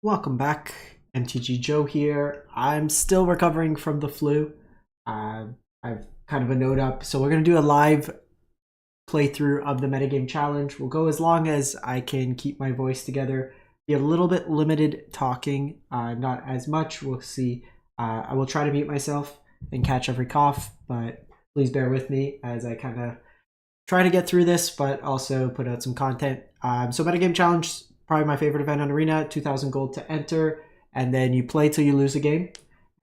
Welcome back, MTG Joe here. I'm still recovering from the flu. I've kind of a note up, so we're going to do a live playthrough of the Metagame Challenge. We'll go as long as I can keep my voice together. Be a little bit limited talking, not as much. We'll see. I will try to mute myself and catch every cough, but please bear with me as I kind of try to get through this, but also put out some content. So Metagame Challenge, probably my favorite event on Arena, 2,000 gold to enter, and then you play till you lose a game.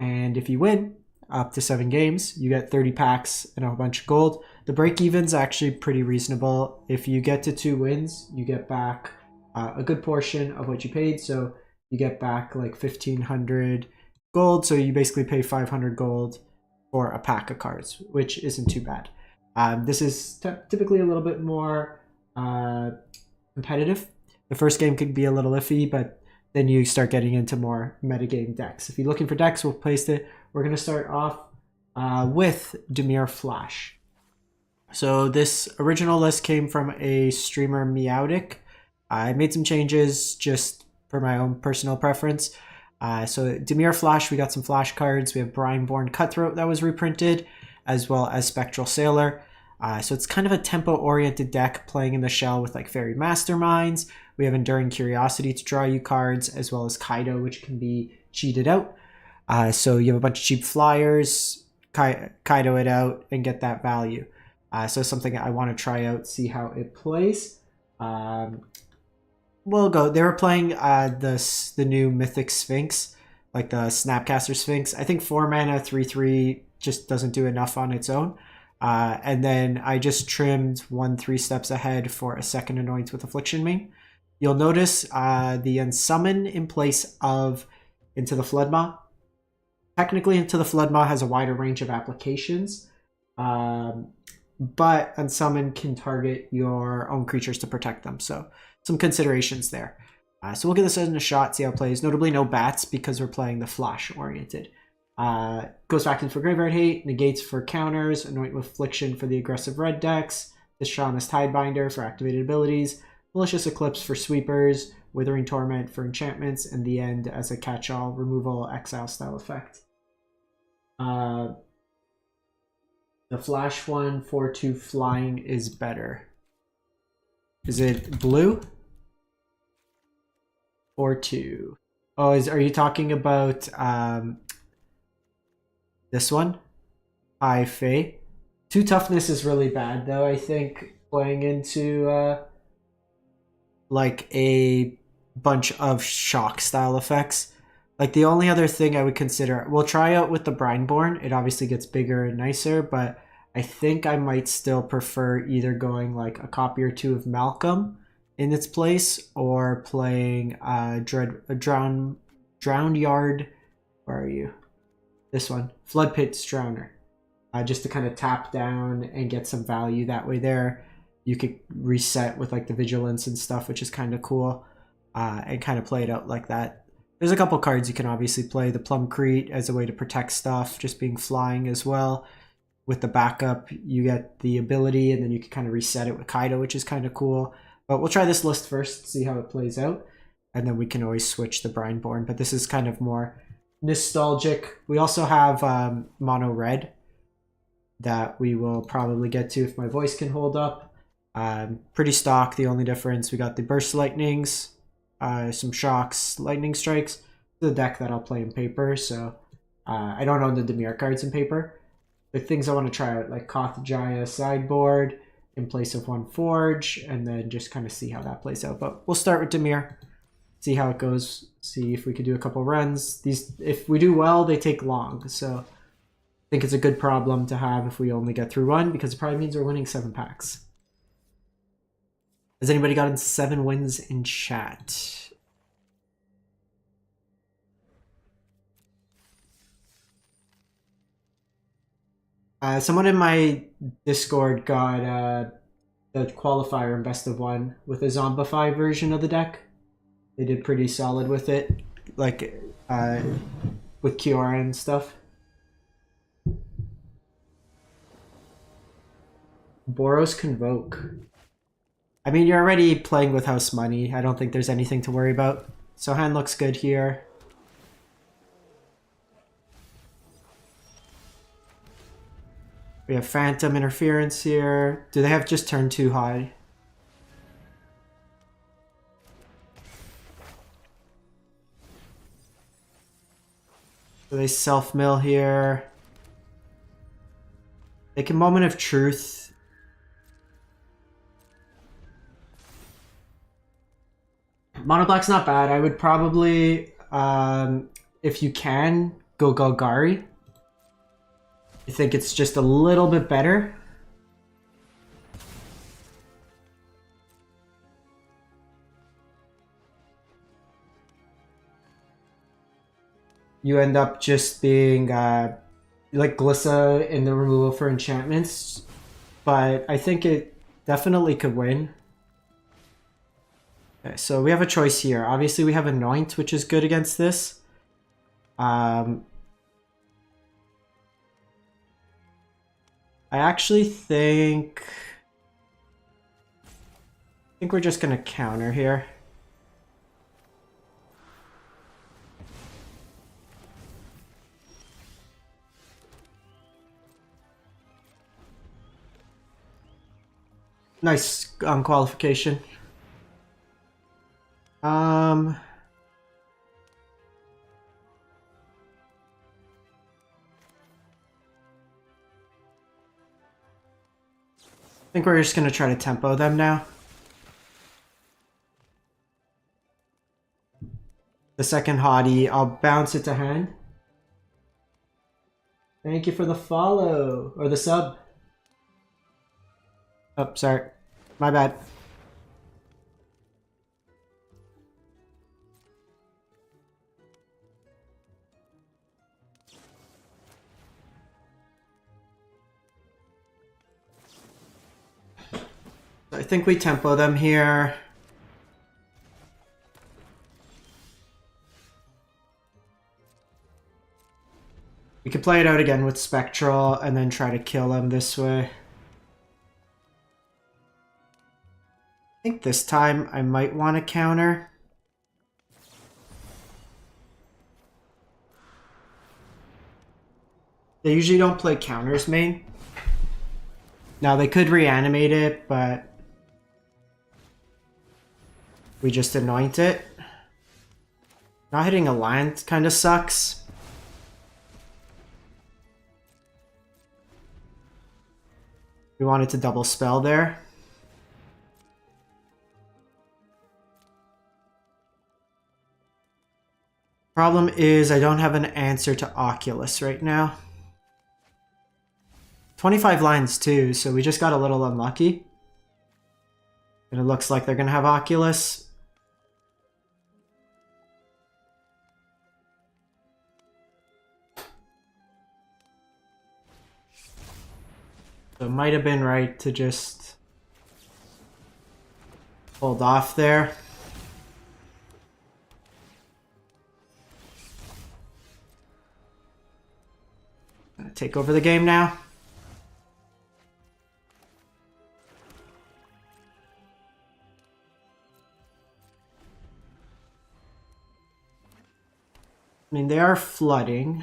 And if you win up to 7 games, you get 30 packs and a whole bunch of gold. The break-even's actually pretty reasonable. If you get to 2 wins, you get back a good portion of what you paid. So you get back like 1,500 gold. So you basically pay 500 gold for a pack of cards, which isn't too bad. This is typically a little bit more competitive. The first game could be a little iffy, but then you start getting into more metagame decks. If you're looking for decks, we'll place it. We're going to start off with Dimir Flash. So this original list came from a streamer, Meowdic. I made some changes just for my own personal preference. So Dimir Flash, we got some Flash cards. We have Brineborn Cutthroat that was reprinted, as well as Spectral Sailor. So it's kind of a tempo-oriented deck playing in the shell with like Fairy Masterminds. We have Enduring Curiosity to draw you cards, as well as Kaido, which can be cheated out. So you have a bunch of cheap flyers, Kaido it out, and get that value. So something I want to try out, see how it plays. We'll go. They were playing the new Mythic Sphinx, like the Snapcaster Sphinx. I think 4 mana, 3/3 just doesn't do enough on its own. And then I just trimmed 1 3 steps ahead for a second Anoint with Affliction Mane. You'll notice the Unsummon in place of Into the Floodmaw. Technically, Into the Floodmaw has a wider range of applications, but Unsummon can target your own creatures to protect them. So some considerations there. So we'll give this in a shot, see how it plays. Notably no bats because we're playing the Flash-oriented. Goes back in for Graveyard Hate, negates for counters, Anoint with Affliction for the aggressive red decks, Deshaunus Tidebinder for activated abilities, Malicious Eclipse for sweepers, Withering Torment for enchantments, and the end as a catch-all removal exile style effect. The Flash one, 4/2 flying is better. Is it blue? 4/2. Oh, are you talking about this one? High Fae. 2 toughness is really bad though, I think, playing into like a bunch of shock style effects. Like the only other thing I would consider, we'll try out with the Brineborn. It obviously gets bigger and nicer, but I think I might still prefer either going like a copy or 2 of Malcolm in its place, or playing Drowned Yard. Where are you? This one, Flood Pit's Drowner. Just to kind of tap down and get some value that way there. You could reset with like the Vigilance and stuff, which is kind of cool, and kind of play it out like that. There's a couple cards you can obviously play. The Plumcrete as a way to protect stuff, just being flying as well. With the backup, you get the ability, and then you can kind of reset it with Kaido, which is kind of cool. But we'll try this list first, see how it plays out, and then we can always switch the Brineborn. But this is kind of more nostalgic. We also have Mono Red that we will probably get to if my voice can hold up. Pretty stock. The only difference, we got the Burst Lightnings, some Shocks, Lightning Strikes. The deck that I'll play in paper, so I don't own the Dimir cards in paper. The things I want to try out, like Koth Jaya sideboard in place of 1 Forge, and then just kind of see how that plays out. But we'll start with Dimir, see how it goes, see if we could do a couple runs. These, if we do well, they take long, so I think it's a good problem to have if we only get through 1, because it probably means we're winning 7 packs. Has anybody gotten 7 wins in chat? Someone in my Discord got the qualifier in best of 1 with a Zombify version of the deck. They did pretty solid with it, like with Kiora and stuff. Boros Convoke. I mean, you're already playing with house money. I don't think there's anything to worry about. So hand looks good here. We have Phantom Interference here. Do they have just turn 2 high? So they self-mill here. They can Moment of Truth. Mono Black's not bad. I would probably, if you can, go Golgari. I think it's just a little bit better. You end up just being like Glissa in the removal for enchantments, but I think it definitely could win. Okay, so we have a choice here. Obviously we have Anoint, which is good against this. I actually think we're just gonna counter here. Nice qualification. I think we're just gonna try to tempo them now. The second hottie, I'll bounce it to hand. Thank you for the follow, or the sub. Oh, sorry. My bad. I think we tempo them here. We could play it out again with Spectral and then try to kill them this way. I think this time I might want to counter. They usually don't play counters main. Now they could reanimate it, but we just anoint it. Not hitting a land kind of sucks. We wanted to double spell there. Problem is I don't have an answer to Oculus right now. 25 lines too, so we just got a little unlucky. And it looks like they're gonna have Oculus. So it might have been right to just hold off there. Gonna take over the game now. I mean, they are flooding.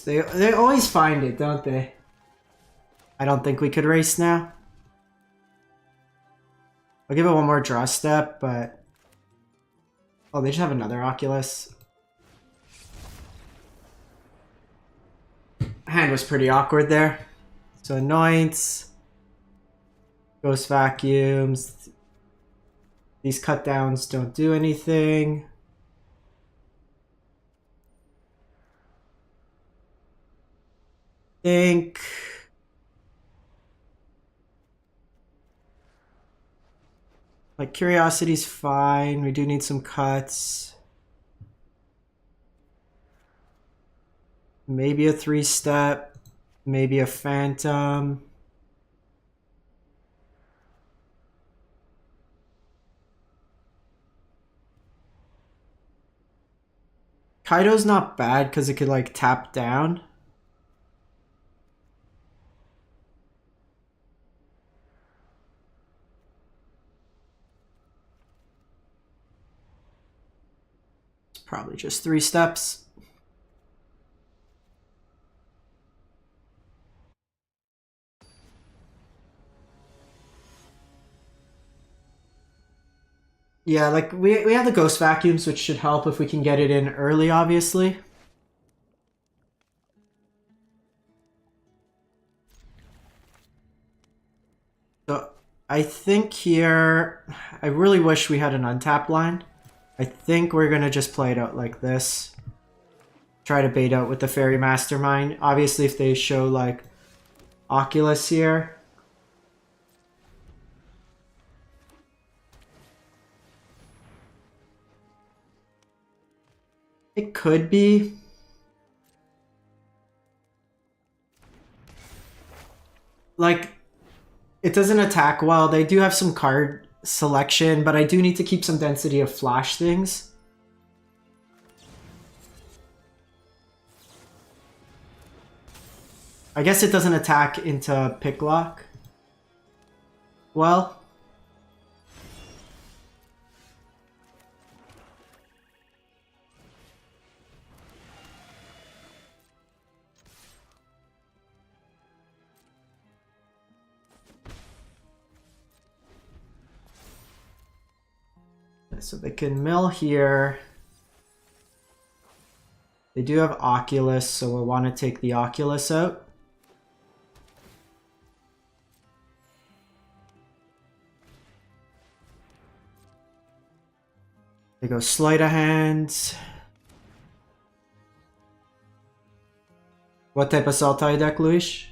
They always find it, don't they? I don't think we could race now. I'll give it one more draw step, but... Oh, they just have another Oculus. Hand was pretty awkward there. So Anoints. Ghost Vacuums. These cut downs don't do anything. Think like Curiosity's fine. We do need some cuts. Maybe a 3-step, maybe a Phantom. Kaido's not bad because it could like tap down. It's probably just 3 steps. Yeah, like we have the ghost vacuums, which should help if we can get it in early, obviously. So I think here, I really wish we had an untap line. I think we're gonna just play it out like this. Try to bait out with the Fairy Mastermind. Obviously, if they show like Oculus here. It could be. Like, it doesn't attack well. They do have some card selection, but I do need to keep some density of flash things. I guess it doesn't attack into Picklock. Well. So they can mill here. They do have Oculus, so we'll want to take the Oculus out. They go sleight of hand. What type of Sultai deck, Luis?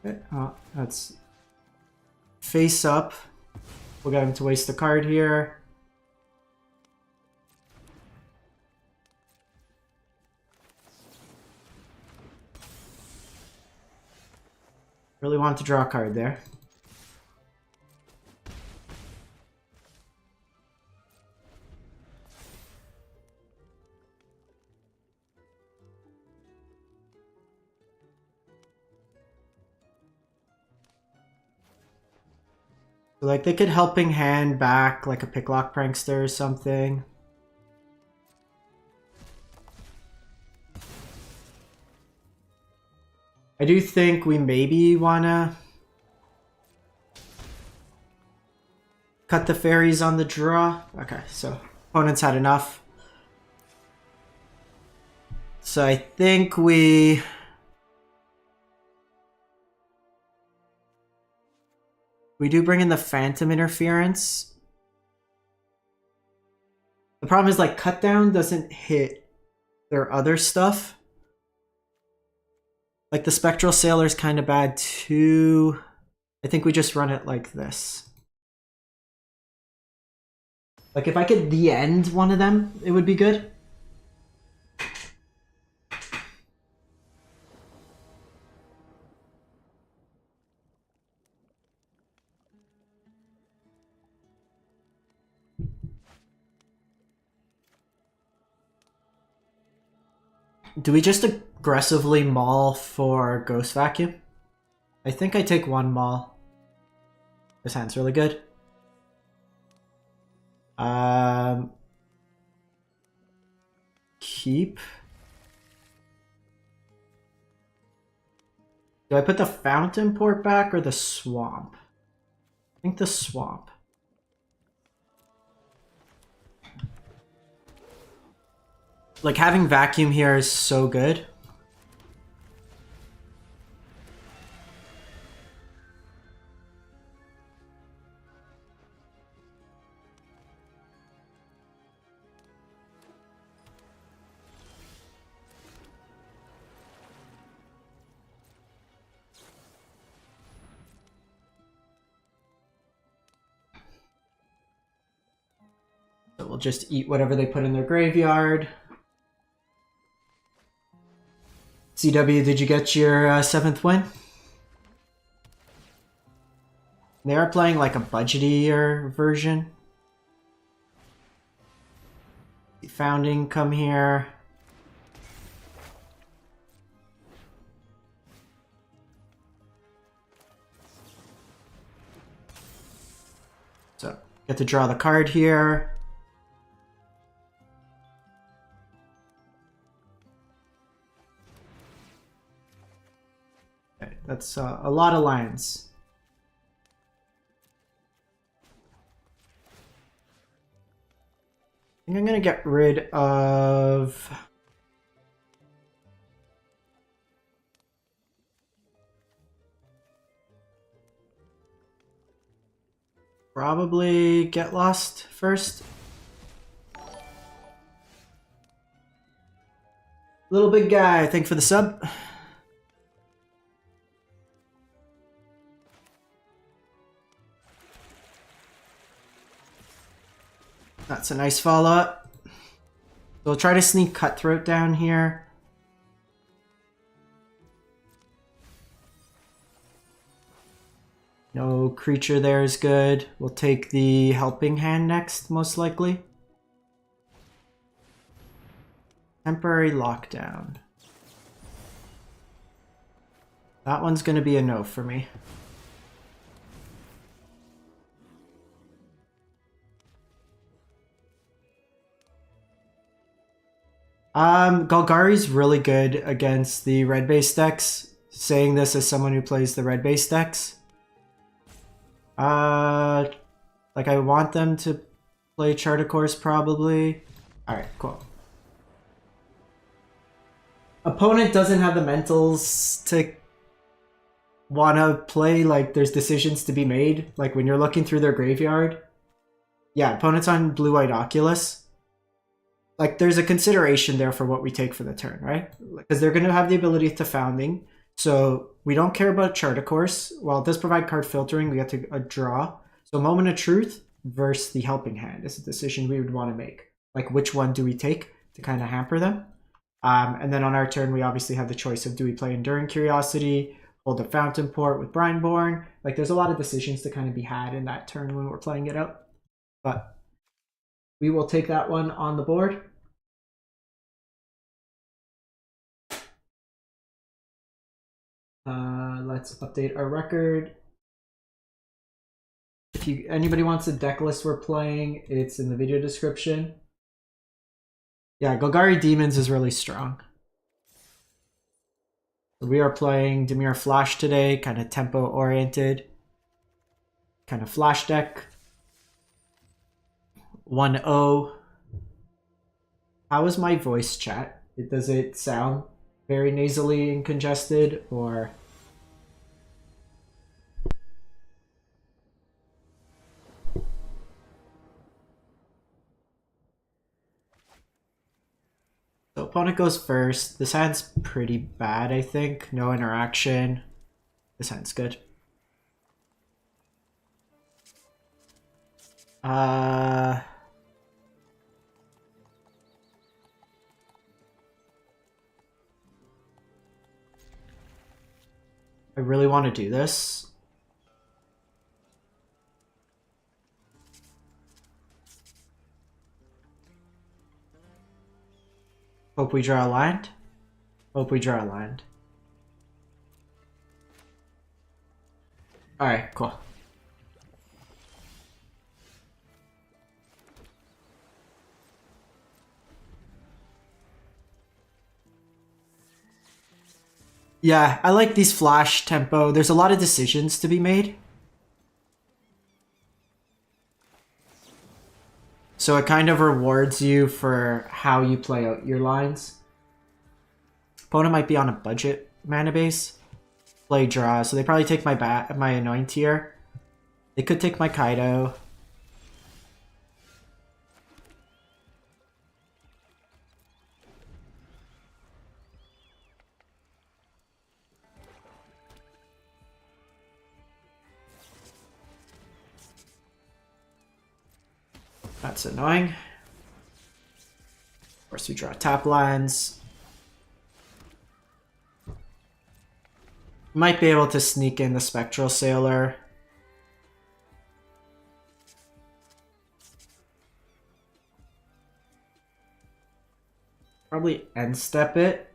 Okay, that's face up. We'll get him to waste the card here. Really want to draw a card there. Like, they could helping hand back like a Picklock Prankster or something. I do think we maybe wanna cut the fairies on the draw. Okay, so opponents had enough. So I think we do bring in the Phantom Interference. The problem is, like, Cut Down doesn't hit their other stuff. Like, the Spectral Sailor's kind of bad too. I think we just run it like this. Like, if I could the end one of them, it would be good. Do we just aggressively maul for Ghost Vacuum? I think I take 1 maul. This hand's really good. Keep. Do I put the Fountain Port back or the Swamp? I think the Swamp. Like, having Vacuum here is so good. So we'll just eat whatever they put in their graveyard. CW, did you get your 7th win? They are playing like a budgetier version. Founding come here. So, get to draw the card here. Okay, that's a lot of lands. I think I'm gonna get rid of... Probably Get Lost first. Little big guy, thank you for the sub. That's a nice follow-up. So we'll try to sneak Cutthroat down here. No creature there is good. We'll take the Helping Hand next, most likely. Temporary Lockdown. That one's going to be a no for me. Golgari's really good against the red base decks. Saying this as someone who plays the red base decks. Like I want them to play Chart a Course probably. Alright, cool. Opponent doesn't have the mentals to wanna play, like there's decisions to be made. Like when you're looking through their graveyard. Yeah, opponent's on blue-white Oculus. Like there's a consideration there for what we take for the turn, right? Because they're gonna have the ability to Founding. So we don't care about Chart a Course. While it does provide card filtering, we get to draw. So Moment of Truth versus the Helping Hand is a decision we would want to make. Like which one do we take to kind of hamper them? And then on our turn, we obviously have the choice of do we play Enduring Curiosity, hold a Fountain Port with Brineborn. Like there's a lot of decisions to kind of be had in that turn when we're playing it out. But we will take that one on the board. Let's update our record. If anybody wants the deck list we're playing, it's in the video description. Yeah, Golgari Demons is really strong. So we are playing Dimir Flash today, kind of tempo oriented. Kind of flash deck. 1-0. How is my voice, chat? Does it sound very nasally and congested, or... So opponent goes first. This hand's pretty bad, I think. No interaction. This hand's good. I really want to do this. Hope we draw a land. Hope we draw a land. Alright, cool. Yeah, I like these flash tempo. There's a lot of decisions to be made. So it kind of rewards you for how you play out your lines. Opponent might be on a budget mana base. Play draw, so they probably take my Annoying Tier. They could take my Kaido. That's annoying. Of course, we draw tap lands. Might be able to sneak in the Spectral Sailor. Probably end step it.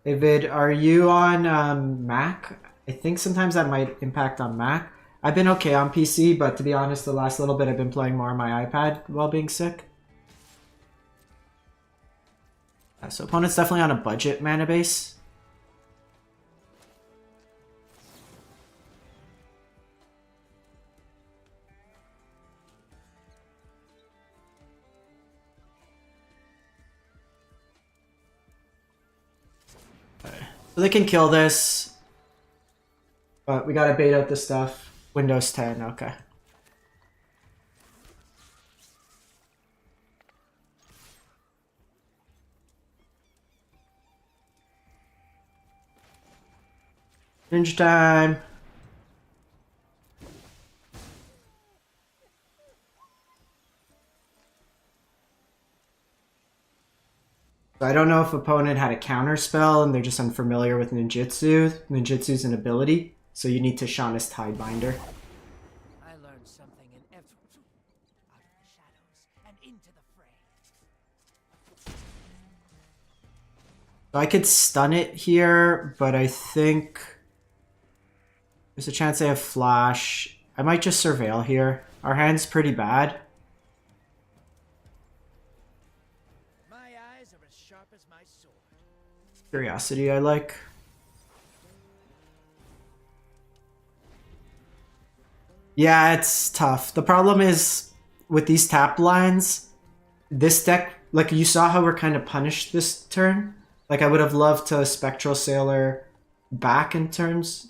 David, are you on Mac? I think sometimes that might impact on Mac. I've been okay on PC, but to be honest, the last little bit I've been playing more on my iPad while being sick. So opponent's definitely on a budget mana base. So they can kill this, but we gotta bait out the stuff. Windows 10, okay. Ninja time. So I don't know if opponent had a counter spell and they're just unfamiliar with ninjutsu. Ninjutsu's an ability, so you need to Shauna's Tidebinder. I learned something in out of the shadows and into the fray. So I could stun it here, but I think there's a chance they have flash. I might just surveil here. Our hand's pretty bad. My eyes are as sharp as my sword. Curiosity I like. Yeah, it's tough. The problem is with these tap lines, this deck, like you saw how we're kind of punished this turn. Like I would have loved to Spectral Sailor back in turns.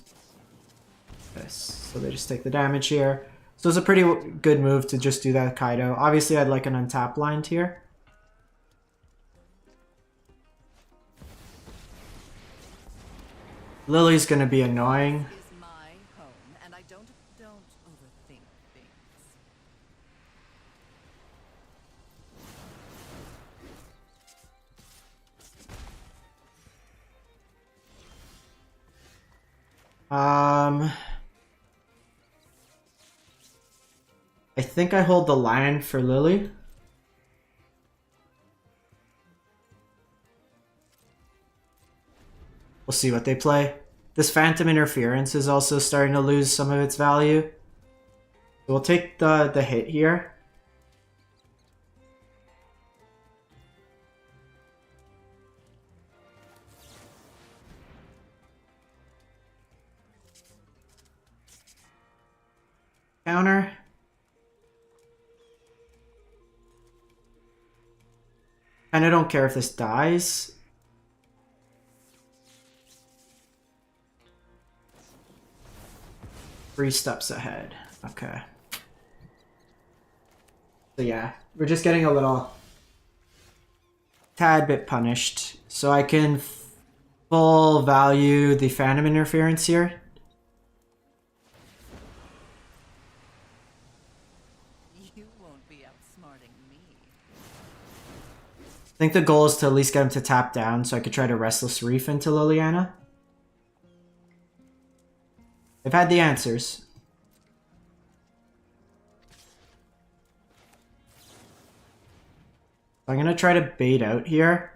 This. So they just take the damage here. So it's a pretty good move to just do that Kaido. Obviously I'd like an untap blind here. Lily's gonna be annoying. This is my home, and I don't overthink things. I think I hold the line for Lily. We'll see what they play. This Phantom Interference is also starting to lose some of its value. We'll take the hit here. Counter. And I don't care if this dies. Three steps ahead. Okay. So yeah, we're just getting a little tad bit punished. So I can full value the Phantom Interference here. You won't be outsmarting me. I think the goal is to at least get him to tap down so I could try to Restless Reef into Liliana. They've had the answers. I'm gonna try to bait out here.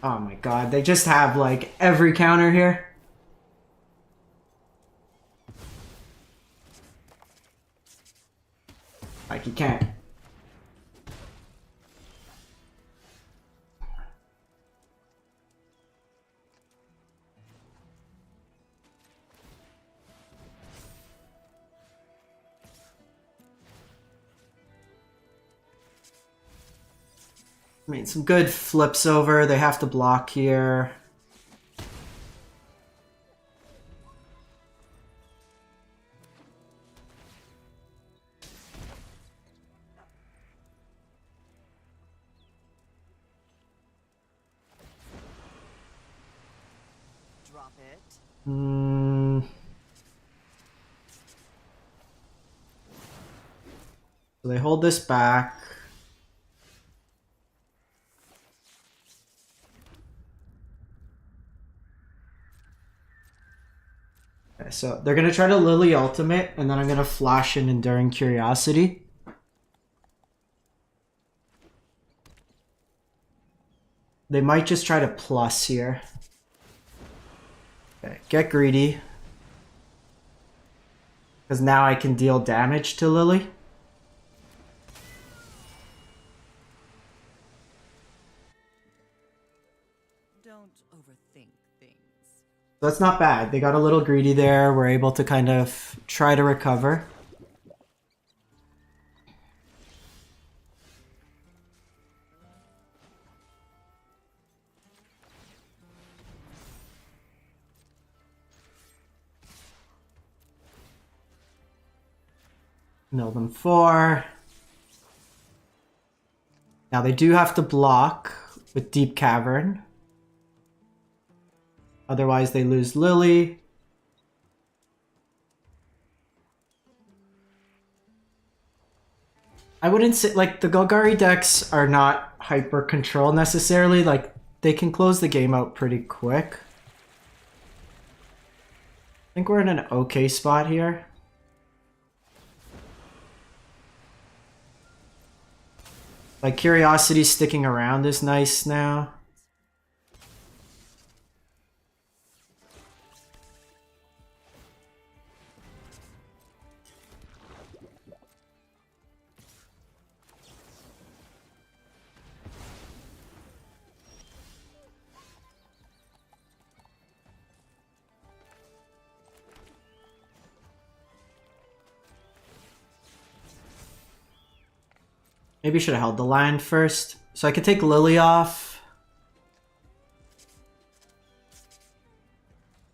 Oh my god, they just have like every counter here. Like you can't. I mean, some good flips over. They have to block here. Drop it. So they hold this back. so they're gonna try to Lily ultimate, and then I'm gonna flash in Enduring Curiosity. They might just try to plus here. Okay, get greedy. Because now I can deal damage to Lily. Don't overthink things. So that's not bad. They got a little greedy there. We're able to kind of try to recover. Mill them 4. Now they do have to block with Deep Cavern. Otherwise they lose Lily. I wouldn't say, like, the Golgari decks are not hyper control necessarily. Like, they can close the game out pretty quick. I think we're in an okay spot here. Like, Curiosity sticking around is nice now. Maybe should have held the land first. So I could take Lily off.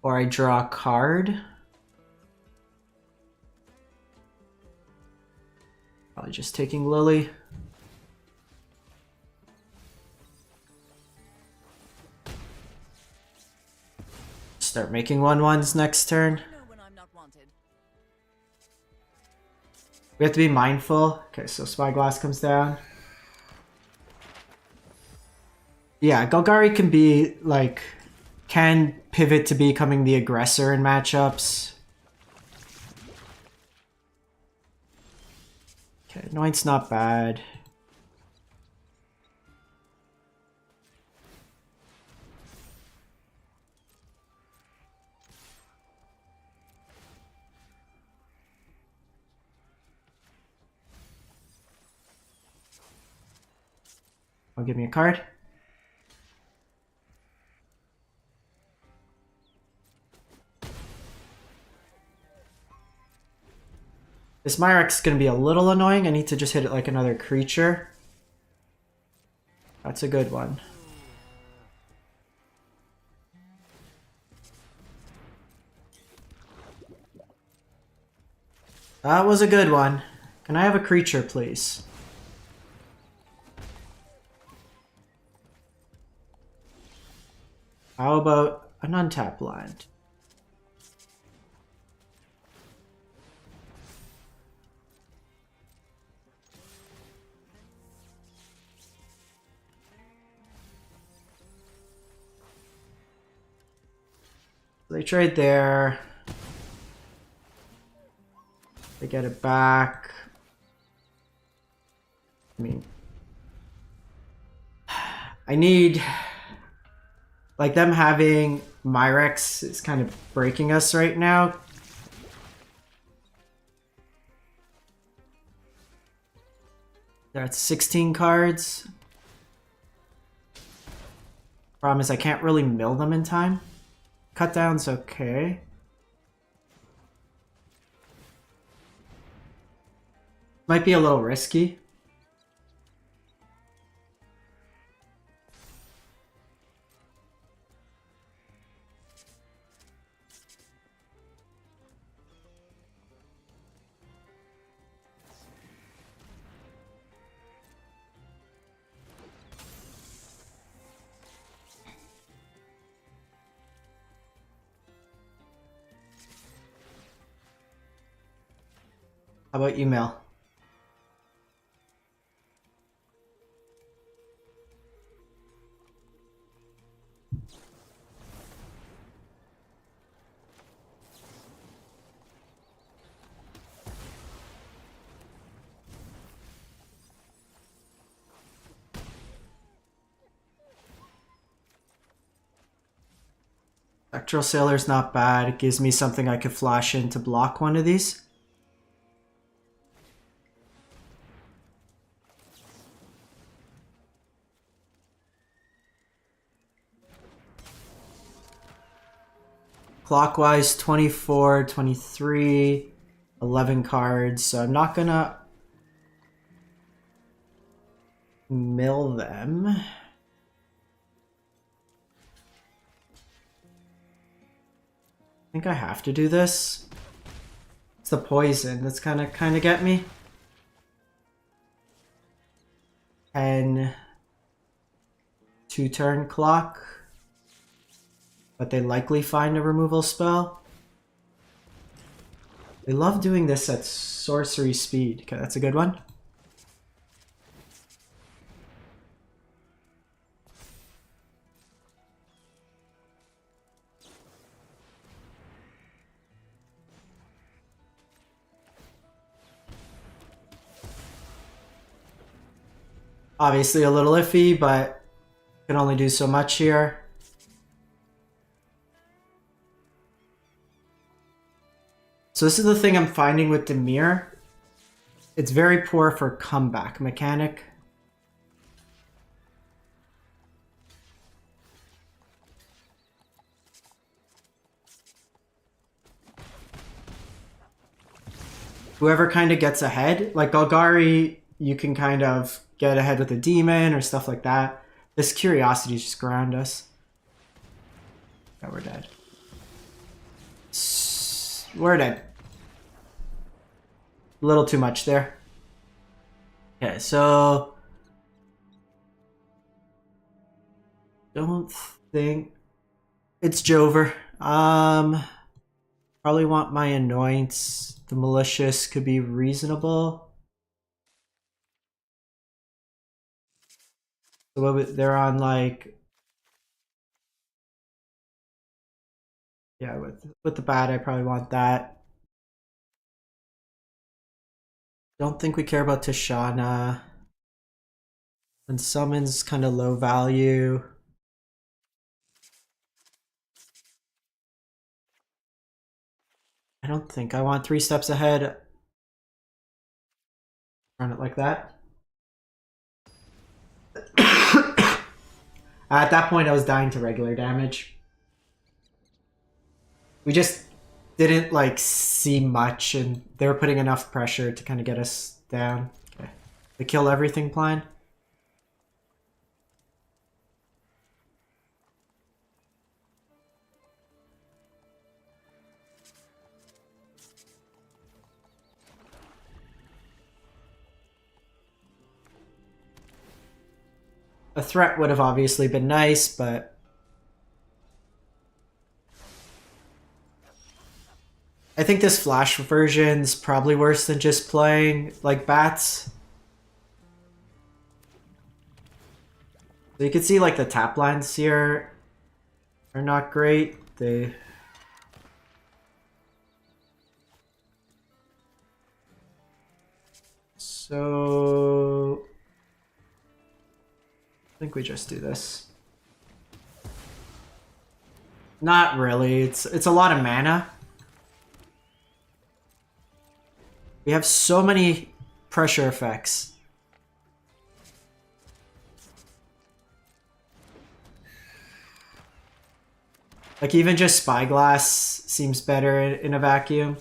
Or I draw a card. Probably just taking Lily. Start making 1/1s next turn. I know when I'm not wanted. We have to be mindful. Okay, so Spyglass comes down. Yeah, Golgari can be, like, can pivot to becoming the aggressor in matchups. Okay, Anoint's not bad. I'll give me a card. This Myrex is going to be a little annoying. I need to just hit it like another creature. That's a good one. That was a good one. Can I have a creature, please? How about an untapped land? They trade there. They get it back. I mean, I need, like, them having Myrex is kind of breaking us right now. They're at 16 cards. Problem is I can't really mill them in time. Cut down's okay. Might be a little risky. How about email? Spectral Sailor's not bad. It gives me something I could flash in to block one of these. Clockwise 24, 23, 11 cards. So I'm not gonna mill them. I think I have to do this. It's the poison that's kind of get me. 10 2-turn clock. But they likely find a removal spell. They love doing this at sorcery speed. Okay, that's a good one. Obviously a little iffy, but can only do so much here. So this is the thing I'm finding with Dimir. It's very poor for comeback mechanic. Whoever kind of gets ahead, like Golgari, you can kind of get ahead with a demon or stuff like that. This Curiosity just ground us. Oh, we're dead. We're dead. A little too much there. Okay, so don't think it's Jover. Probably want my Annoyance. The Malicious could be reasonable. So they're on like, yeah, with the bad, I probably want that. Don't think we care about Tishana. And Summon's kind of low value. I don't think I want 3 steps ahead. Run it like that. At that point, I was dying to regular damage. We just didn't like see much, and they were putting enough pressure to kind of get us down. Okay. The kill everything plan. A threat would have obviously been nice, but I think this flash version's probably worse than just playing like bats. So you can see like the tap lines here are not great. So I think we just do this. Not really. It's a lot of mana. We have so many pressure effects. Like even just Spyglass seems better in a vacuum.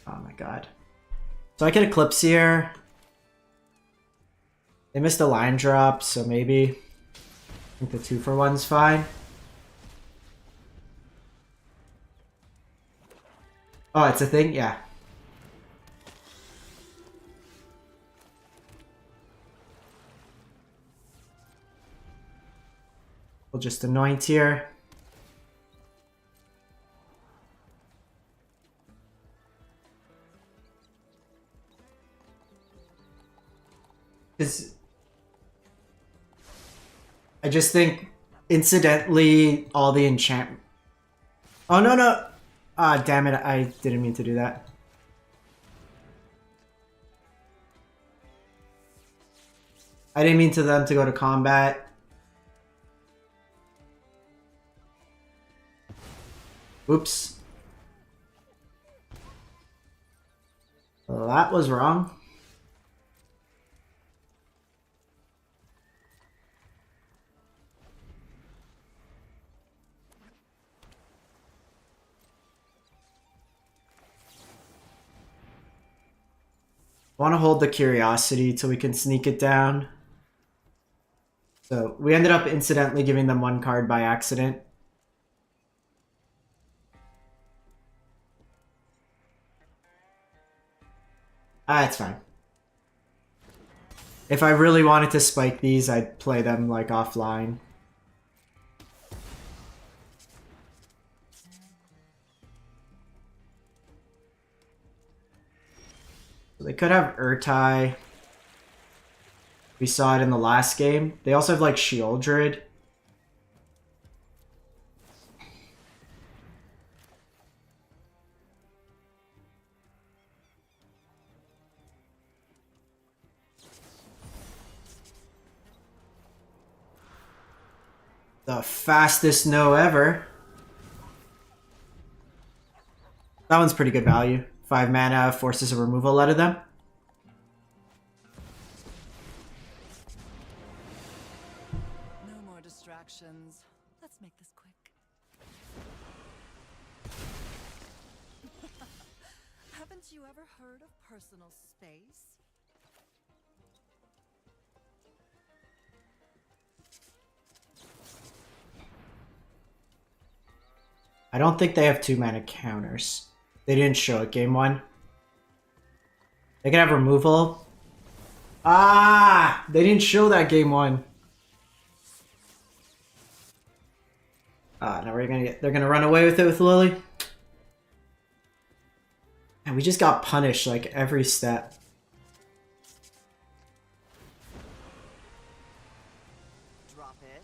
Oh my god. So I can Eclipse here. They missed a line drop, so maybe I think the 2-for-1's fine. Oh, it's a thing? Yeah. We'll just anoint here. Because I just think incidentally all the enchantment. Oh no no! Ah damn it! I didn't mean to do that. I didn't mean to them to go to combat. Oops. Well, that was wrong. I want to hold the curiosity till we can sneak it down. So we ended up incidentally giving them one card by accident. Ah, it's fine. If I really wanted to spike these, I'd play them like offline. So they could have Urtai. We saw it in the last game. They also have like Shieldred. The fastest no ever. That one's pretty good value. 5 mana, forces a removal out of them. No more distractions. Let's make this quick. Haven't you ever heard of personal space? I don't think they have 2 mana counters. They didn't show it game 1. They can have removal. Ah! They didn't show that game 1. Ah, now we're gonna get. They're gonna run away with it with Lily. And we just got punished like every step. Drop it.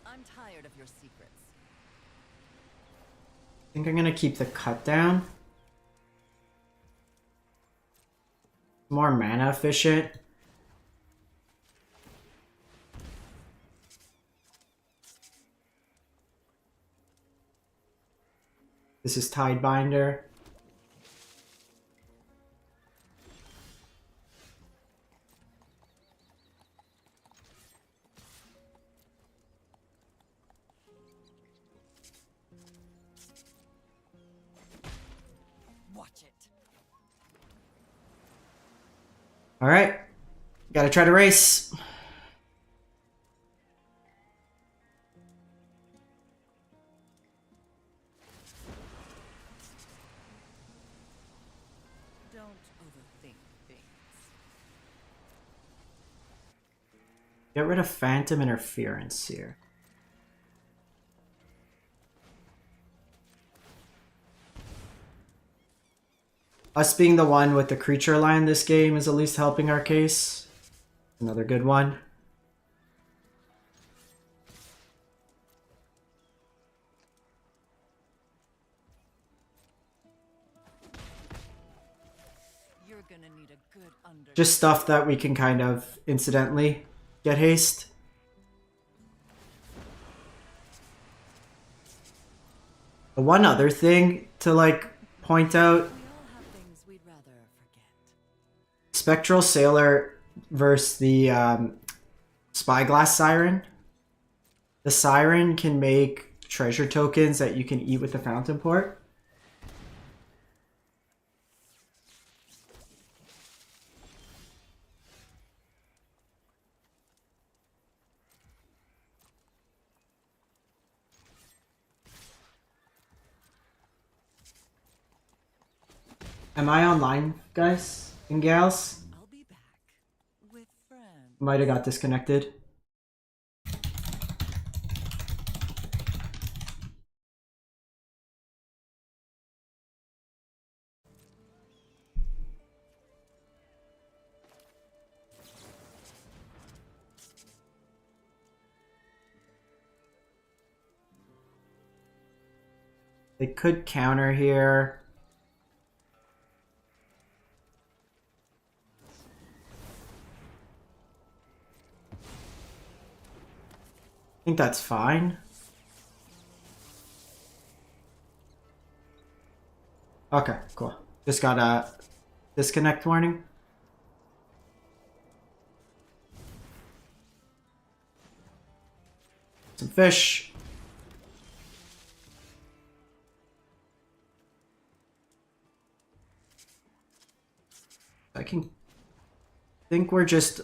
I'm tired of your secrets. I think I'm gonna keep the cut down. More mana efficient. This is Tidebinder. Watch it. All right, gotta try to race. Don't overthink things. Get rid of Phantom Interference here. Us being the one with the creature line this game is at least helping our case. Another good one. You're gonna need a good under. Just stuff that we can kind of incidentally get haste. The one other thing to like point out, We all have things we'd rather forget. Spectral Sailor versus the Spyglass Siren. The Siren can make treasure tokens that you can eat with the Fountain Port. Am I online, guys and gals? I'll be back with friends. Might have got disconnected. They could counter here. I think that's fine. Okay, cool. Just got a disconnect warning. Some fish. I think we're just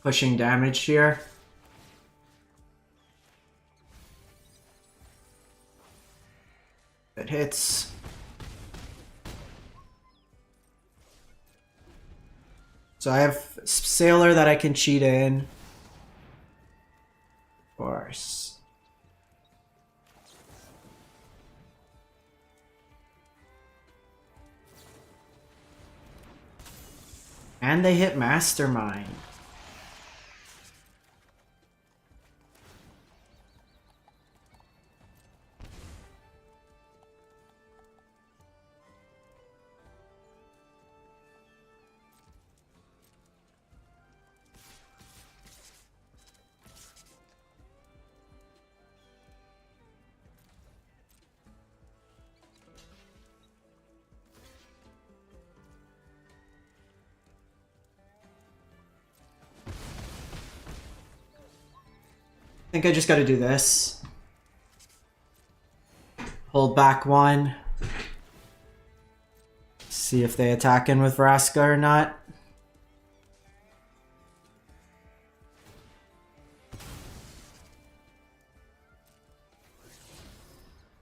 pushing damage here. It hits. So I have Sailor that I can cheat in. Of course. And they hit Mastermind. I think I just gotta do this. Hold back one. See if they attack in with Vraska or not.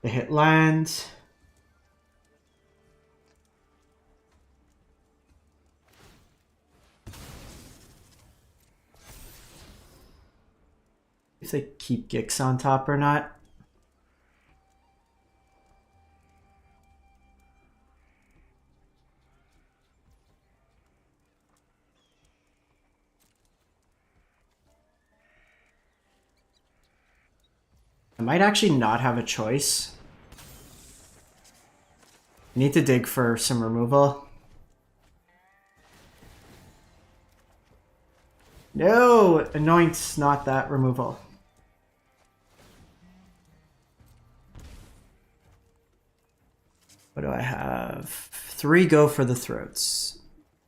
They hit land. If they keep Gix on top or not. I might actually not have a choice. I need to dig for some removal. No! Anoint's not that removal. What do I have? 3 go for the throats.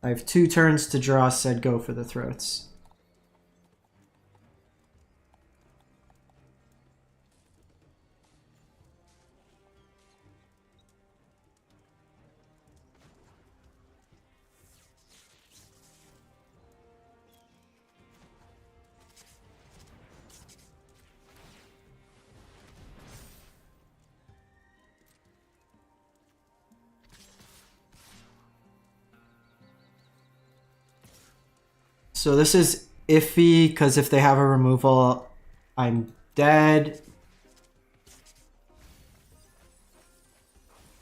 I have 2 turns to draw said go for the throats. So this is iffy, because if they have a removal, I'm dead.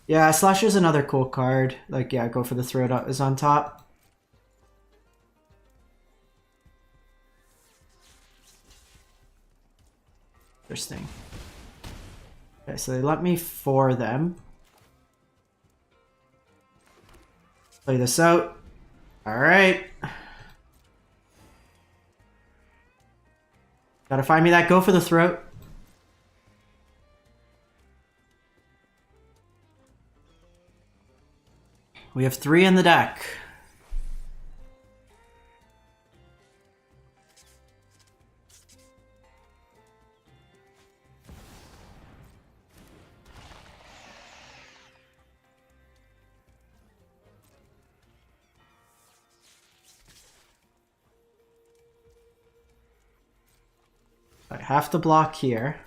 Yeah, Slasher's another cool card. Like, yeah, go for the throat is on top. Interesting. Okay, so they let me 4 them. Play this out. Alright. Gotta find me that go for the throat. We have 3 in the deck. I have to block here.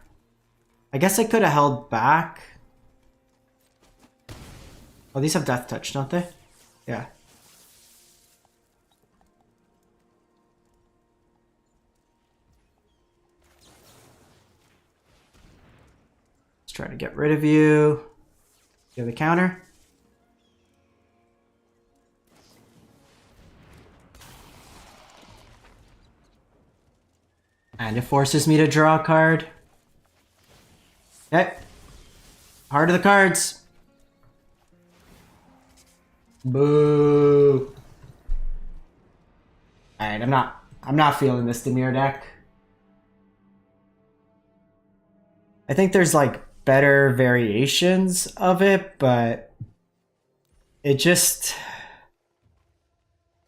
I guess I could have held back. Oh, these have death touch, don't they? Yeah. Let's try to get rid of you. You have the counter. And it forces me to draw a card. Okay. Heart of the cards. Boo. Alright, I'm not feeling this Dimir deck. I think there's like better variations of it, but it just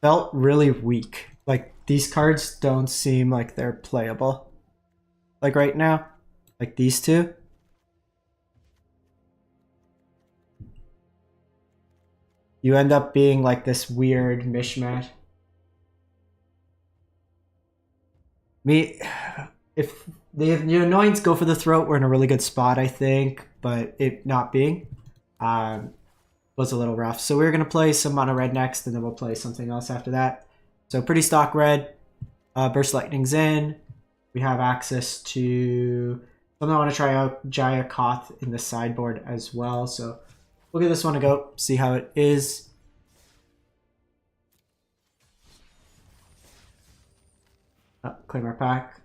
felt really weak. Like these cards don't seem like they're playable. Like right now, like these two. You end up being like this weird mishmash. If the annoyance go for the throat, we're in a really good spot, I think. But it not being was a little rough. So we're gonna play some mono red next, and then we'll play something else after that. So pretty stock red. Burst Lightning's in. We have access to something I want to try out, Jaya Koth in the sideboard as well. So we'll give this one a go, see how it is. Claim our pack.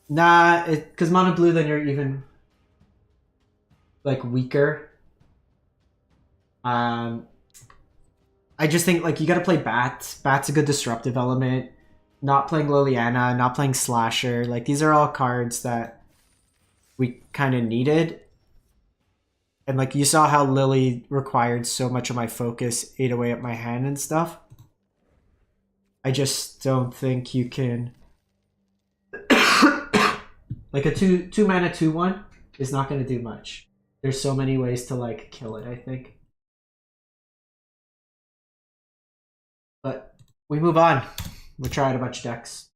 Nah, because mono blue, then you're even like weaker. I just think like you got to play Bat. Bat's a good disruptive element. Not playing Liliana, not playing Slasher. Like these are all cards that we kind of needed. And like you saw how Lily required so much of my focus, ate away at my hand and stuff. I just don't think you can. Like a two mana 2/1 is not going to do much. There's so many ways to like kill it, I think. But we move on. We'll try out a bunch of decks.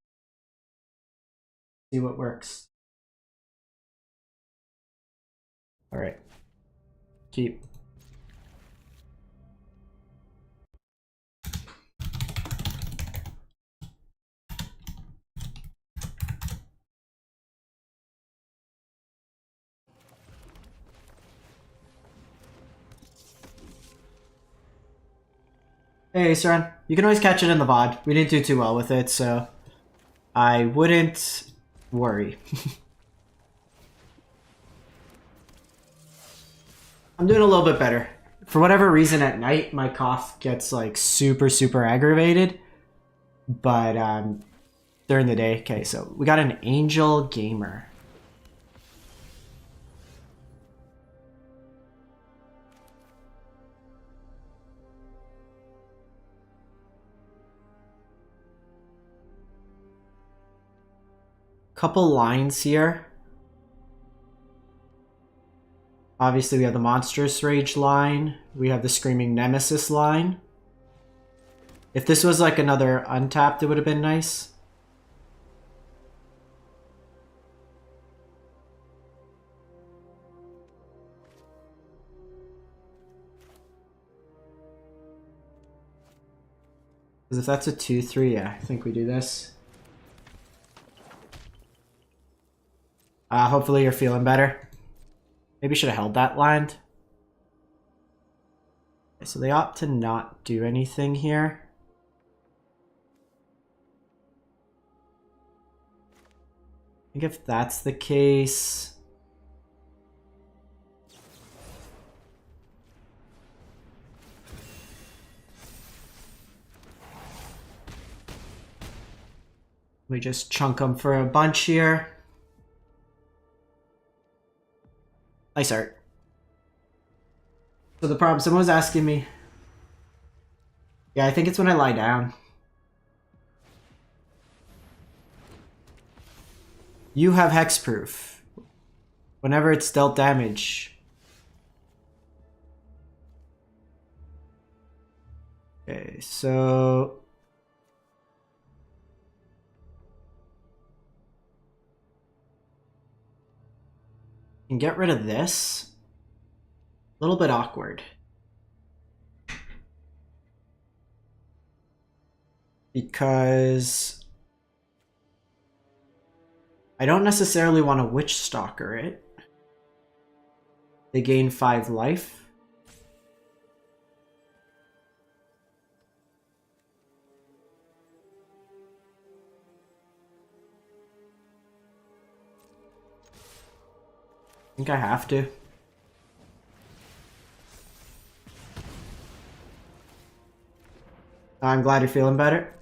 See what works. All right. Keep. Hey, Seren. You can always catch it in the VOD. We didn't do too well with it, so I wouldn't worry. I'm doing a little bit better. For whatever reason, at night, my cough gets like super aggravated. But during the day, okay, so we got an Angel Gamer. Couple lines here. Obviously, we have the Monstrous Rage line. We have the Screaming Nemesis line. If this was like another untapped, it would have been nice. Because if that's a 2/3, yeah, I think we do this. Hopefully you're feeling better. Maybe should have held that line. Okay, so they opt to not do anything here. I think if that's the case... we just chunk them for a bunch here. Nice art. So the problem, someone was asking me. Yeah, I think it's when I lie down. You have hexproof. Whenever it's dealt damage. Okay, so... and get rid of this. A little bit awkward. Because I don't necessarily want to Witch Stalker it. They gain 5 life. I think I have to. I'm glad you're feeling better.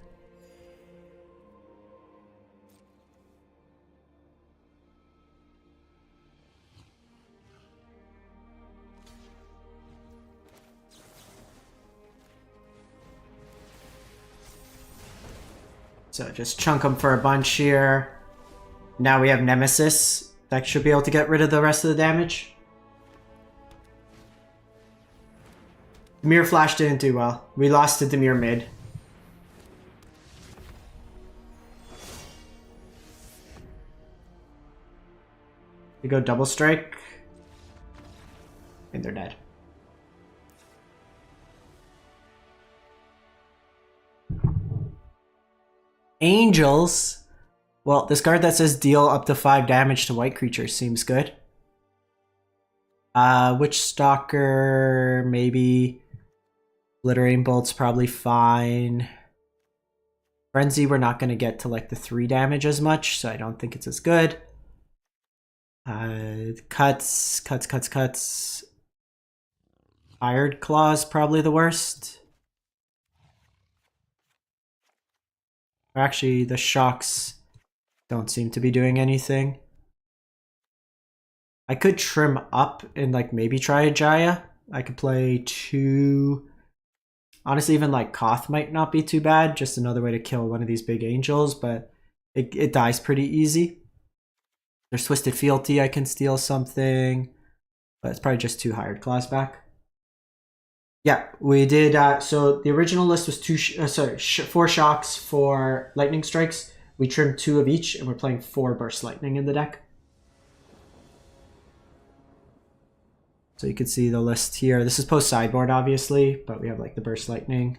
So just chunk them for a bunch here. Now we have Nemesis. That should be able to get rid of the rest of the damage. Demir Flash didn't do well. We lost to Demir mid. We go double strike. And they're dead. Angels. Well, this card that says deal up to 5 damage to white creatures seems good. Witch Stalker, maybe. Glittering Bolt's probably fine. Frenzy, we're not going to get to like the 3 damage as much, so I don't think it's as good. Cuts. Iron Claw's probably the worst. Actually, the shocks don't seem to be doing anything. I could trim up and like maybe try a Jaya. I could play 2. Honestly, even like Koth might not be too bad. Just another way to kill one of these big angels, but it dies pretty easy. There's Twisted Fealty, I can steal something, but it's probably just 2 Hired Claws back. Yeah, we did. So the original list was 4 shocks, 4 lightning strikes. We trimmed 2 of each, and we're playing 4 burst lightning in the deck. So you can see the list here. This is post sideboard, obviously, but we have like the burst lightning.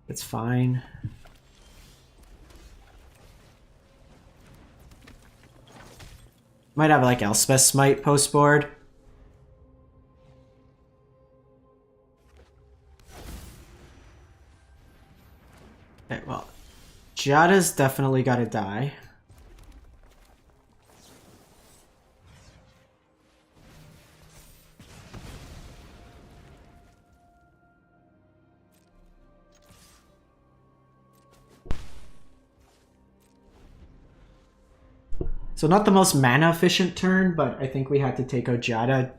It's fine. Might have like Elspeth Smite post board. Okay, well, Jada's definitely got to die. So not the most mana efficient turn, but I think we had to take out Jada.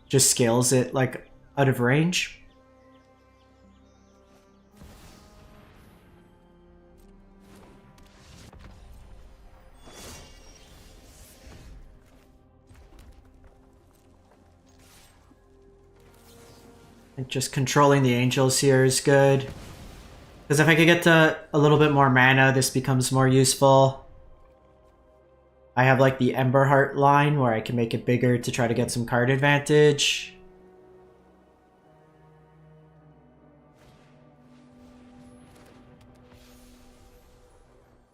Just scales it like out of range. And just controlling the angels here is good. Because if I could get to a little bit more mana, this becomes more useful. I have like the Emberheart line where I can make it bigger to try to get some card advantage.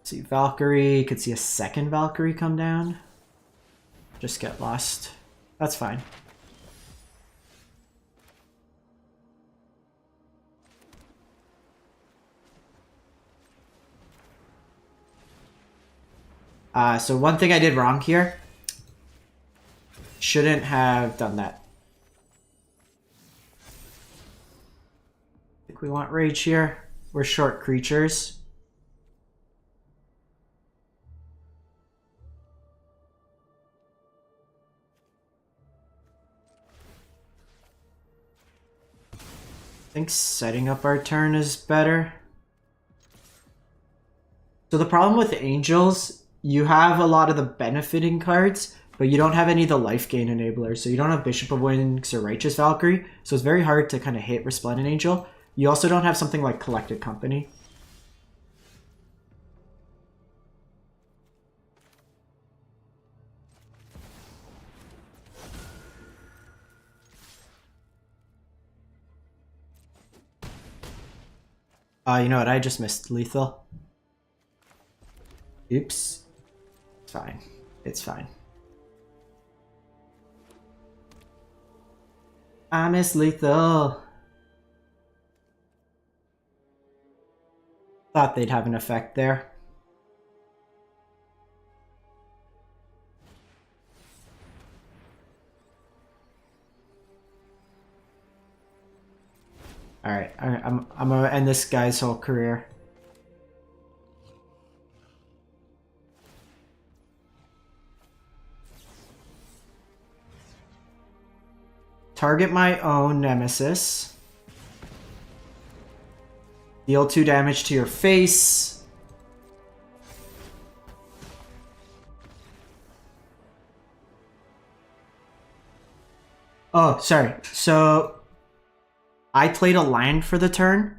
See Valkyrie, could see a second Valkyrie come down. Just get lost. That's fine. So one thing I did wrong here. Shouldn't have done that. I think we want Rage here. We're short creatures. I think setting up our turn is better. So the problem with Angels, you have a lot of the benefiting cards, but you don't have any of the life gain enablers. So you don't have Bishop of Wings or Righteous Valkyrie, so it's very hard to kind of hit Resplendent Angel. You also don't have something like Collected Company. You know what? I just missed lethal. Oops. It's fine. It's fine. I miss lethal. Thought they'd have an effect there. Alright, I'm gonna end this guy's whole career. Target my own nemesis. Deal 2 damage to your face. Oh, sorry. So I played a land for the turn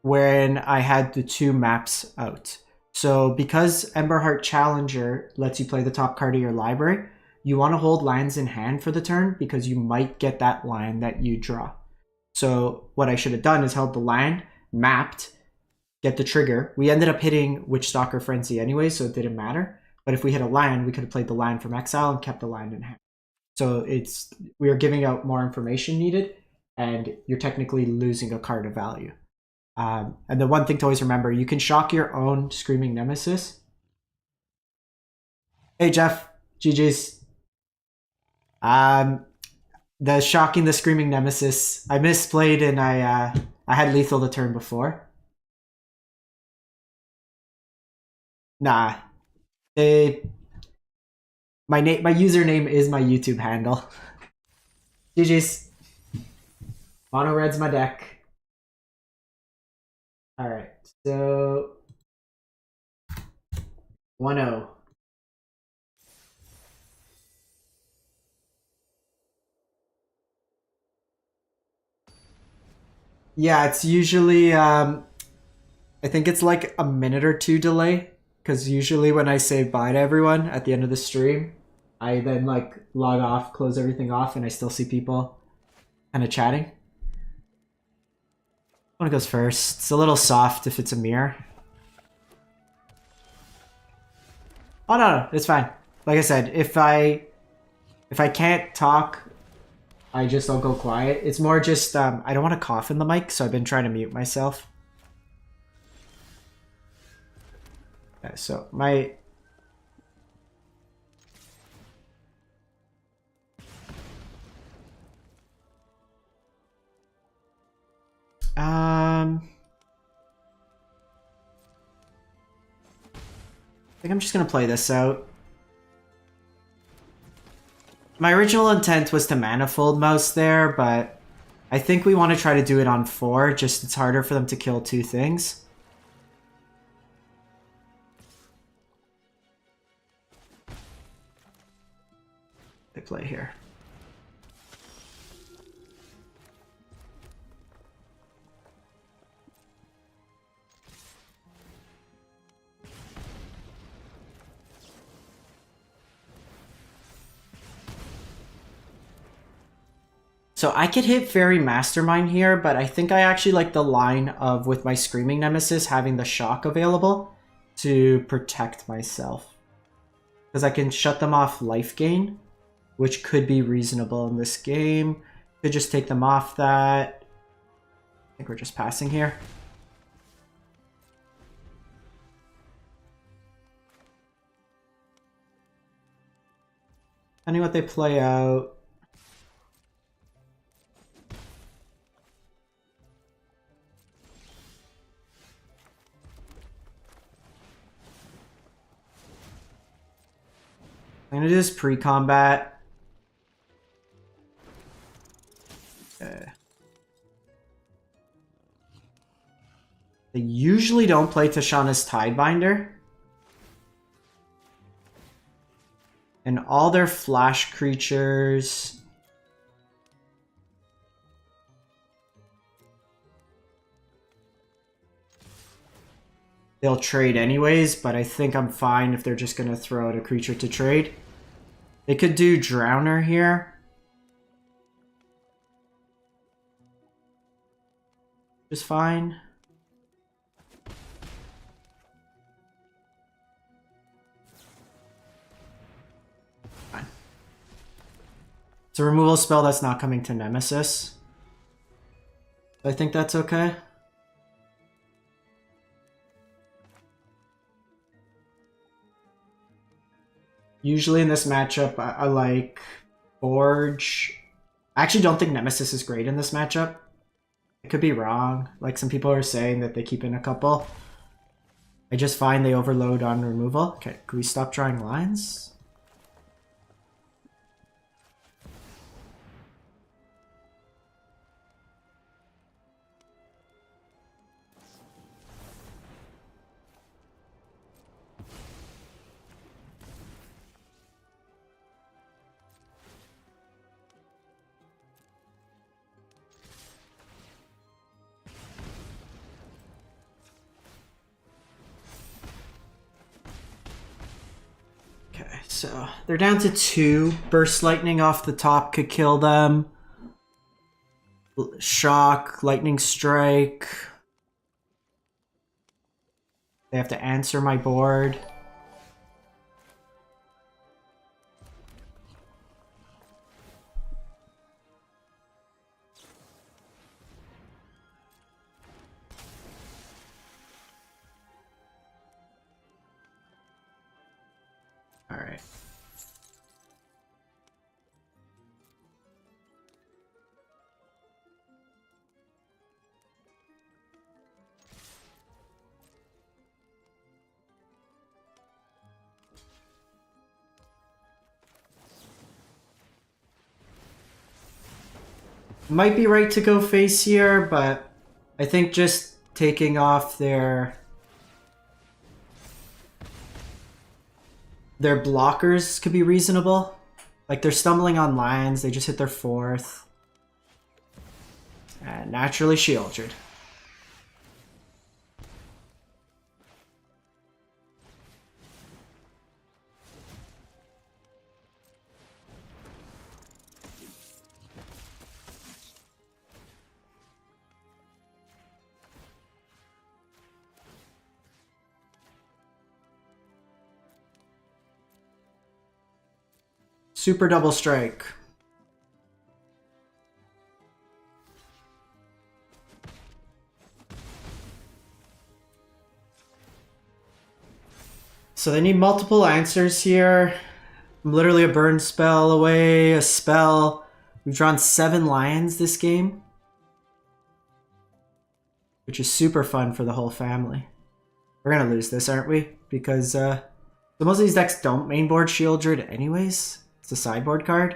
when I had the 2 maps out. So because Emberheart Challenger lets you play the top card of your library, you want to hold lands in hand for the turn because you might get that land that you draw. So what I should have done is held the land, mapped, get the trigger. We ended up hitting Witchstalker Frenzy anyway, so it didn't matter. But if we hit a land, we could have played the land from exile and kept the land in hand. So we are giving out more information needed, and you're technically losing a card of value. And the one thing to always remember, you can shock your own Screaming Nemesis. Hey Jeff, GG's. The shocking the Screaming Nemesis, I misplayed and I had lethal the turn before. Nah, my username is my YouTube handle. GG's. Mono red's my deck. Alright, so 1-0. Yeah, it's usually I think it's like a minute or 2 delay, because usually when I say bye to everyone at the end of the stream, I then like log off, close everything off, and I still see people kind of chatting. One goes first. It's a little soft if it's a mirror. Oh no, it's fine. Like I said, if I can't talk, I'll go quiet. It's more just I don't want to cough in the mic, so I've been trying to mute myself. Okay, so my I think I'm just gonna play this out. My original intent was to manifold mouse there, but I think we want to try to do it on 4, just it's harder for them to kill 2 things. They play here. So I could hit Fairy Mastermind here, but I think I actually like the line of, with my Screaming Nemesis, having the shock available to protect myself. Because I can shut them off life gain, which could be reasonable in this game. Could just take them off that. I think we're just passing here. Depending what they play out. I'm gonna do this pre-combat. Okay. They usually don't play Tashana's Tidebinder. And all their flash creatures... they'll trade anyways, but I think I'm fine if they're just going to throw out a creature to trade. They could do Drowner here. Just fine. Fine. It's a removal spell that's not coming to Nemesis. I think that's okay. Usually in this matchup, I like Forge. I actually don't think Nemesis is great in this matchup. I could be wrong. Like some people are saying that they keep in a couple. I just find they overload on removal. Okay, can we stop drawing lines? Okay, so they're down to 2. Burst lightning off the top could kill them. Shock, lightning strike. They have to answer my board. All right. Might be right to go face here, but I think just taking off their blockers could be reasonable. Like they're stumbling on lands, they just hit their 4th. And naturally Shieldred. Super double strike. So they need multiple answers here. I'm literally a burn spell away, a spell. We've drawn 7 lions this game, which is super fun for the whole family. We're gonna lose this, aren't we? Because so most of these decks don't mainboard Shieldred anyways. It's a sideboard card.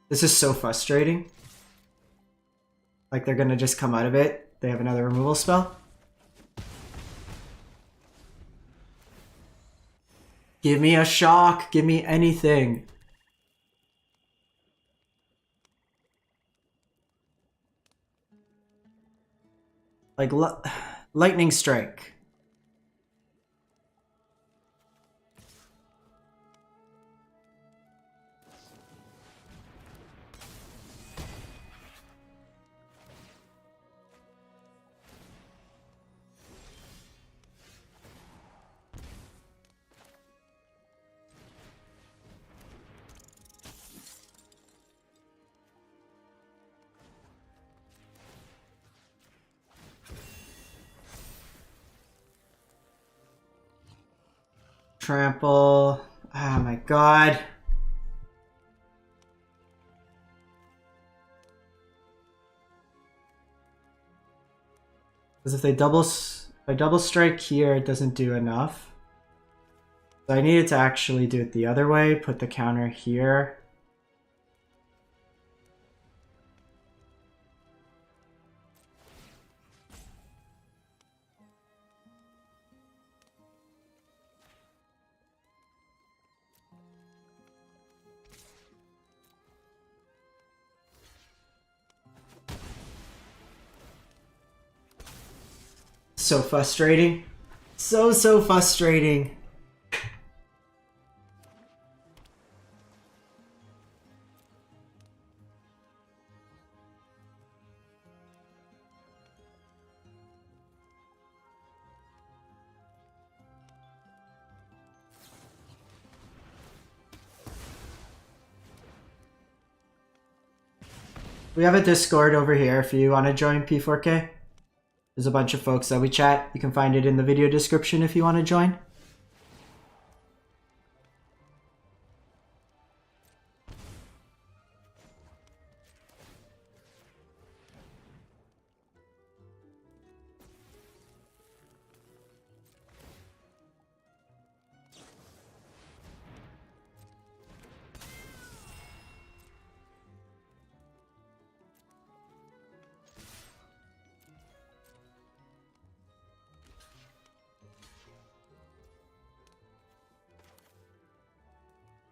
This is so frustrating. Like they're gonna just come out of it. They have another removal spell. Give me a shock. Give me anything. Like lightning strike. Trample. Oh my god. Because if I double strike here, it doesn't do enough. So I needed to actually do it the other way, put the counter here. So frustrating. So frustrating. We have a Discord over here if you want to join P4K. There's a bunch of folks that we chat. You can find it in the video description if you want to join.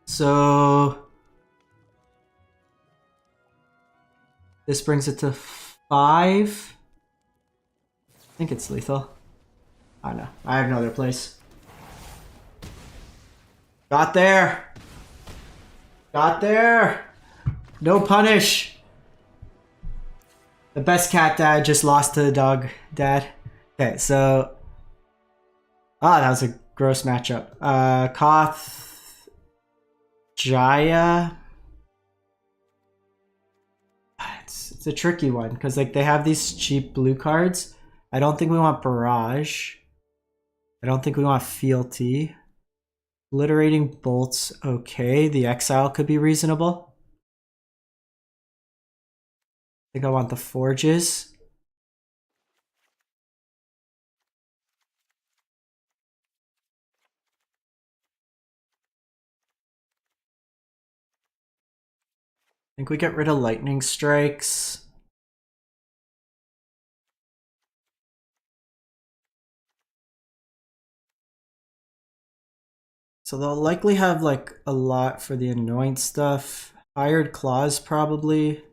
So this brings it to 5. I think it's lethal. I don't know. I have no other place. Got there. Got there. No punish. The best cat dad just lost to the dog dad. Okay, so that was a gross matchup. Koth Jaya. It's a tricky one because like they have these cheap blue cards. I don't think we want Barrage. I don't think we want Fealty. Obliterating Bolt's okay. The Exile could be reasonable. I think I want the Forges. I think we get rid of Lightning Strikes. So they'll likely have like a lot for the annoying stuff. Hired Claws probably.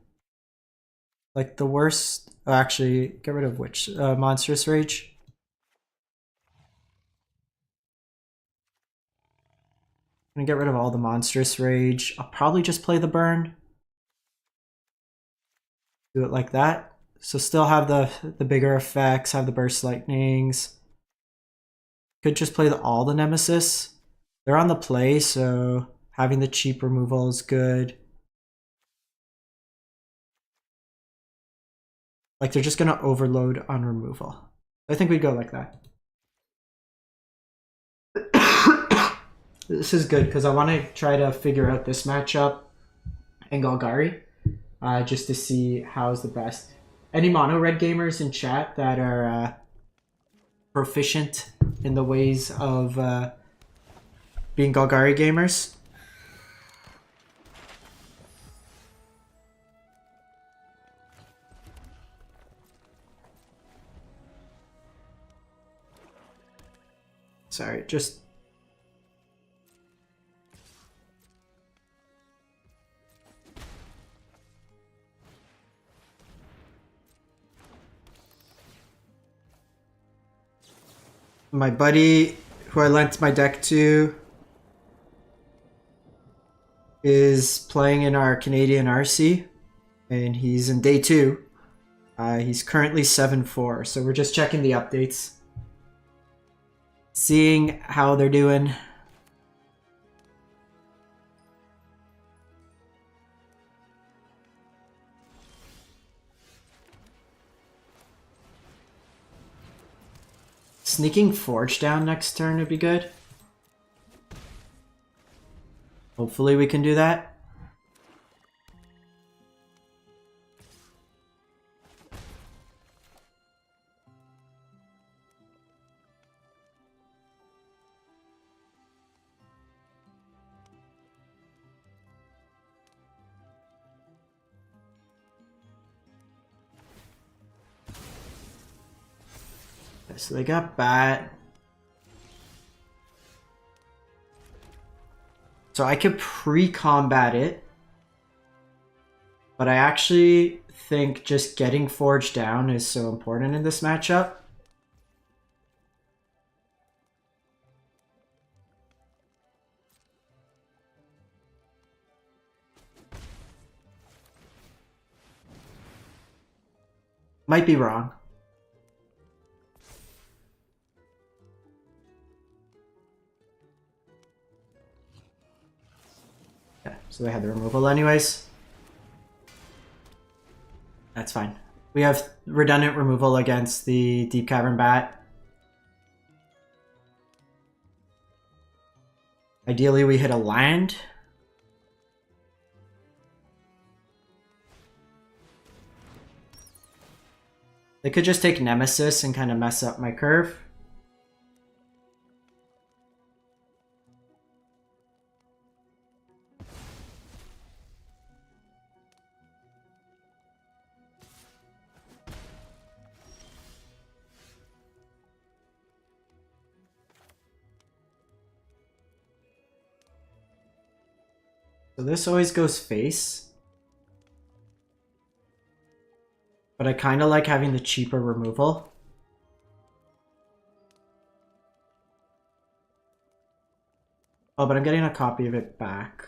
Like the worst. Oh, actually, get rid of which? Monstrous Rage. I'm gonna get rid of all the Monstrous Rage. I'll probably just play the Burn. Do it like that. So still have the bigger effects, have the Burst Lightnings. Could just play all the Nemesis. They're on the play, so having the cheap removal is good. Like they're just gonna overload on removal. I think we go like that. This is good because I want to try to figure out this matchup in Golgari, just to see how's the best. Any mono red gamers in chat that are proficient in the ways of being Golgari gamers? Sorry, just... My buddy, who I lent my deck to, is playing in our Canadian RC, and he's in day 2. He's currently 7-4, so we're just checking the updates. Seeing how they're doing. Sneaking Forge down next turn would be good. Hopefully we can do that. So they got Bat. So I could pre-combat it. But I actually think just getting Forge down is so important in this matchup. Might be wrong. Yeah, so they had the removal anyways. That's fine. We have redundant removal against the Deep Cavern Bat. Ideally, we hit a land. They could just take Nemesis and kind of mess up my curve. So this always goes face. But I kind of like having the cheaper removal. Oh, but I'm getting a copy of it back.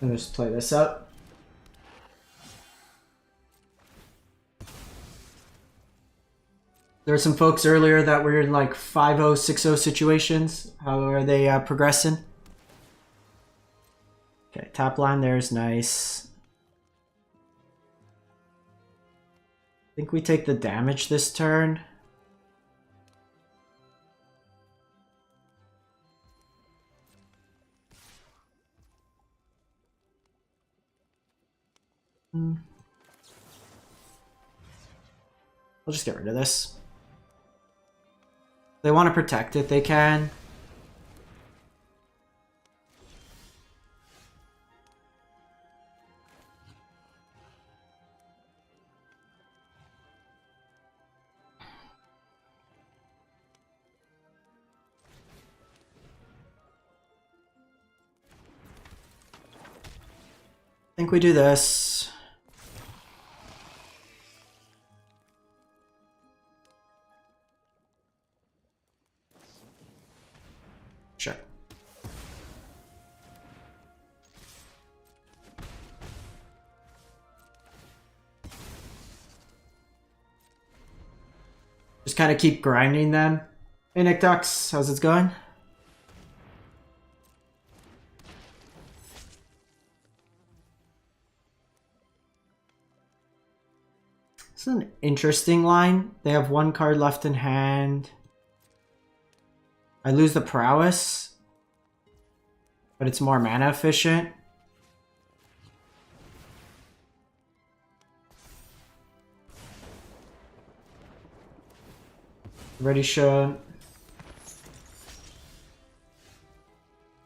Let's play this out. There were some folks earlier that were in like 5-0, 6-0 situations. How are they progressing? Okay, top line there is nice. I think we take the damage this turn. I'll just get rid of this. If they want to protect it, they can. I think we do this. Sure. Just kind of keep grinding them. Hey Nick Ducks, how's it going? This is an interesting line. They have one card left in hand. I lose the prowess, but it's more mana efficient. Already shown.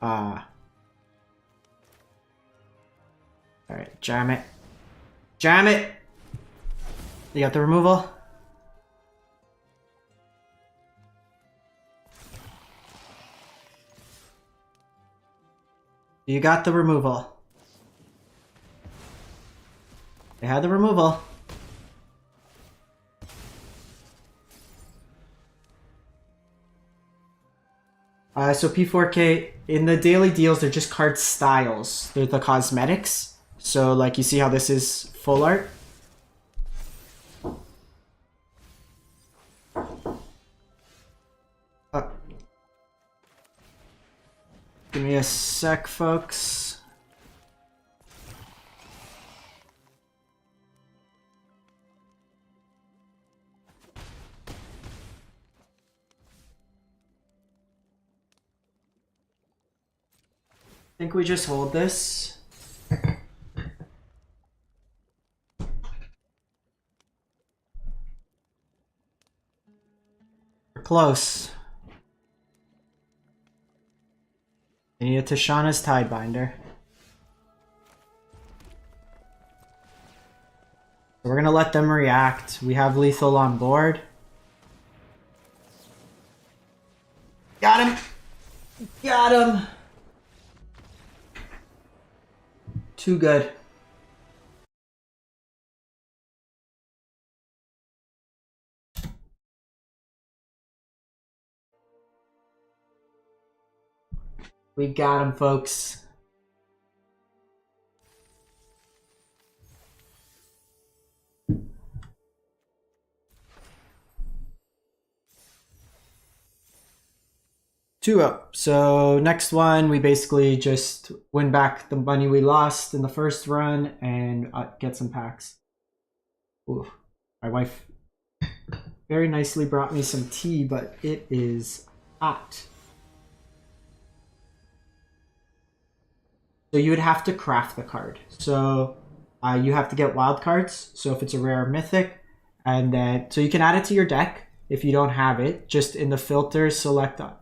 Alright, jam it. Jam it! You got the removal? You got the removal. They had the removal. So P4K, in the daily deals, they're just card styles. They're the cosmetics. So like you see how this is full art? Give me a sec, folks. I think we just hold this. We're close. I need a Tishana's Tidebinder. So we're gonna let them react. We have lethal on board. Got him! Got him! Too good. We got him, folks. 2 up. So next one, we basically just win back the money we lost in the first run and get some packs. Ooh, my wife very nicely brought me some tea, but it is hot. So you would have to craft the card. So you have to get wild cards. So if it's a rare or mythic, and then so you can add it to your deck if you don't have it. Just in the filter, select that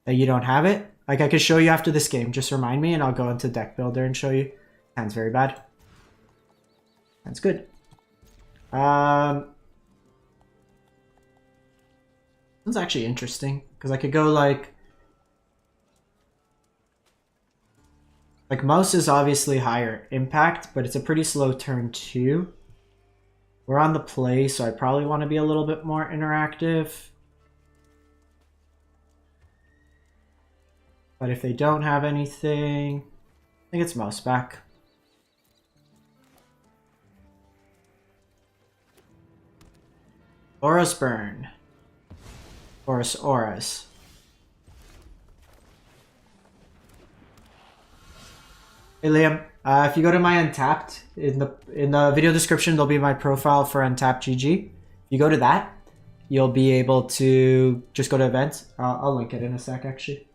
you don't have it. Like I could show you after this game. Just remind me, and I'll go into deck builder and show you. Hand's very bad. That's good. That's actually interesting because I could go like Mouse is obviously higher impact, but it's a pretty slow turn too. We're on the play, so I probably want to be a little bit more interactive. But if they don't have anything, I think it's Mouse back. Aura's Burn. Auras. Hey Liam, if you go to my Untapped, in the video description there'll be my profile for Untapped GG. If you go to that, you'll be able to just go to events. I'll link it in a sec actually.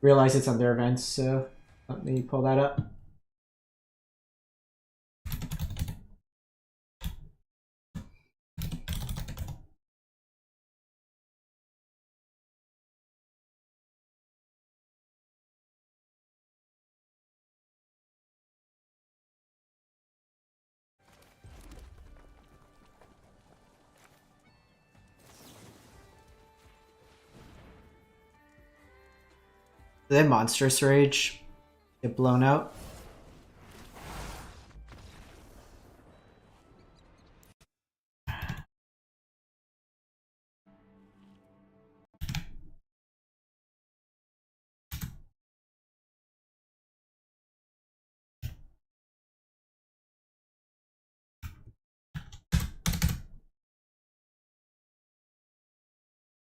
Realize it's under events, so let me pull that up. Then Monstrous Rage get blown out.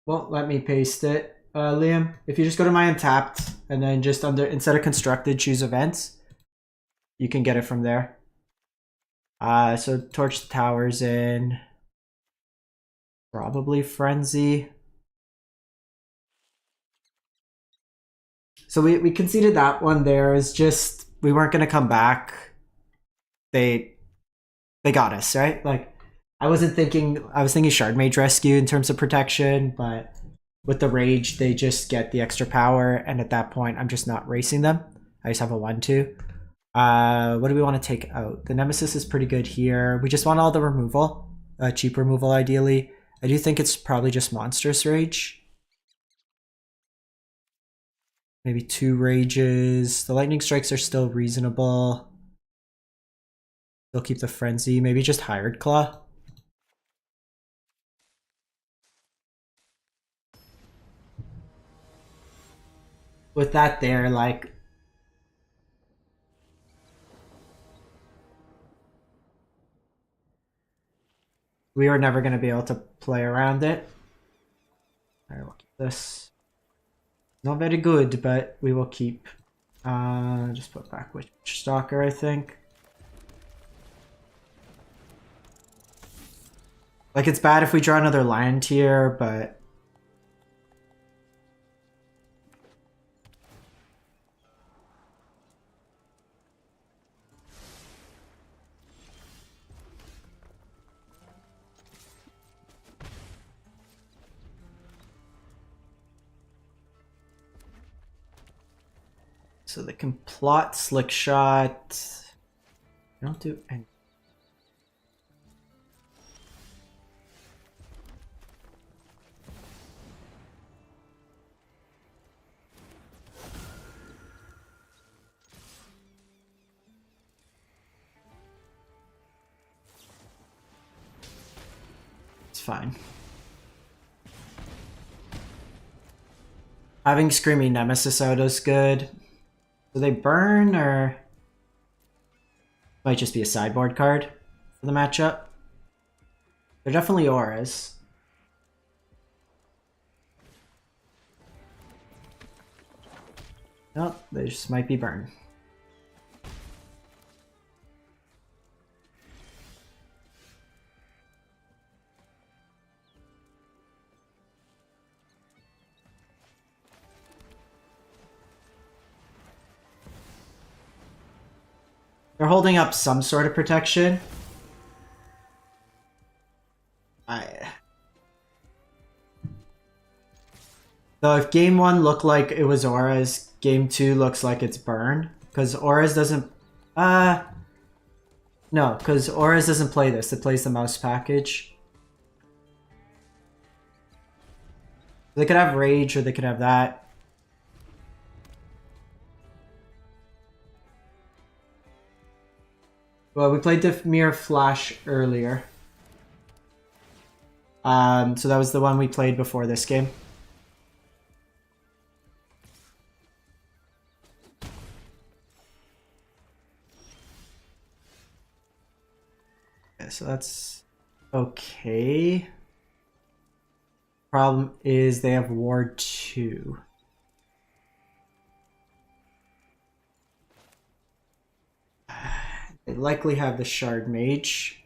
Won't let me paste it, Liam. If you just go to my Untapped and then just instead of constructed, choose events, you can get it from there. So Torch the Towers in. Probably Frenzy. So we conceded that one there. Is just we weren't gonna come back. They got us, right? Like I was thinking Shard Mage Rescue in terms of protection, but with the Rage, they just get the extra power, and at that point, I'm just not racing them. I just have a 1/2. What do we want to take out? The Nemesis is pretty good here. We just want all the removal, cheap removal ideally. I do think it's probably just Monstrous Rage. Maybe 2 Rages. The Lightning Strikes are still reasonable. They'll keep the Frenzy. Maybe just Hired Claw. With that there, like... we were never going to be able to play around it. Alright, we'll keep this. Not very good, but we will keep. Just put back Witch Stalker, I think. Like, it's bad if we draw another land here, but... so they can plot Slick Shot. They don't do any. It's fine. Having Screaming Nemesis out is good. Do they burn, or might just be a sideboard card for the matchup? They're definitely auras. Nope, they just might be burned. They're holding up some sort of protection. Though if game 1 looked like it was Aura's, game 2 looks like it's Burn. Because Aura's doesn't... no, because Aura's doesn't play this. It plays the mouse package. They could have Rage or they could have that. Well, we played Defmir Flash earlier. So that was the one we played before this game. Okay, so that's okay. Problem is they have Ward 2. They likely have the Shard Mage.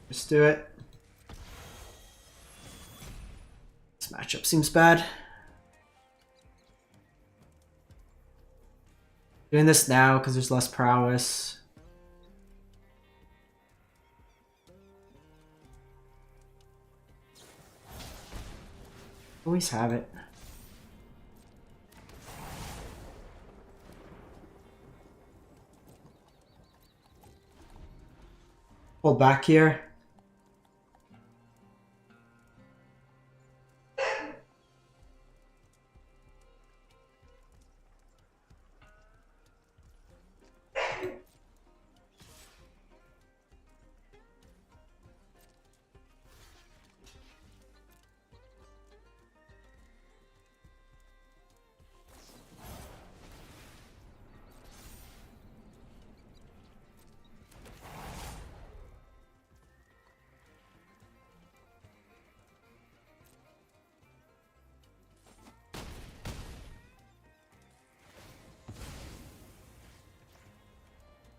Just do it. This matchup seems bad. Doing this now because there's less prowess. Always have it. Hold back here.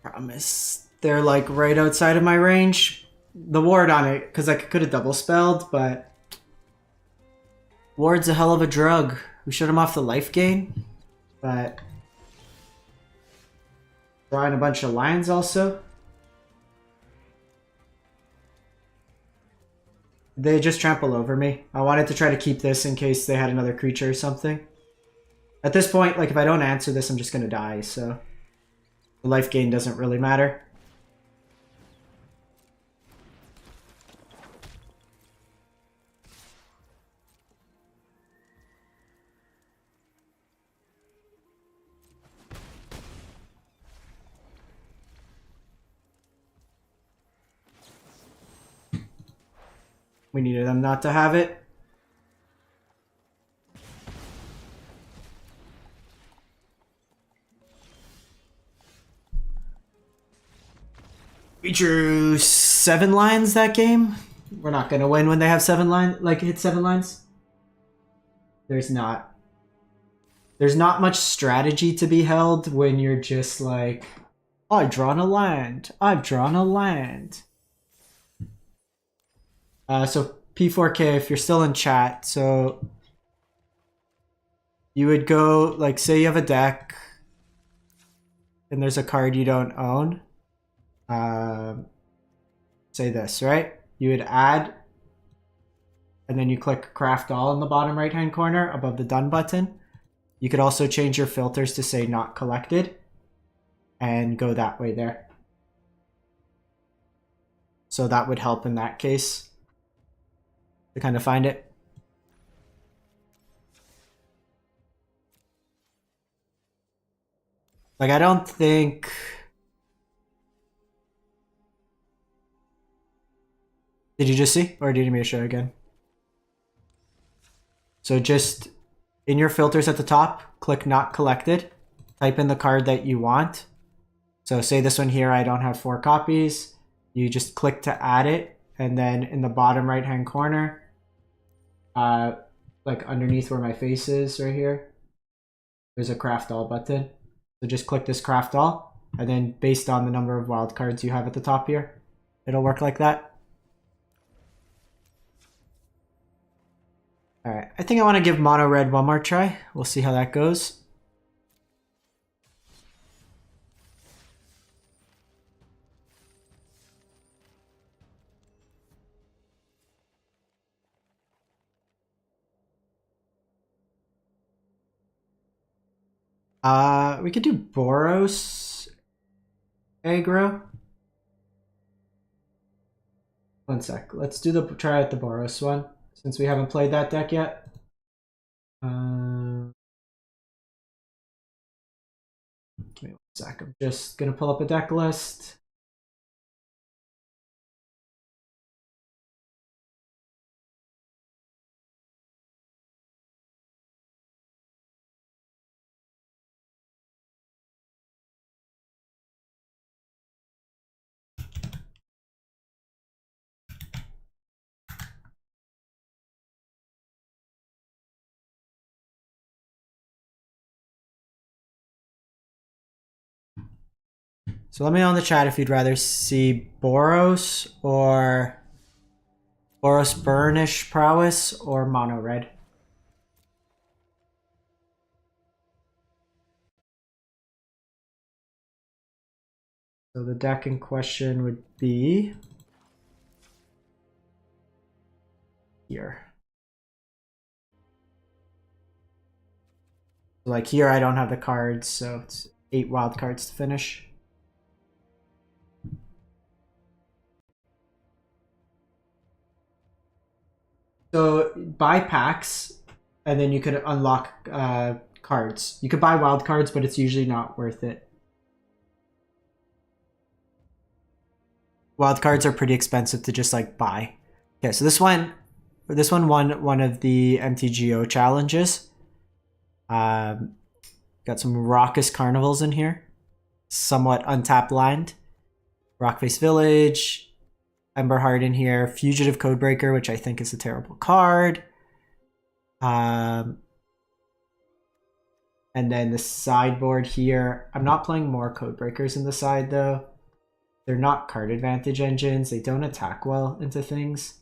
Promise. They're like right outside of my range. The ward on it, because I could have double spelled, but ward's a hell of a drug. We shut him off the life gain, but drawing a bunch of lines also. They just trample over me. I wanted to try to keep this in case they had another creature or something. At this point, like if I don't answer this, I'm just gonna die, so the life gain doesn't really matter. We needed them not to have it. We drew 7 lines that game. We're not gonna win when they have 7 lines, like hit 7 lines. There's not much strategy to be held when you're just like, oh, I've drawn a land. I've drawn a land. So P4K, if you're still in chat, so you would go, like, say you have a deck and there's a card you don't own. Say this, right? You would add, and then you click craft all in the bottom right hand corner above the done button. You could also change your filters to say not collected and go that way there. So that would help in that case to kind of find it. Like, I don't think Did you just see? Or do you need me to show again? So just in your filters at the top, click not collected. Type in the card that you want. So say this one here, I don't have 4 copies. You just click to add it. And then in the bottom right hand corner, like underneath where my face is right here, there's a craft all button. So just click this craft all. And then based on the number of wildcards you have at the top here, it'll work like that. Alright, I think I want to give mono red one more try. We'll see how that goes. We could do Boros aggro. One sec. Let's do try out the Boros one since we haven't played that deck yet. Give me one sec. I'm just gonna pull up a deck list. So let me know in the chat if you'd rather see Boros or Boros Burnish Prowess or Mono Red. So the deck in question would be here. Like here I don't have the cards, so it's 8 wild cards to finish. So buy packs, and then you could unlock cards. You could buy wild cards, but it's usually not worth it. Wild cards are pretty expensive to just like buy. Okay, so this one won one of the MTGO challenges. Got some Raucous Carnivals in here. Somewhat untapped land. Rockface Village. Emberheart in here, Fugitive Codebreaker, which I think is a terrible card. And then the sideboard here. I'm not playing more Codebreakers in the side though. They're not card advantage engines. They don't attack well into things.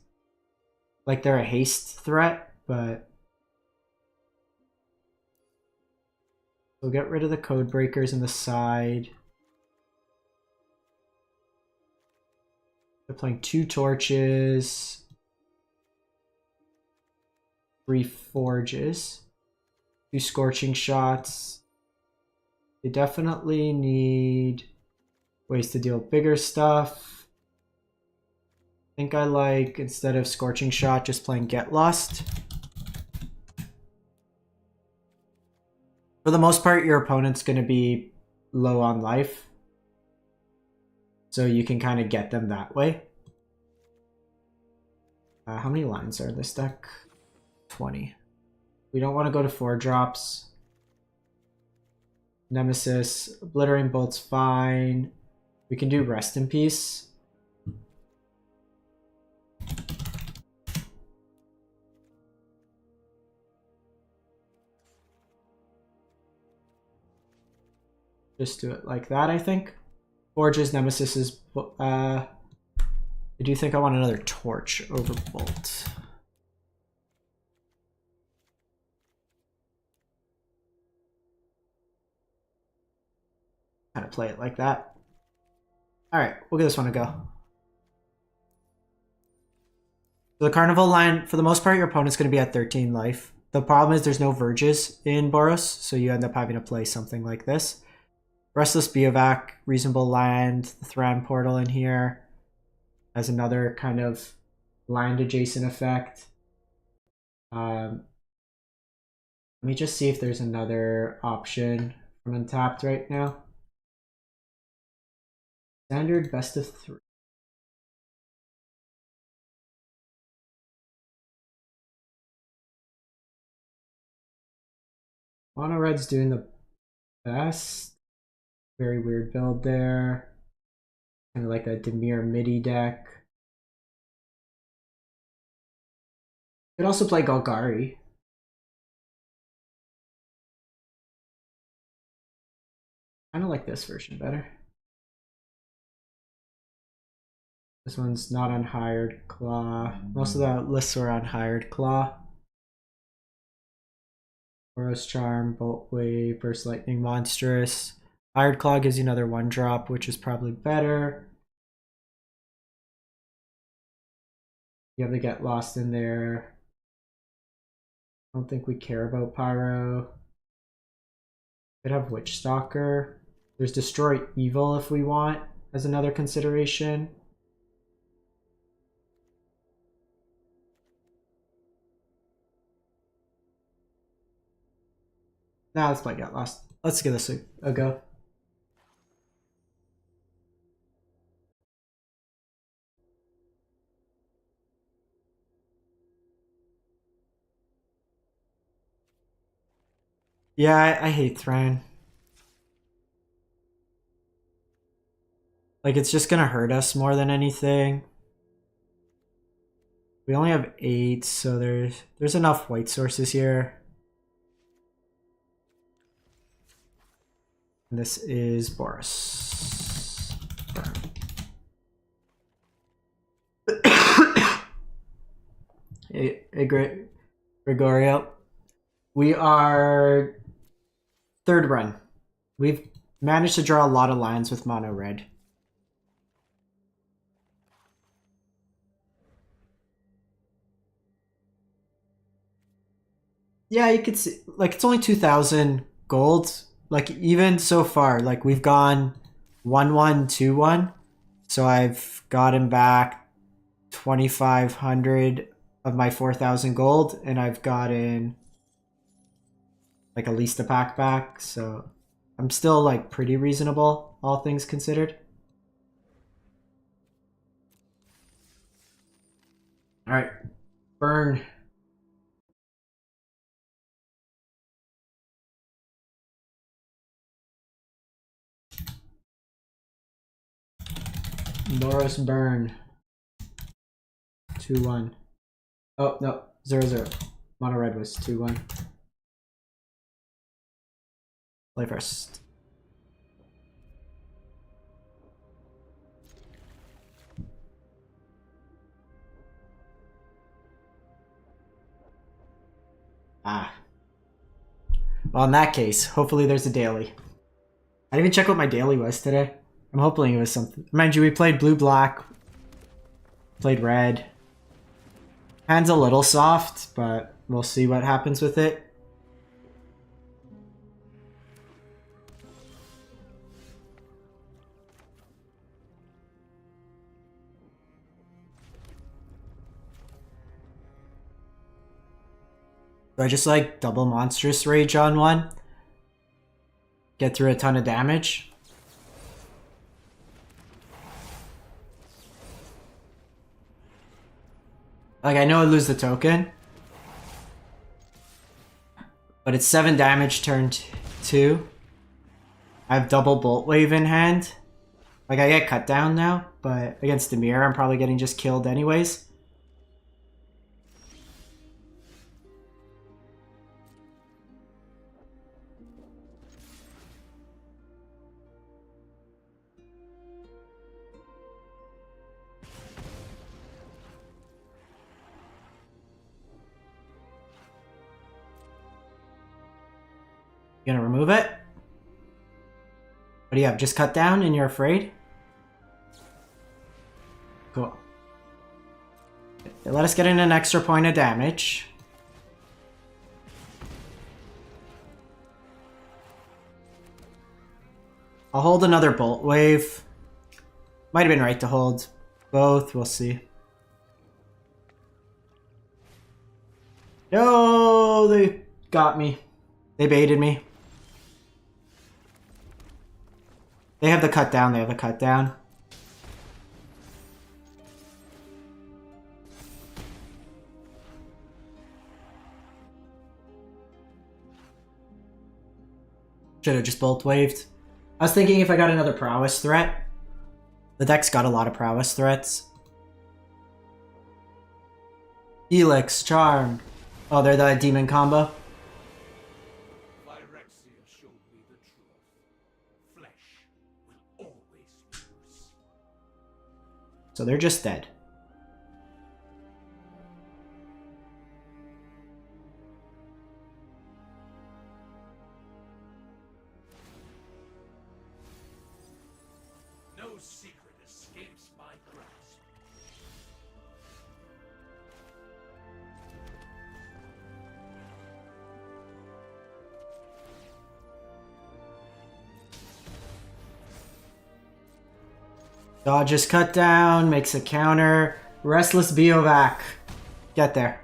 Like they're a haste threat, but we'll get rid of the Codebreakers in the side. They're playing 2 torches, 3 forges, 2 scorching shots. They definitely need ways to deal bigger stuff. I think I like, instead of scorching shot, just playing Get Lost. For the most part, your opponent's going to be low on life. So you can kind of get them that way. How many lines are in this deck? 20. We don't want to go to 4 drops. Nemesis, Obliterating Bolt's fine. We can do Rest in Peace. Just do it like that, I think. Forges, Nemesis is... I do think I want another Torch over Bolt. Kind of play it like that. Alright, we'll give this one a go. So the Carnival line, for the most part, your opponent's going to be at 13 life. The problem is there's no Verges in Boros, so you end up having to play something like this. Restless Biovac, Reasonable Land, the Thran Portal in here has another kind of land adjacent effect. Let me just see if there's another option from Untapped right now. Standard best of 3. Mono red's doing the best. Very weird build there. Kind of like a Demir MIDI deck. Could also play Golgari. Kind of like this version better. This one's not on Hired Claw. Most of the lists were on Hired Claw. Boros Charm, Bolt Wave, Burst Lightning, Monstrous. Hired Claw gives you another 1-drop, which is probably better. You have to get lost in there. I don't think we care about Pyro. Could have Witch Stalker. There's Destroy Evil if we want as another consideration. Nah, let's play Get Lost. Let's give this a go. Yeah, I hate Thran. Like, it's just gonna hurt us more than anything. We only have 8, so there's enough white sources here. And this is Boros. Hey, Gregorio. We are 3rd run. We've managed to draw a lot of lines with mono red. Yeah, you could see, like, it's only 2,000 gold. Like, even so far, like, we've gone 1-1, 2-1. So I've gotten back 2,500 of my 4,000 gold, and I've gotten like at least a pack back. So I'm still like pretty reasonable, all things considered. All right, burn. Boros burn. 2-1. Oh no, 0-0. Mono red was 2-1. Play first. Ah. Well, in that case, hopefully there's a daily. I didn't even check what my daily was today. I'm hoping it was something. Mind you, we played blue-black. Played red. Hand's a little soft, but we'll see what happens with it. Do I just like double monstrous rage on one? Get through a ton of damage? Like, I know I lose the token, but it's 7 damage turn 2. I have double bolt wave in hand. Like, I get cut down now, but against Demir, I'm probably getting just killed anyways. You gonna remove it? What do you have? Just cut down and you're afraid? Cool. Let us get in an extra point of damage. I'll hold another bolt wave. Might have been right to hold both. We'll see. No, they got me. They baited me. They have the cut down. They have the cut down. Should have just bolt waved. I was thinking if I got another prowess threat. The deck's got a lot of prowess threats. Helix, Charm. Oh, they're the demon combo. Phyrexia showed me the truth. Flesh will always lose. So they're just dead. No secret escapes my grasp. Dodges cut down, makes a counter. Restless Biovac. Get there.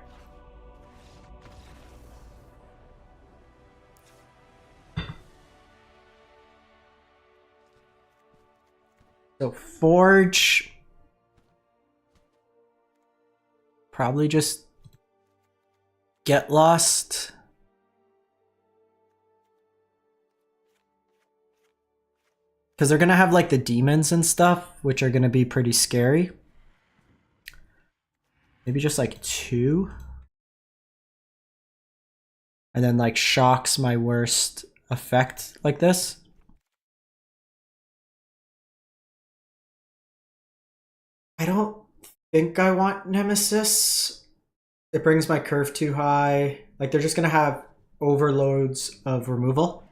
So Forge. Probably just get lost. Because they're going to have like the demons and stuff, which are going to be pretty scary. Maybe just like 2. And then like Shock's my worst effect like this. I don't think I want Nemesis. It brings my curve too high. Like they're just going to have overloads of removal.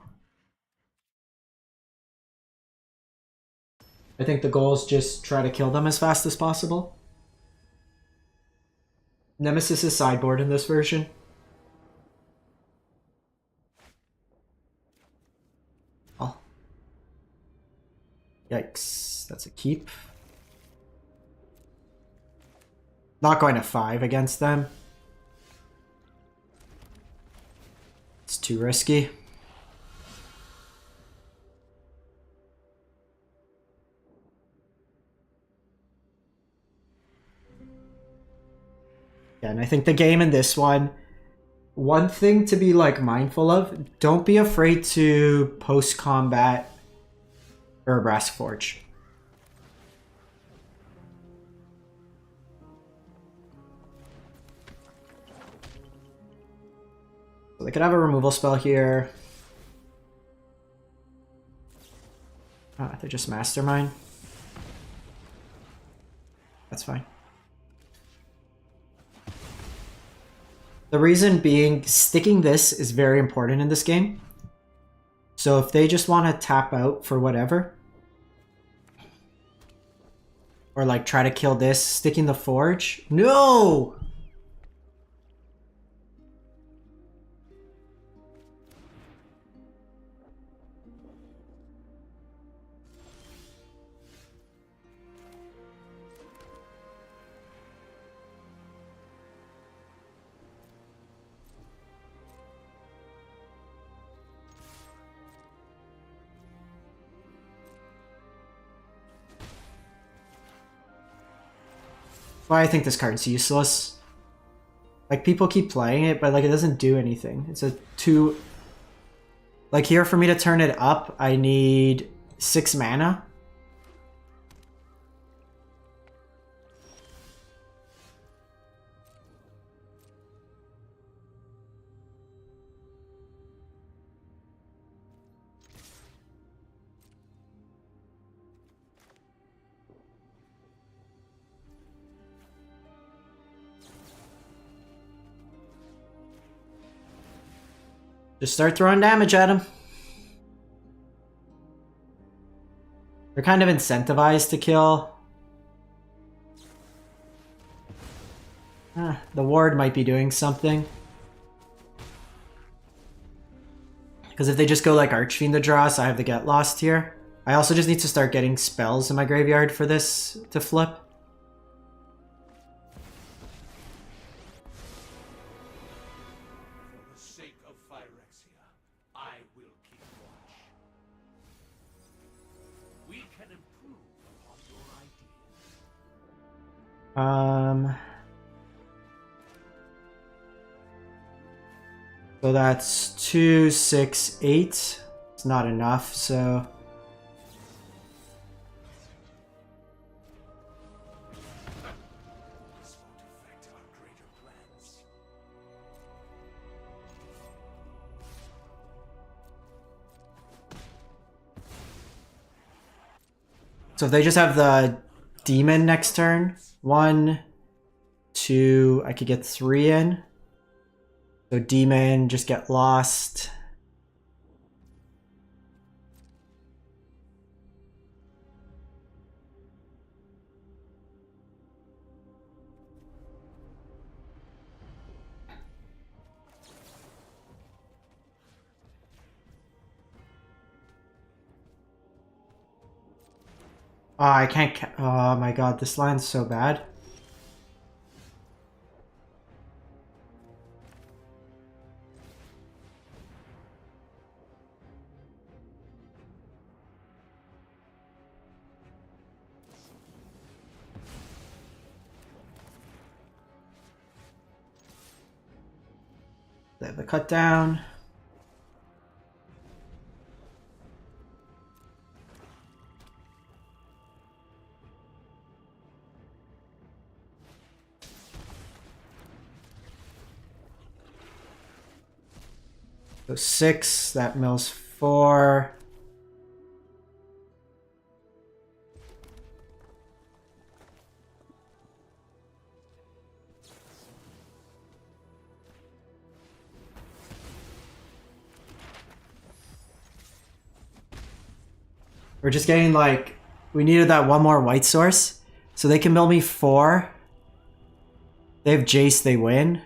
I think the goal is just try to kill them as fast as possible. Nemesis is sideboard in this version. Oh. Yikes. That's a keep. Not going to 5 against them. It's too risky. Yeah, and I think the game in this one, one thing to be like mindful of, don't be afraid to post-combat Urabrask Forge. So they could have a removal spell here. Ah, they're just Mastermind. That's fine. The reason being, sticking this is very important in this game. So if they just want to tap out for whatever, or like try to kill this, sticking the Forge. No! Why I think this card's useless. Like, people keep playing it, but like it doesn't do anything. It's a 2... Like, here for me to turn it up, I need 6 mana. Just start throwing damage at him. They're kind of incentivized to kill. The ward might be doing something. Because if they just go like Archfiend to draw, so I have to get lost here. I also just need to start getting spells in my graveyard for this to flip. For the sake of Phyrexia, I will keep watch. We can improve upon your ideas. So that's 2, 6, 8. It's not enough, so... So if they just have the demon next turn, 1, 2, I could get 3 in. So demon, just get lost. Oh, I can't. Oh my god, this line's so bad. They have the cut down. So 6, that mills 4. We're just getting like, we needed that one more white source. So they can mill me 4. They have Jace, they win.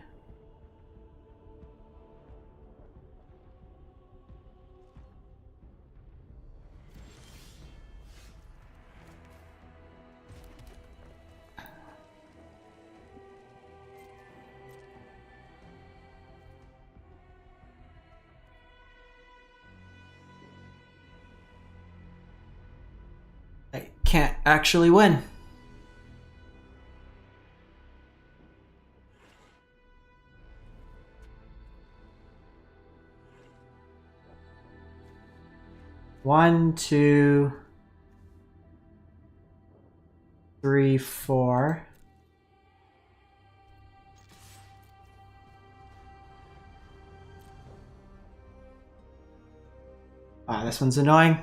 I can't actually win. One, 2, 3, 4. Ah, this one's annoying.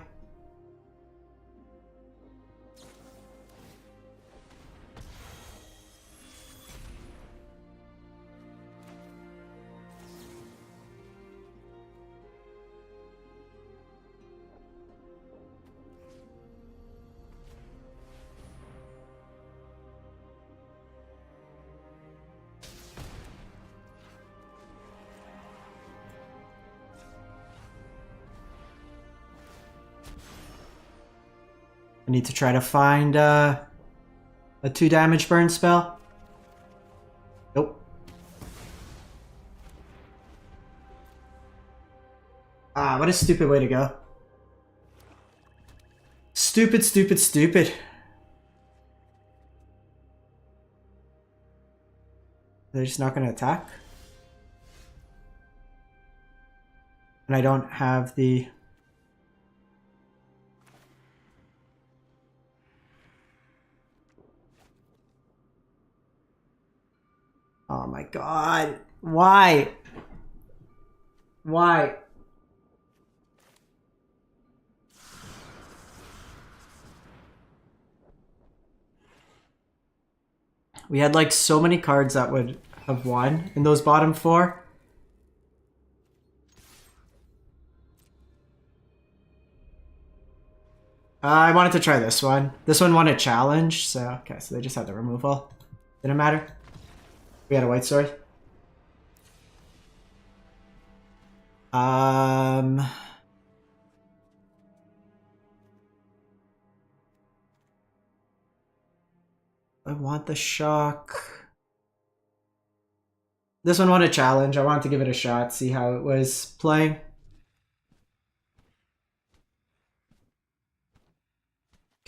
I need to try to find a 2 damage burn spell. Nope. Ah, what a stupid way to go. Stupid, stupid, stupid. They're just not going to attack. And I don't have the... Oh my god. Why? Why? We had like so many cards that would have won in those bottom 4. I wanted to try this one. This one won a challenge, so okay, so they just had the removal. Didn't matter. We had a white sword. I want the shock. This one won a challenge. I wanted to give it a shot, see how it was playing.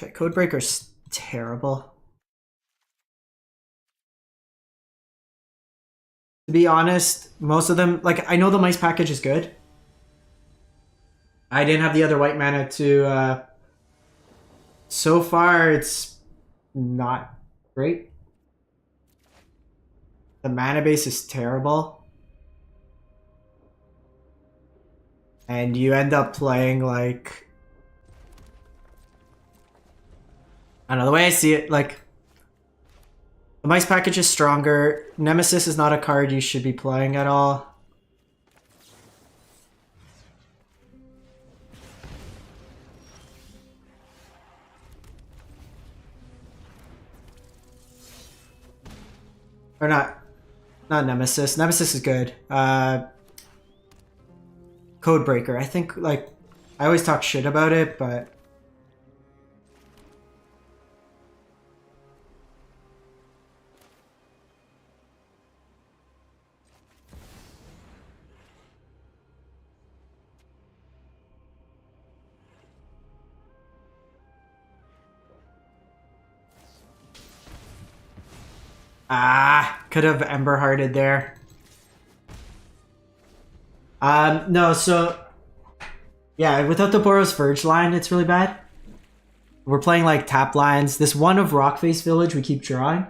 Okay, Codebreaker's terrible. To be honest, most of them, like, I know the mice package is good. I didn't have the other white mana to... so far, it's not great. The mana base is terrible. And you end up playing like... I don't know, the way I see it, like... The mice package is stronger. Nemesis is not a card you should be playing at all. Or not Nemesis. Nemesis is good. Codebreaker. I think, like, I always talk shit about it, but... could have Ember Hearted there. No, so... Yeah, without the Boros Verge line, it's really bad. We're playing, like, tap lines. This one of Rockface Village we keep drawing.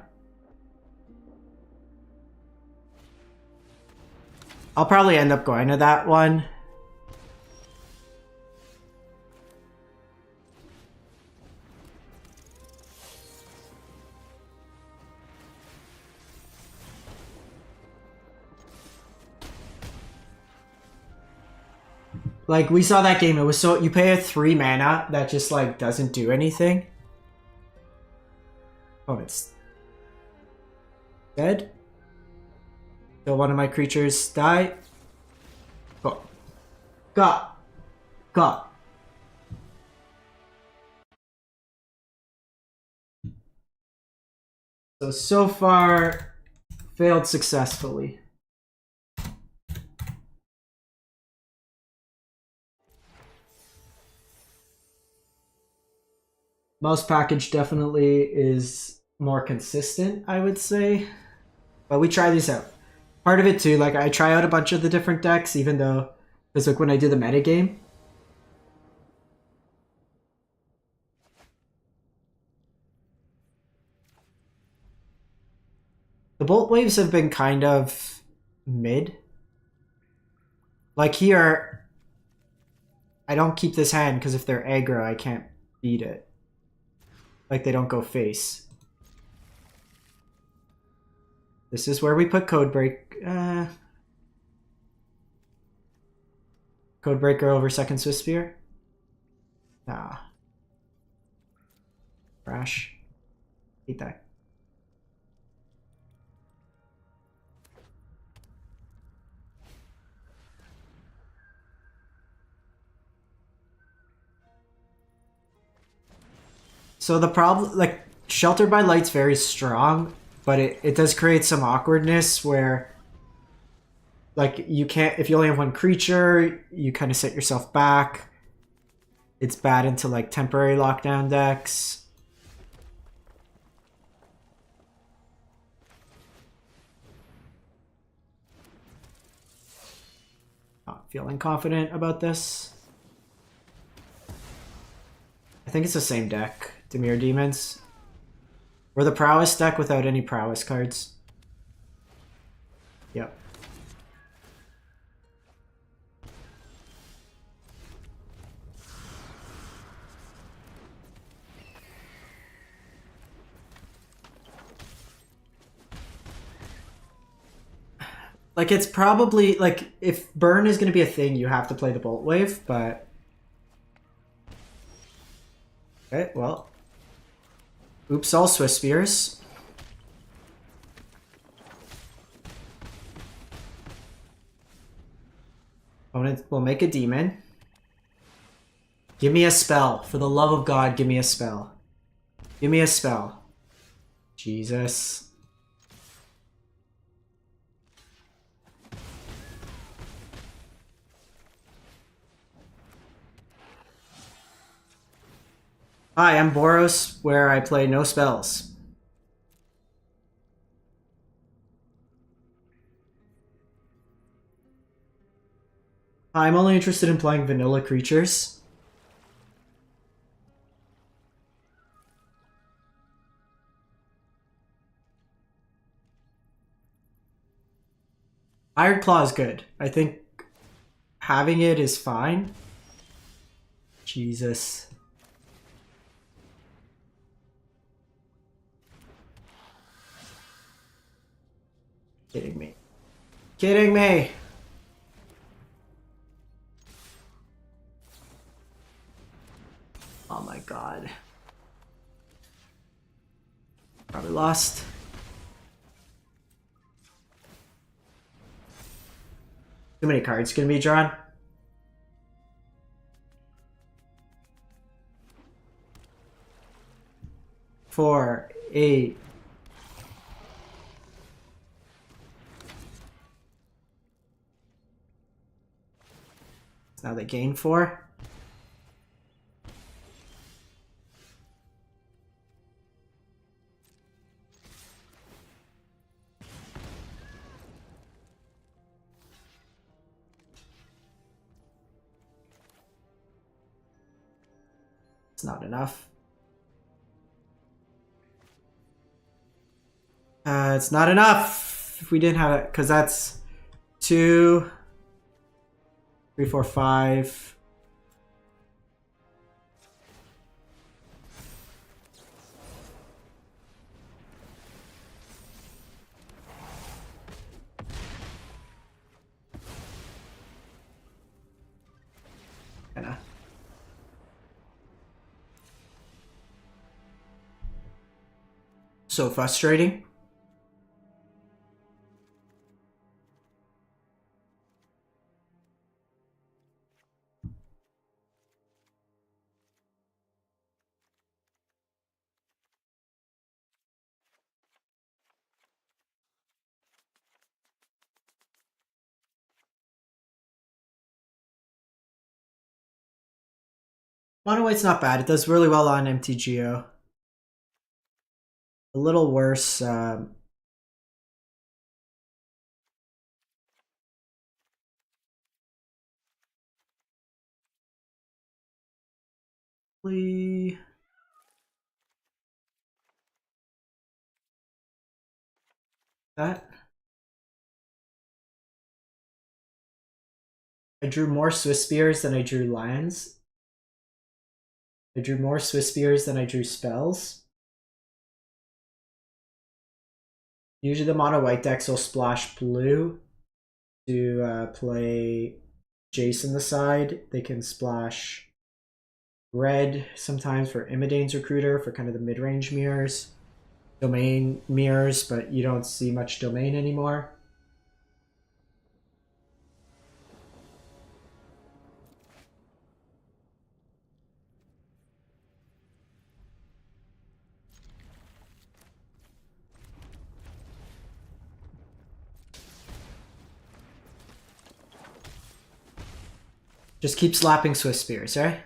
I'll probably end up going to that one. Like, we saw that game, it was so... You pay a 3 mana that just, like, doesn't do anything. Oh, it's... dead? So one of my creatures die. Go. Go. So far, failed successfully. Mouse package definitely is more consistent, I would say. But we try these out. Part of it too, like I try out a bunch of the different decks, even though, because like when I do the metagame. The Bolt Waves have been kind of mid. Like here, I don't keep this hand because if they're aggro, I can't beat it. Like they don't go face. This is where we put Codebreak. Codebreaker over second Swiss Spear? Nah. Crash. Hate that. So the problem, like, Sheltered by Light's very strong, but it does create some awkwardness where, like, you can't, if you only have one creature, you kind of set yourself back. It's bad into, like, temporary lockdown decks. Not feeling confident about this. I think it's the same deck. Dimir Demons. We're the prowess deck without any prowess cards. Yep. Like, it's probably, like, if burn is going to be a thing, you have to play the Bolt Wave, but... Okay, well... Oops, all Swiss Spears. Opponent will make a demon. Give me a spell. For the love of God, give me a spell. Give me a spell. Jesus. Hi, I'm Boros, where I play no spells. I'm only interested in playing vanilla creatures. Iron Claw is good. I think having it is fine. Jesus. Kidding me. Kidding me! Oh my god. Probably lost. Too many cards gonna be drawn. Four, eight. Now they gain 4. It's not enough. It's not enough if we didn't have it, because that's 2, 3, 4, 5. Kinda. So frustrating. Mono White's not bad. It does really well on MTGO. A little worse. That. I drew more Swiss Spears than I drew lands. I drew more Swiss Spears than I drew spells. Usually the mono white decks will splash blue to play Jason the side. They can splash red sometimes for Imidane's Recruiter for kind of the mid-range mirrors. Domain mirrors, but you don't see much domain anymore. Just keep slapping Swiss Spears, right?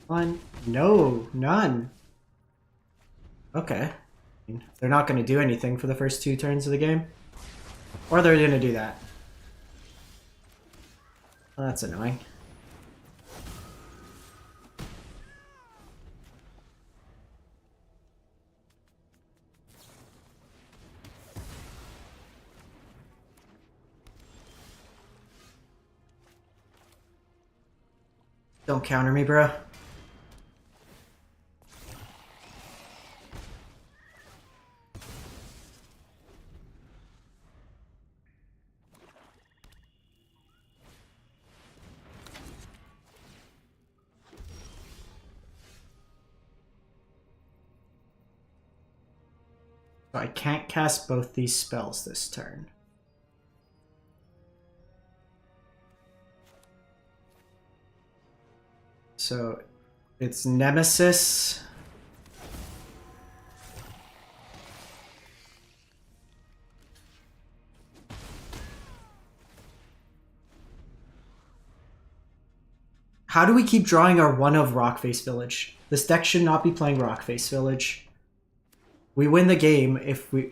One. No, none. Okay. They're not going to do anything for the first 2 turns of the game. Or they're going to do that. Well, that's annoying. Don't counter me, bro. So I can't cast both these spells this turn. So it's Nemesis. How do we keep drawing our one of Rockface Village? This deck should not be playing Rockface Village. We win the game if we...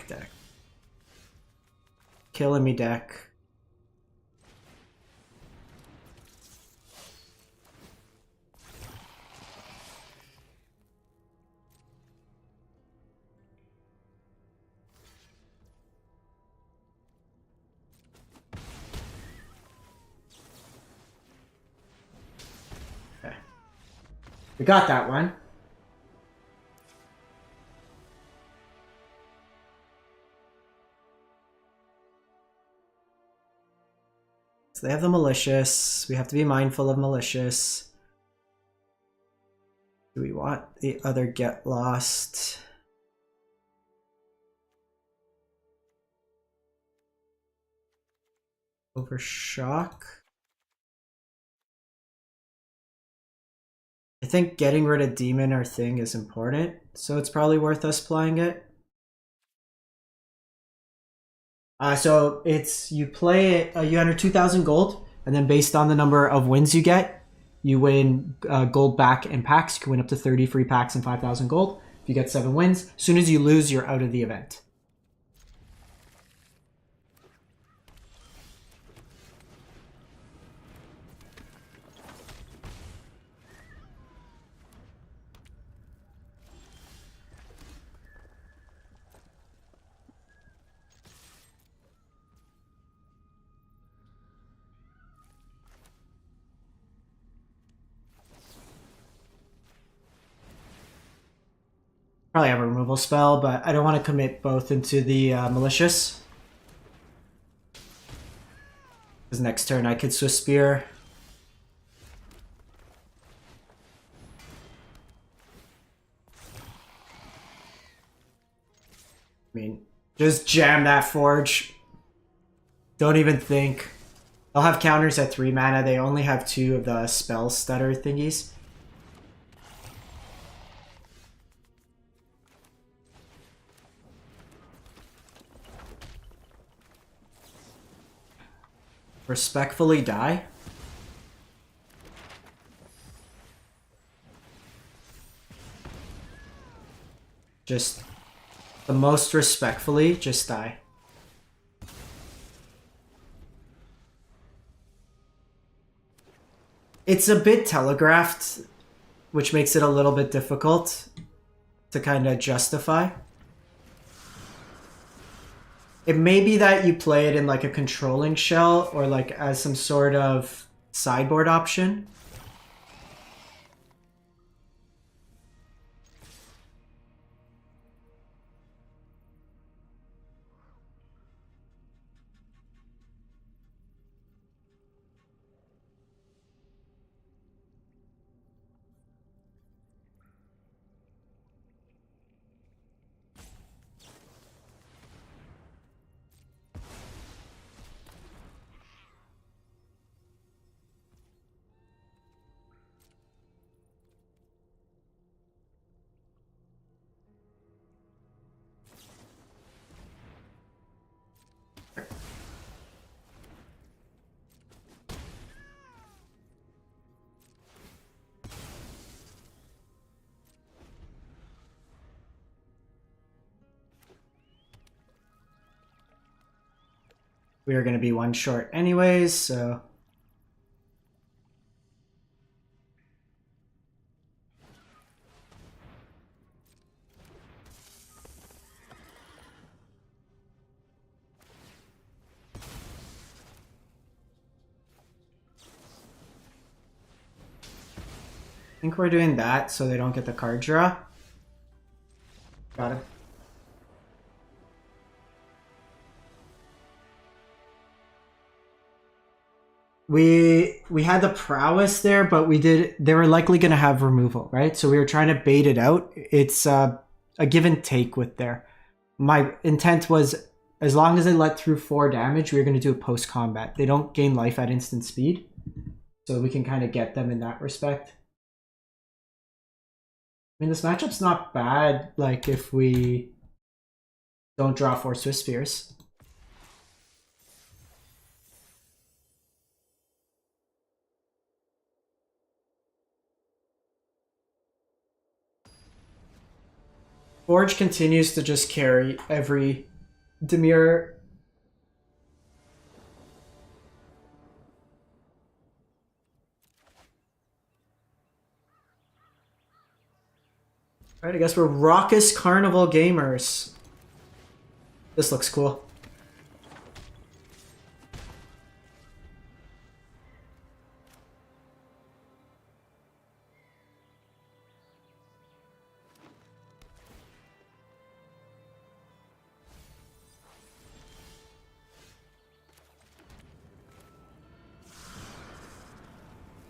deck. Killing me, deck. Okay. We got that one. They have the malicious. We have to be mindful of malicious. Do we want the other get lost? Over shock. I think getting rid of demon or thing is important, so it's probably worth us playing it. So it's, you play it, you enter 2,000 gold, and then based on the number of wins you get, you win gold back in packs. You can win up to 30 free packs and 5,000 gold. If you get 7 wins, as soon as you lose, you're out of the event. Probably have a removal spell, but I don't want to commit both into the malicious. Because next turn I could Swiss Spear. I mean, just jam that Forge. Don't even think. They'll have counters at 3 mana. They only have 2 of the spell stutter thingies. Respectfully die. Just the most respectfully, just die. It's a bit telegraphed, which makes it a little bit difficult to kind of justify. It may be that you play it in like a controlling shell or like as some sort of sideboard option. We are going to be 1 short anyways, so... I think we're doing that so they don't get the card draw. Got it. We had the prowess there, but they were likely going to have removal, right? So we were trying to bait it out. It's a give and take with there. My intent was, as long as they let through 4 damage, we were going to do a post-combat. They don't gain life at instant speed, so we can kind of get them in that respect. I mean, this matchup's not bad, like, if we Don't draw 4 Swiss Spears. Forge continues to just carry every Demir. Alright, I guess we're Raucous Carnival Gamers. This looks cool.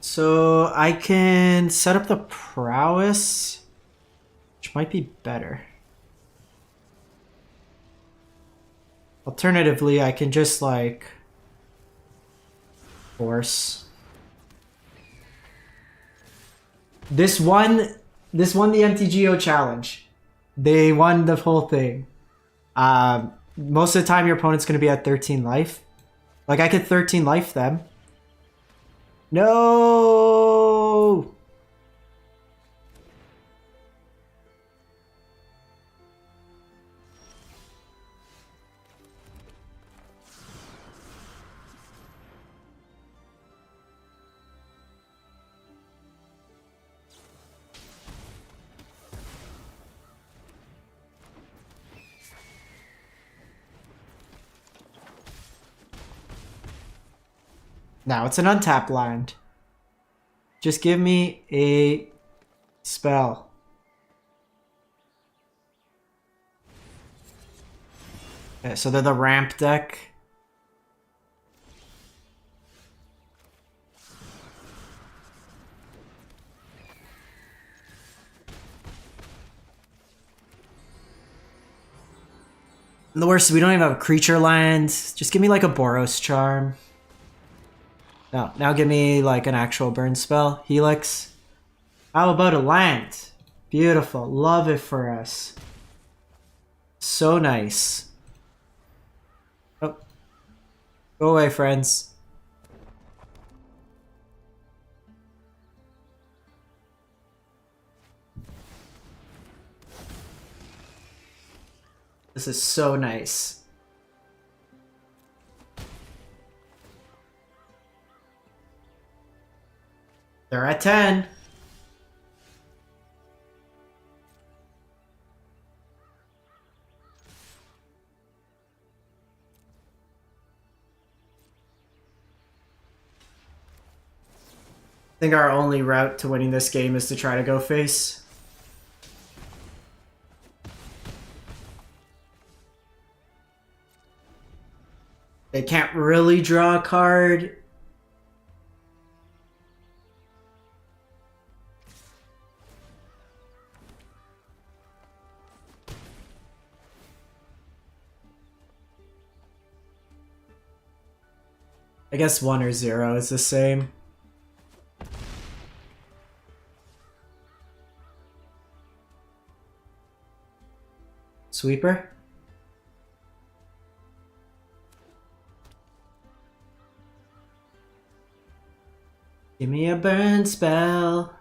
So I can set up the prowess, which might be better. Alternatively, I can just like force. This won the MTGO challenge. They won the whole thing. Most of the time your opponent's going to be at 13 life. Like I could 13 life them. No! Now it's an untapped land. Just give me a spell. Okay, so they're the ramp deck. And the worst is we don't even have a creature land. Just give me like a Boros Charm. No, now give me like an actual burn spell. Helix. How about a land? Beautiful. Love it for us. So nice. Oh. Go away, friends. This is so nice. They're at 10. I think our only route to winning this game is to try to go face. They can't really draw a card. I guess 1 or 0 is the same. Sweeper? Give me a burn spell.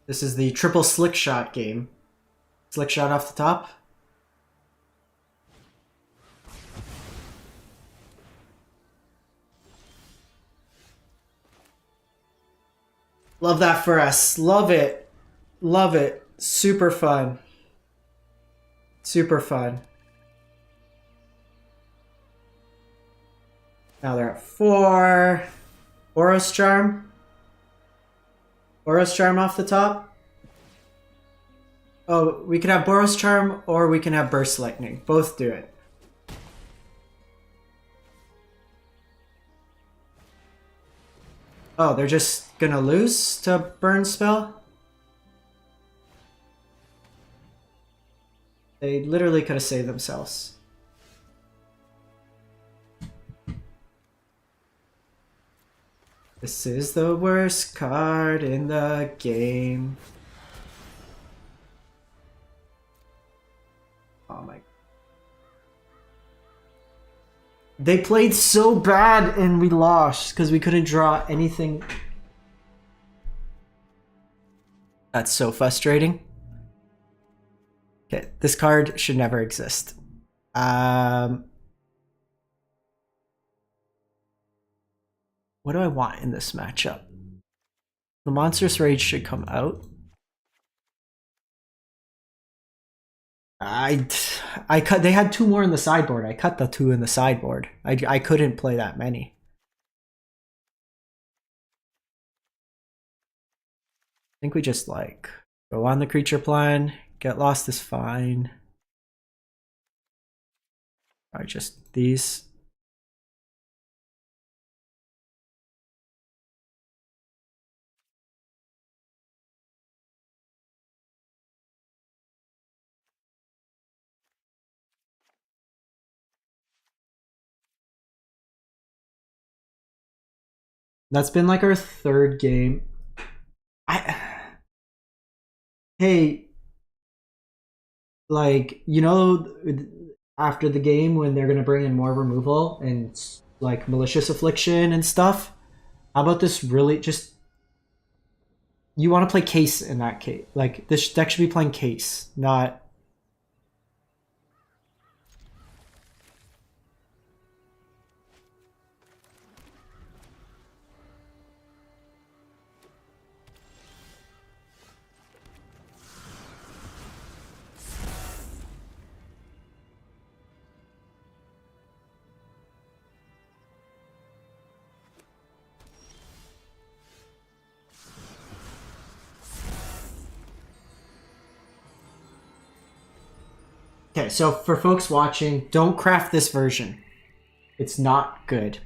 This is the triple slick shot game. Slick shot off the top. Love that for us. Love it. Love it. Super fun. Super fun. Now they're at 4. Boros Charm. Boros Charm off the top. Oh, we can have Boros Charm or we can have Burst Lightning. Both do it. Oh, they're just gonna lose to burn spell? They literally could have saved themselves. This is the worst card in the game. Oh my. They played so bad and we lost because we couldn't draw anything. That's so frustrating. Okay, this card should never exist. What do I want in this matchup? The Monstrous Rage should come out. I cut. They had 2 more in the sideboard. I cut the 2 in the sideboard. I couldn't play that many. I think we just like go on the creature plan. Get lost is fine. Or just these. That's been like our 3rd game. Hey, like, you know, after the game when they're gonna bring in more removal and like malicious affliction and stuff, how about this really just you want to play case in that case? Like this deck should be playing case, not. Okay, so for folks watching, don't craft this version. It's not good.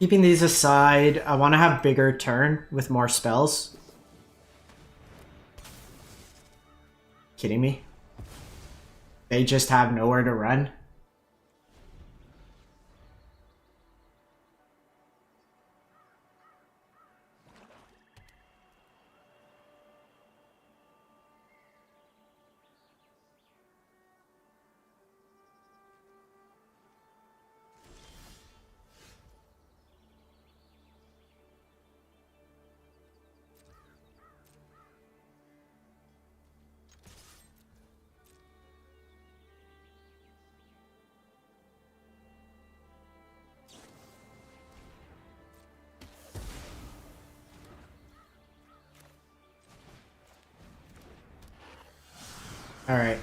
Keeping these aside, I want to have bigger turn with more spells. Kidding me? They just have nowhere to run. Alright.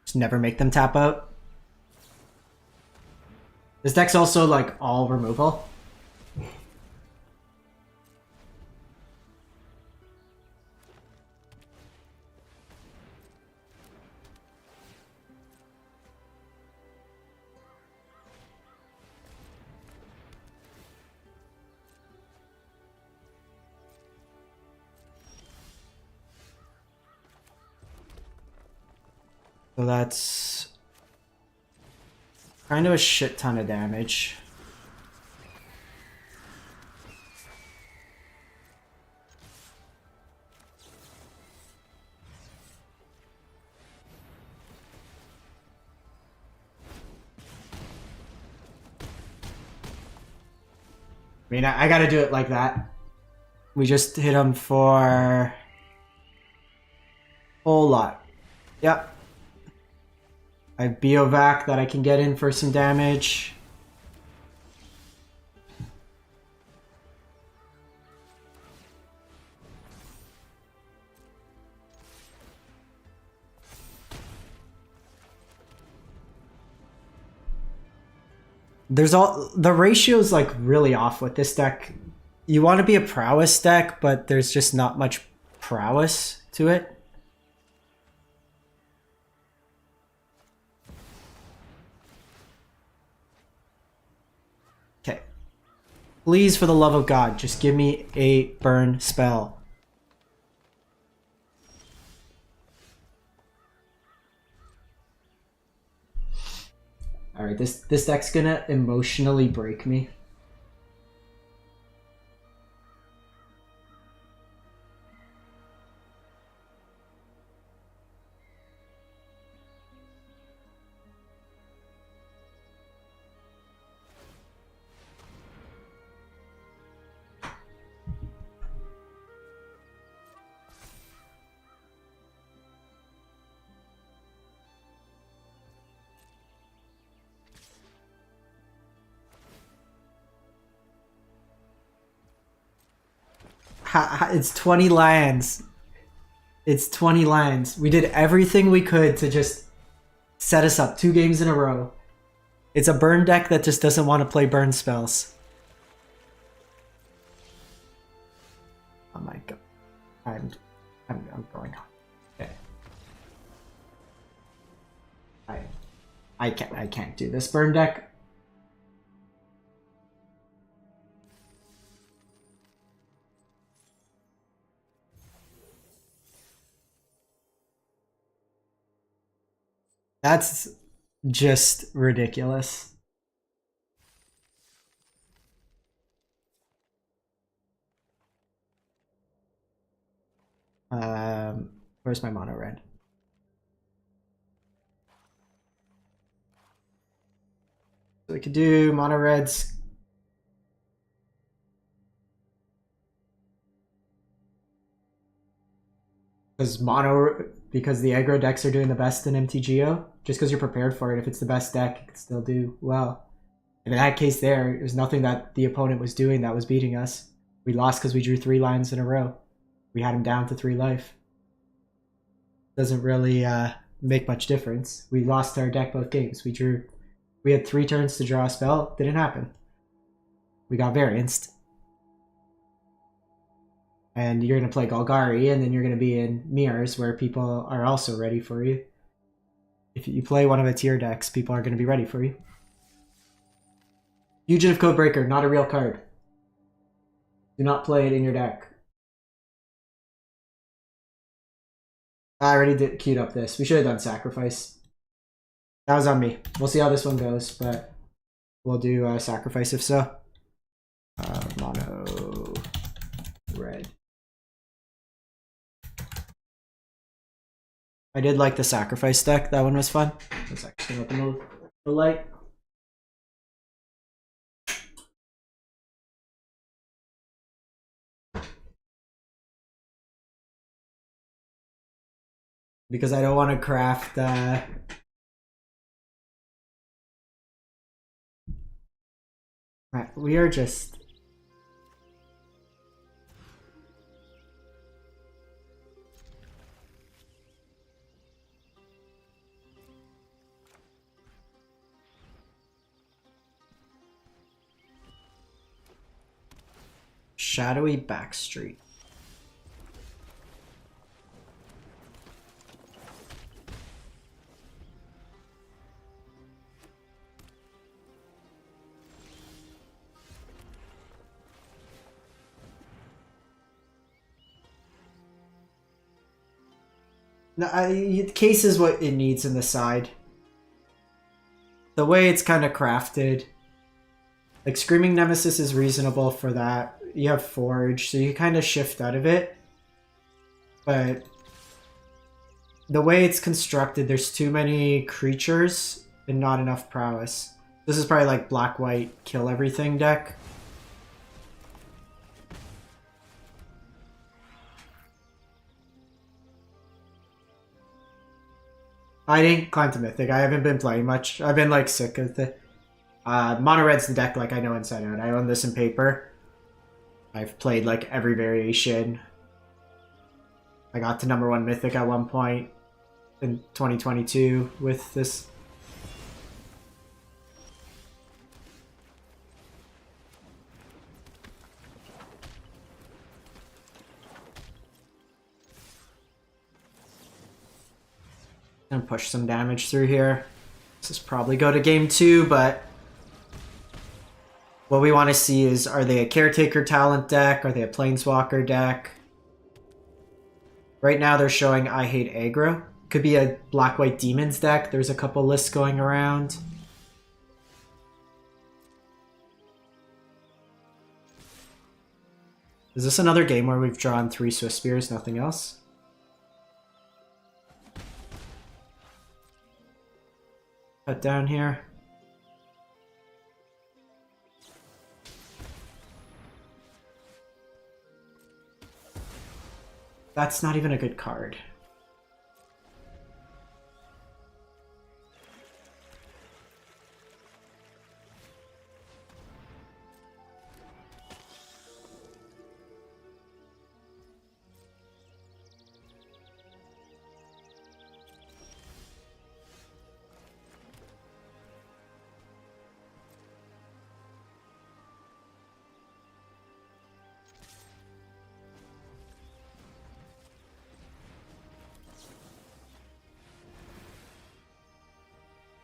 Just never make them tap out. This deck's also like all removal. So that's kind of a shit ton of damage. I mean, I gotta do it like that. We just hit him for a whole lot. Yep. I have Biovac that I can get in for some damage. There's all the ratio's like really off with this deck. You want to be a prowess deck, but there's just not much prowess to it. Okay. Please, for the love of God, just give me a burn spell. Alright, this deck's gonna emotionally break me. It's 20 lands. It's 20 lands. We did everything we could to just set us up 2 games in a row. It's a burn deck that just doesn't want to play burn spells. Oh my god. I'm going on. Okay. I can't do this burn deck. That's just ridiculous. Where's my mono red? So we could do mono reds. Because the aggro decks are doing the best in MTGO. Just because you're prepared for it, if it's the best deck, it can still do well. And in that case there's nothing that the opponent was doing that was beating us. We lost because we drew 3 lines in a row. We had him down to 3 life. Doesn't really make much difference. We lost our deck both games. We had 3 turns to draw a spell. Didn't happen. We got varianced. And you're going to play Golgari, and then you're going to be in Mirrors, where people are also ready for you. If you play one of its tier decks, people are going to be ready for you. Fugitive Codebreaker, not a real card. Do not play it in your deck. I already queued up this. We should have done Sacrifice. That was on me. We'll see how this one goes, but we'll do Sacrifice if so. Mono red. I did like the Sacrifice deck. That one was fun. Let's actually open the light. Because I don't want to craft right, we are just Shadowy Backstreet. No, case is what it needs in the side. The way it's kind of crafted. Like, Screaming Nemesis is reasonable for that. You have Forge, so you kind of shift out of it. But the way it's constructed, there's too many creatures and not enough prowess. This is probably like black-white kill everything deck. I didn't climb to Mythic. I haven't been playing much. I've been like sick of the Mono Red's the deck like I know inside out. I own this in paper. I've played like every variation. I got to #1 Mythic at one point in 2022 with this. Gonna push some damage through here. This is probably go to game 2, but what we want to see is, are they a Caretaker talent deck? Are they a Planeswalker deck? Right now they're showing I hate aggro. Could be a Black-White Demons deck. There's a couple lists going around. Is this another game where we've drawn 3 Swift Spears, nothing else? Cut down here. That's not even a good card.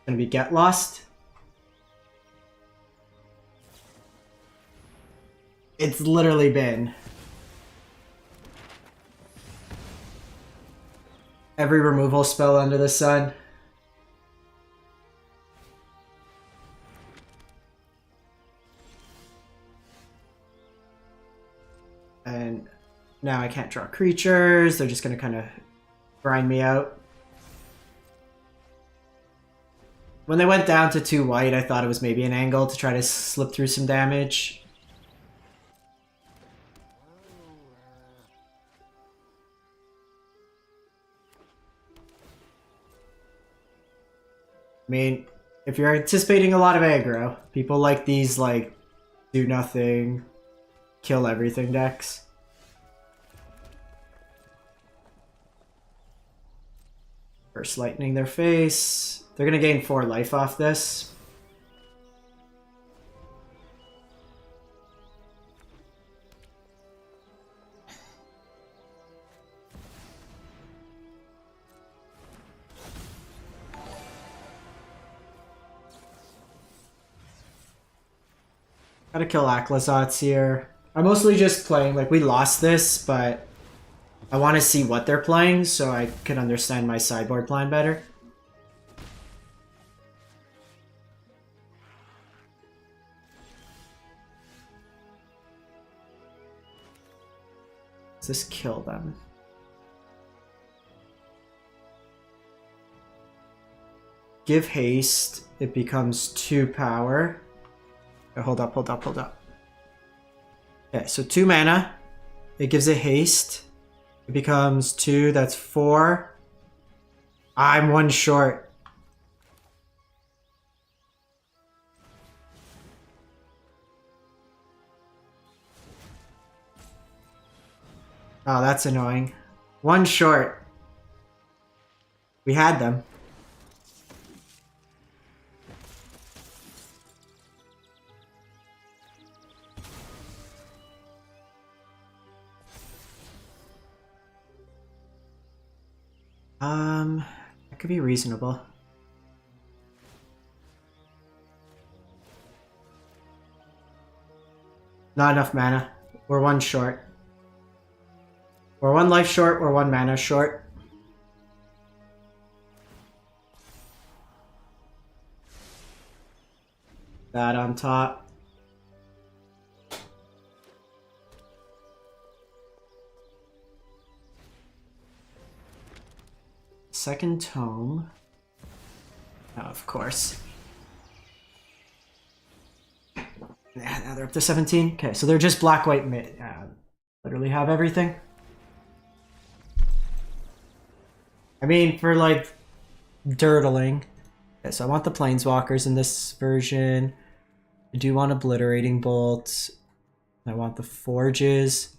Gonna be Get Lost. It's literally been every removal spell under the sun. And now I can't draw creatures. They're just gonna kind of grind me out. When they went down to 2 white, I thought it was maybe an angle to try to slip through some damage. I mean, if you're anticipating a lot of aggro, people like these, like, do nothing, kill everything decks. First lightning their face. They're gonna gain 4 life off this. Gotta kill Aclazotz here. I'm mostly just playing, like, we lost this, but I want to see what they're playing so I can understand my sideboard plan better. Does this kill them? Give haste, it becomes 2 power. Oh, hold up. Okay, so 2 mana. It gives it haste. It becomes 2, that's 4. I'm 1 short. Oh, that's annoying. 1 short. We had them. That could be reasonable. Not enough mana. We're 1 short. We're 1 life short, we're 1 mana short. That on top. Second tome. Oh, of course. Yeah, now they're up to 17. Okay, so they're just black-white mid. Literally have everything. I mean, for like dirtling. Okay, so I want the planeswalkers in this version. I do want obliterating bolts. I want the forges.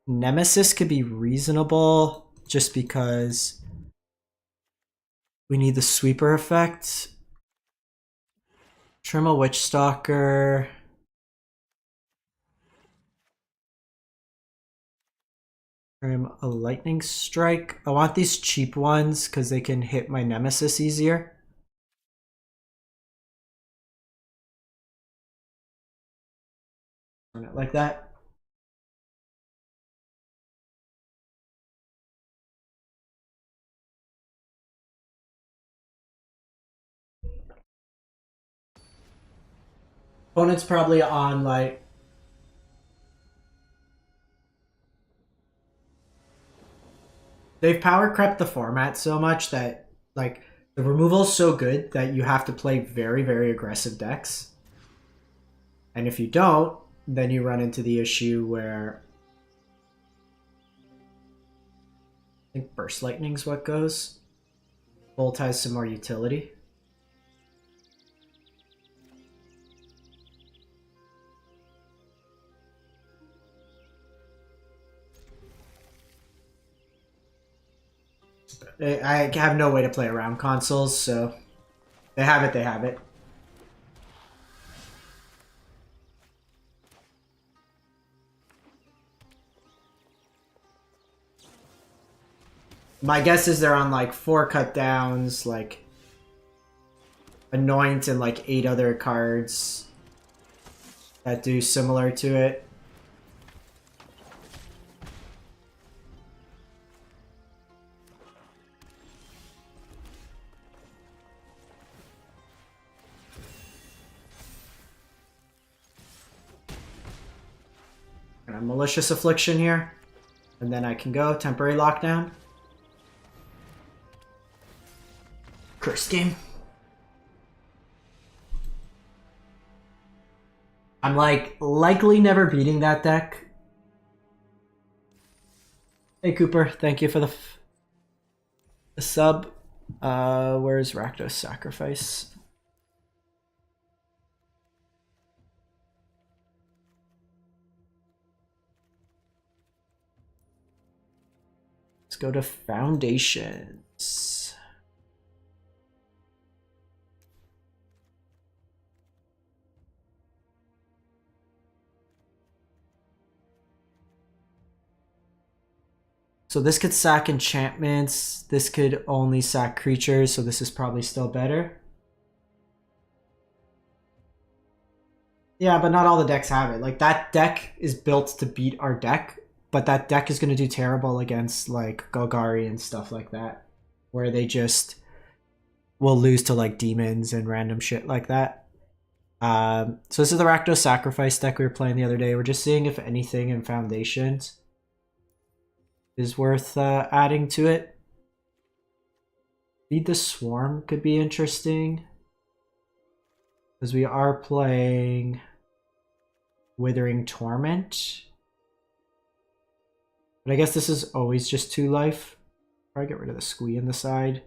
Nemesis could be reasonable just because we need the sweeper effect. Trim a Witchstalker. A lightning strike. I want these cheap ones because they can hit my nemesis easier. Run it like that. Opponent's probably on like they've power crept the format so much that like the removal's so good that you have to play very, very aggressive decks. And if you don't, then you run into the issue where I think Burst Lightning's what goes. Bolt has some more utility. I have no way to play around consoles, so they have it, they have it. My guess is they're on like 4 cut downs, like Anoint and like 8 other cards that do similar to it. And a Malicious Affliction here. And then I can go Temporary Lockdown. Curse game. I'm like likely never beating that deck. Hey Cooper, thank you for the sub. Where's Rakdos Sacrifice? Let's go to Foundations. So this could sack enchantments. This could only sack creatures, so this is probably still better. Yeah, but not all the decks have it. Like, that deck is built to beat our deck, but that deck is going to do terrible against, like, Golgari and stuff like that, where they just will lose to, like, demons and random shit like that. So this is the Rakdos Sacrifice deck we were playing the other day. We're just seeing if anything in Foundations is worth adding to it. Feed the Swarm could be interesting, because we are playing Withering Torment. But I guess this is always just 2 life. Probably get rid of the squee in the side.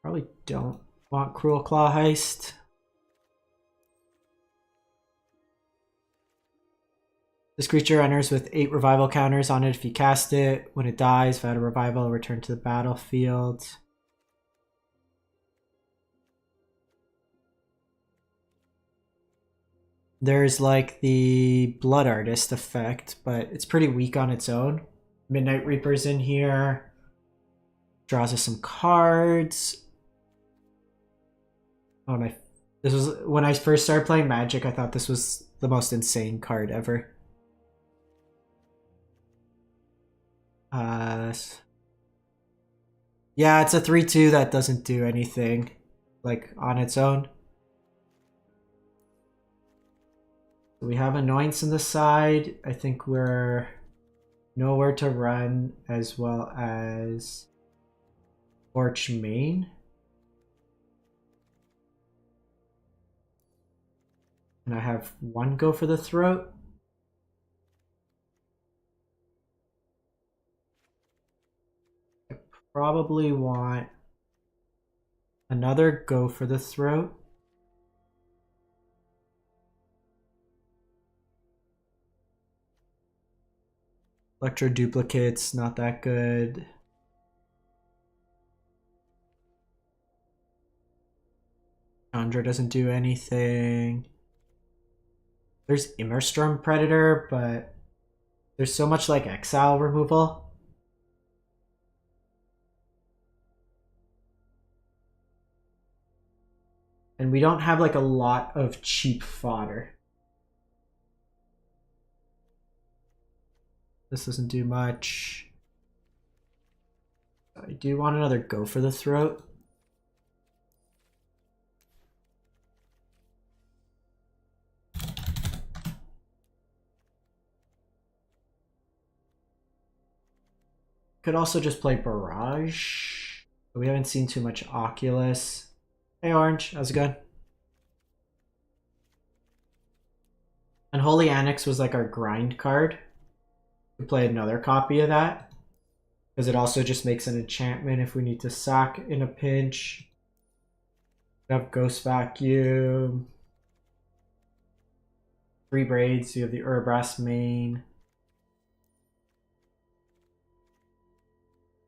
Probably don't want Cruel Claw Heist. This creature enters with 8 revival counters on it if you cast it. When it dies, if I had a revival, return to the battlefield. There's like the Blood Artist effect, but it's pretty weak on its own. Midnight Reaper's in here. Draws us some cards. Oh my. This was when I first started playing Magic, I thought this was the most insane card ever. Yeah, it's a 3/2 that doesn't do anything, like, on its own. We have Annoyance on the side. I think we're nowhere to run, as well as Torch Main. And I have 1 go for the throat. I probably want another go for the throat. Electro Duplicate's not that good. Chandra doesn't do anything. There's Immerstorm Predator, but there's so much like exile removal. And we don't have like a lot of cheap fodder. This doesn't do much. I do want another Go for the Throat. Could also just play Barrage. But we haven't seen too much Oculus. Hey Orange, how's it going? And Holy Annex was like our grind card. We play another copy of that. Because it also just makes an enchantment if we need to sack in a pinch. We have Ghost Vacuum. 3 Braids, you have the Urbrass main.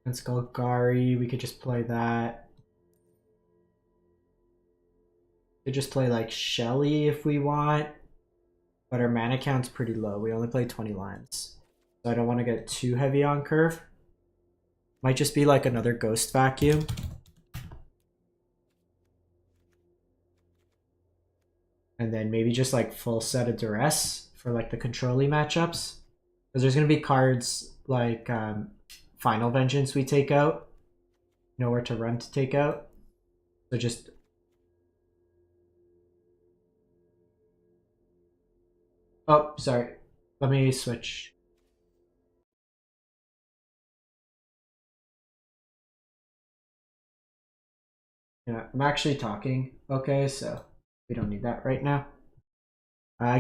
And Skullgari, we could just play that. We could just play like Shelly if we want. But our mana count's pretty low. We only play 20 lines. So I don't want to get too heavy on curve. Might just be like another Ghost Vacuum. And then maybe just like full set of Duress for like the control-y matchups. Because there's going to be cards like Final Vengeance we take out. Nowhere to run to take out. So just... Oh, sorry. Let me switch. Yeah, I'm actually talking. Okay, so we don't need that right now.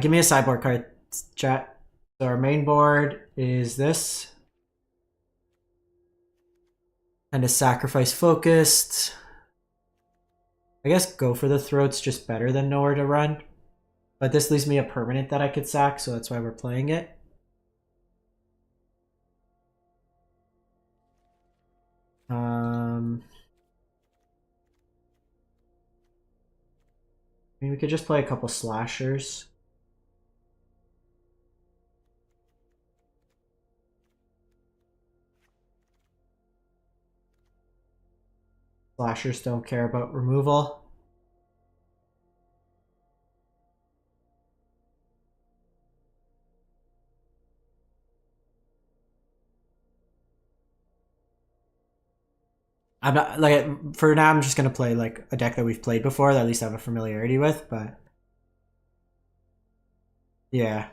Give me a sideboard card, chat. So our main board is this. And a Sacrifice Focused. I guess Go for the Throat's just better than Nowhere to Run. But this leaves me a permanent that I could sack, so that's why we're playing it. I mean, we could just play a couple slashers. Slashers don't care about removal. I'm not like for now. I'm just gonna play like a deck that we've played before that at least I have a familiarity with. But yeah,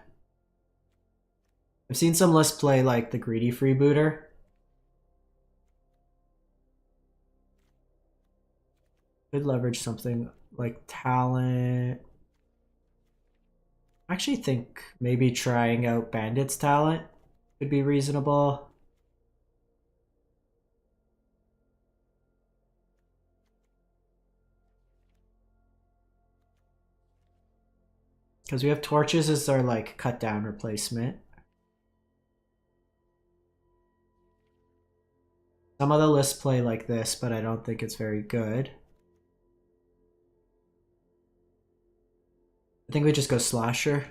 I've seen some lists play like the Greedy Freebooter. Could leverage something like Talent. I actually think maybe trying out Bandit's Talent could be reasonable. Because we have Torches as our like cut down replacement. Some of the lists play like this, but I don't think it's very good. I think we just go Slasher.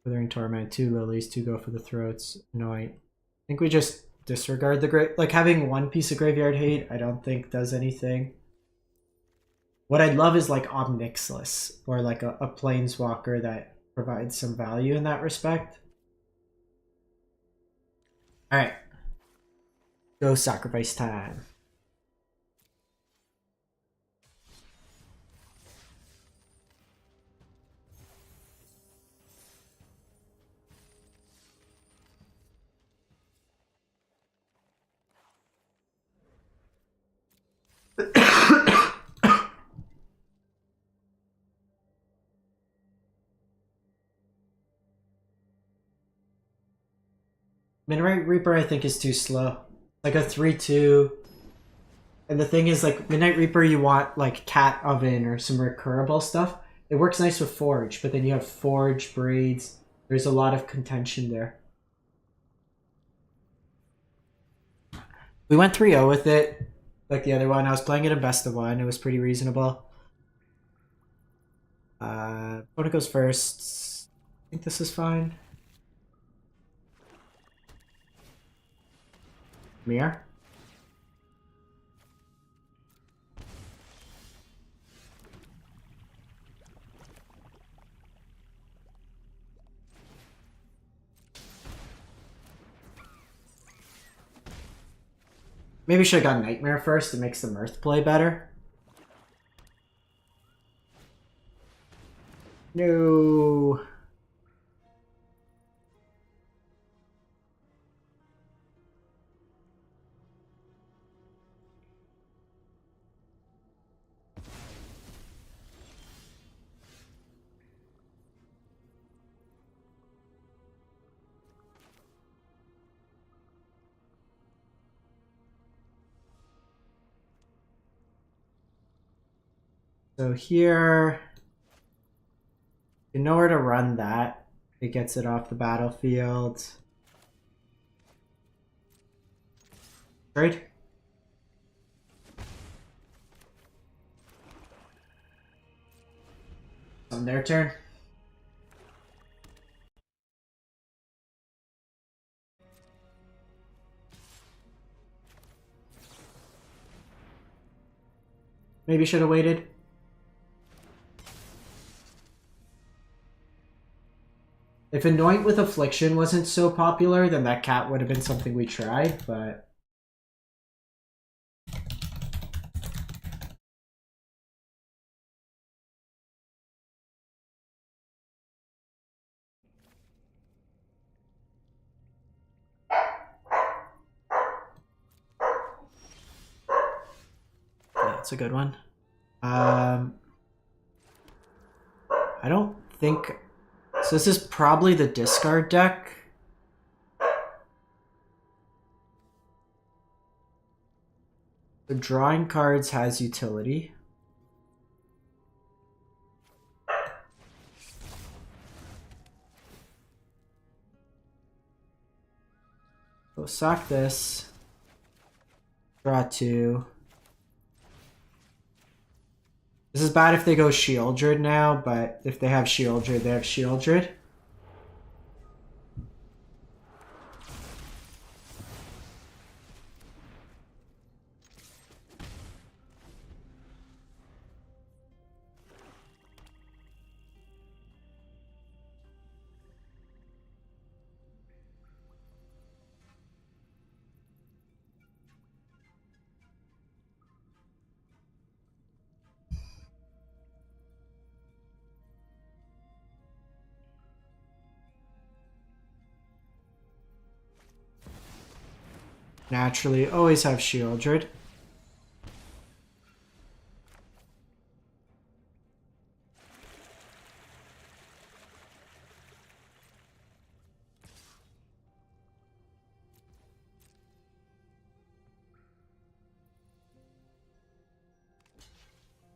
Withering Torment, 2 Lilies, 2 Go for the Throats. Annoying. I think we just disregard the great. Like having 1 piece of Graveyard Hate, I don't think does anything. What I'd love is like Omnixless, or like a Planeswalker that provides some value in that respect. Alright. Go Sacrifice time. Midnight Reaper I think is too slow. Like a 3-2. And the thing is like Midnight Reaper you want like Cat Oven or some recurable stuff. It works nice with Forge, but then you have Forge, Braids, There's a lot of contention there. We went 3-0 with it, like the other one. I was playing it in best of one. It was pretty reasonable. Opponent goes first. I think this is fine. Mirror. Maybe should have got Nightmare first. It makes the Mirth play better. No. So here, you know where to run that. It gets it off the battlefield. Trade. On their turn. Maybe should have waited. If Anoint with Affliction wasn't so popular, then that cat would have been something we tried, but... yeah, it's a good one. I don't think... So this is probably the discard deck. The drawing cards has utility. Go sack this. Draw 2. This is bad if they go Shieldred now, but if they have Shieldred, they have Shieldred. Naturally, always have Shieldred.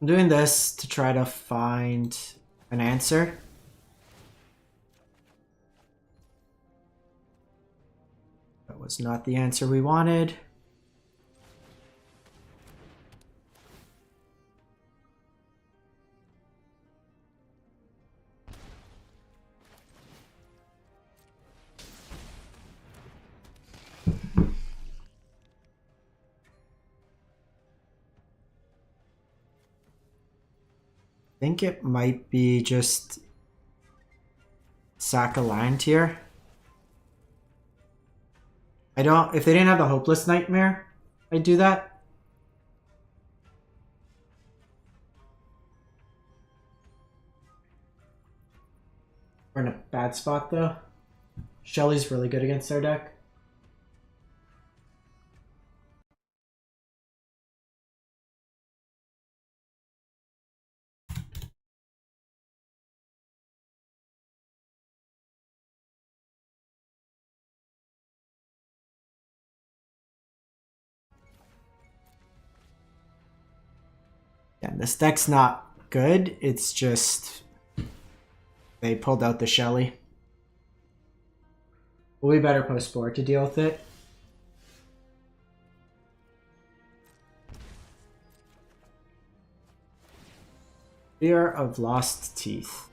I'm doing this to try to find an answer. That was not the answer we wanted. I think it might be just sack a land here. I don't, if they didn't have the Hopeless Nightmare, I'd do that. We're in a bad spot though. Shelly's really good against our deck. Yeah, this deck's not good. It's just they pulled out the Shelly. We'll be better post-board to deal with it. Fear of lost teeth.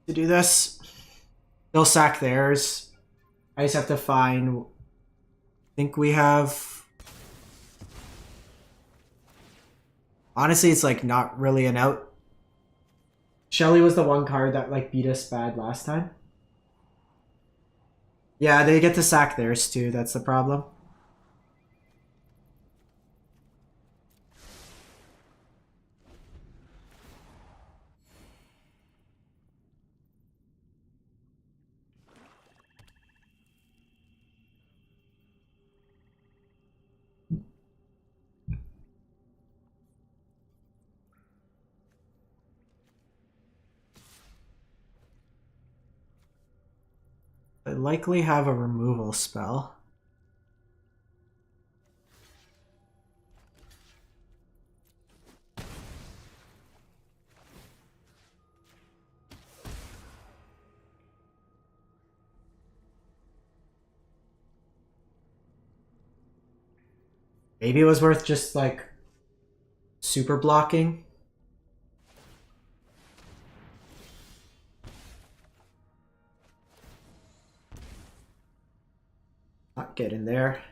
To do this, they'll sack theirs. I just have to find. I think we have. Honestly, it's like not really an out. Shelly was the one card that like beat us bad last time. Yeah, they get to sack theirs too. That's the problem. I likely have a removal spell. Maybe it was worth just like super blocking. Not get in there.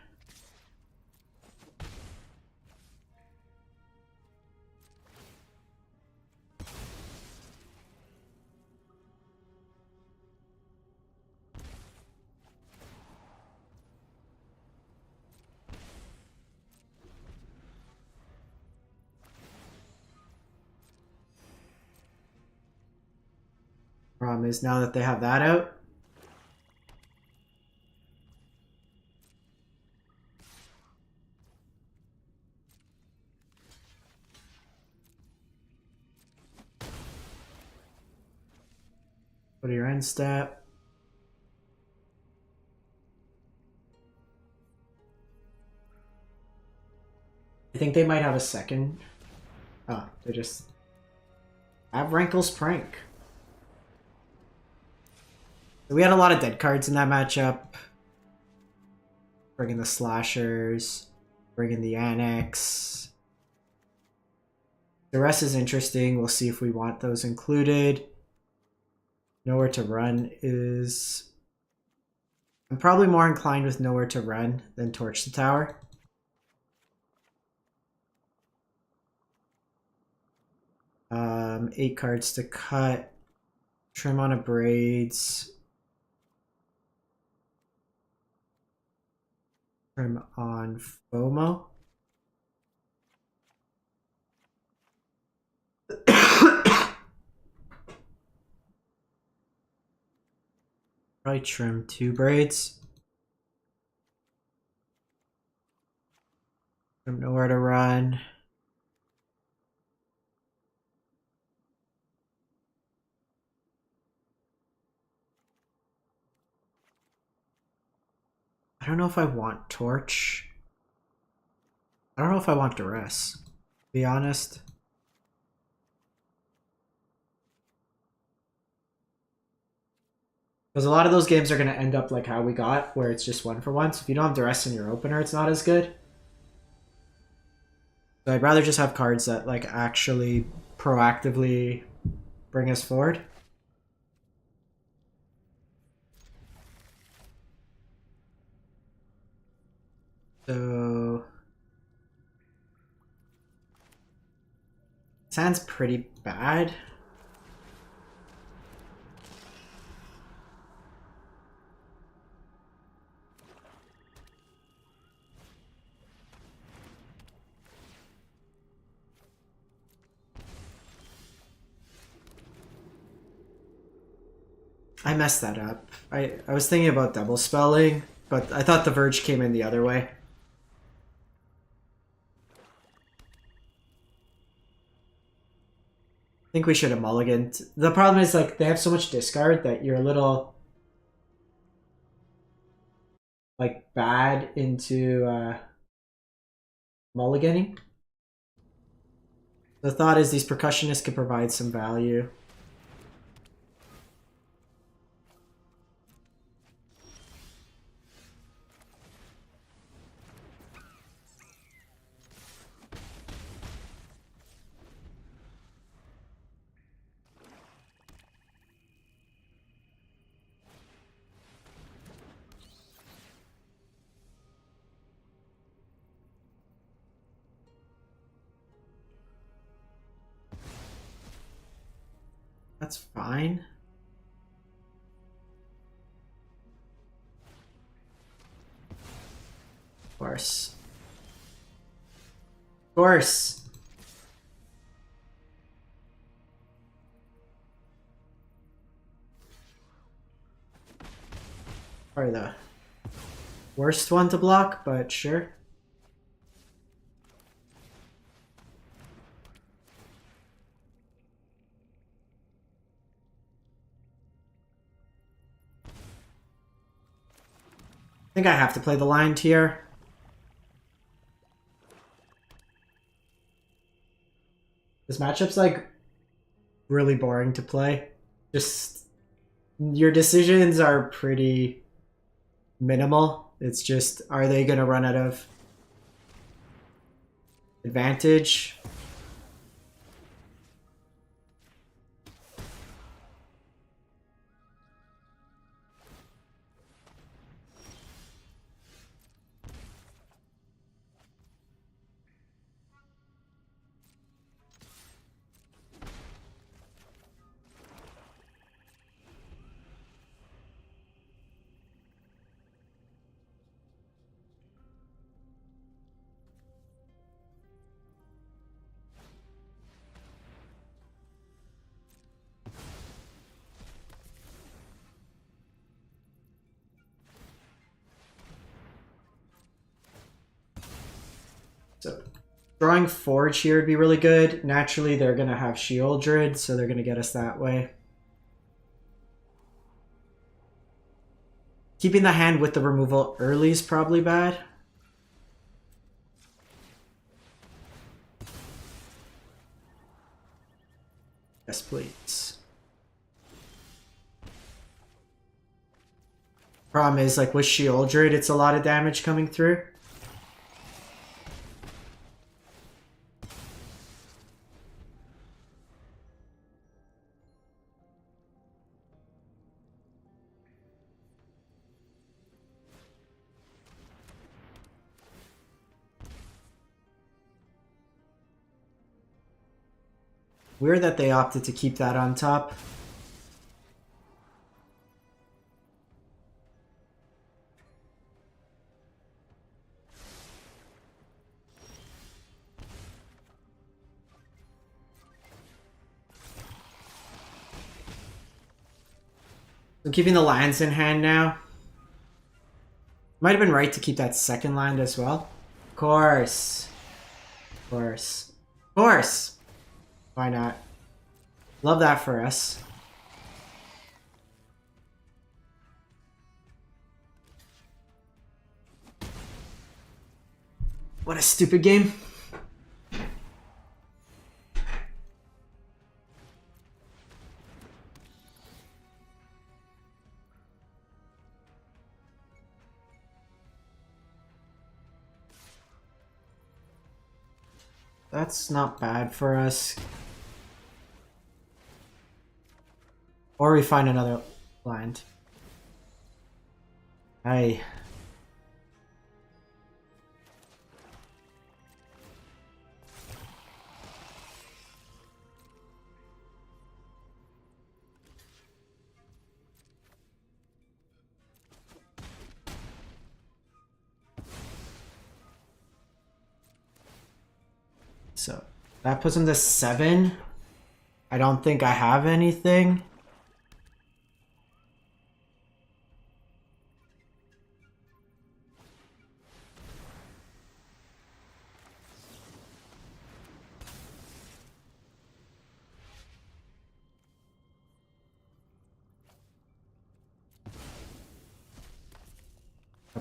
Problem is now that they have that out. Go to your end step. I think they might have a second. Oh, they just have Rankle's Prank. We had a lot of dead cards in that matchup. Bring in the slashers, bring in the annex. The rest is interesting. We'll see if we want those included. Nowhere to Run is... I'm probably more inclined with Nowhere to Run than Torch the Tower. Eight cards to cut. Trim on a Braids. Trim on FOMO. Probably trim 2 Braids. Trim Nowhere to Run. I don't know if I want Torch. I don't know if I want Duress, to be honest. Because a lot of those games are going to end up like how we got, where it's just 1 for 1. So if you don't have Duress in your opener, it's not as good. So I'd rather just have cards that like actually proactively bring us forward. So sounds pretty bad. I messed that up. I was thinking about double spelling, but I thought the Verge came in the other way. think we should have mulliganed. The problem is, like, they have so much discard that you're a little, like, bad into mulliganing. The thought is these percussionists could provide some value. That's fine. Of course. Of course. Probably the worst one to block, but sure. I think I have to play the Lion Tier. This matchup's like really boring to play. Just your decisions are pretty minimal. It's just, are they gonna run out of advantage? So drawing Forge here would be really good. Naturally, they're going to have Shieldred, so they're going to get us that way. Keeping the hand with the removal early is probably bad. Yes, please. Problem is, like, with Shieldred, it's a lot of damage coming through. Weird that they opted to keep that on top. So keeping the lands in hand now. Might have been right to keep that second land as well. Of course. Of course. Of course. Why not? Love that for us. What a stupid game. That's not bad for us. Or we find another land. Hey. So that puts him to 7. I don't think I have anything.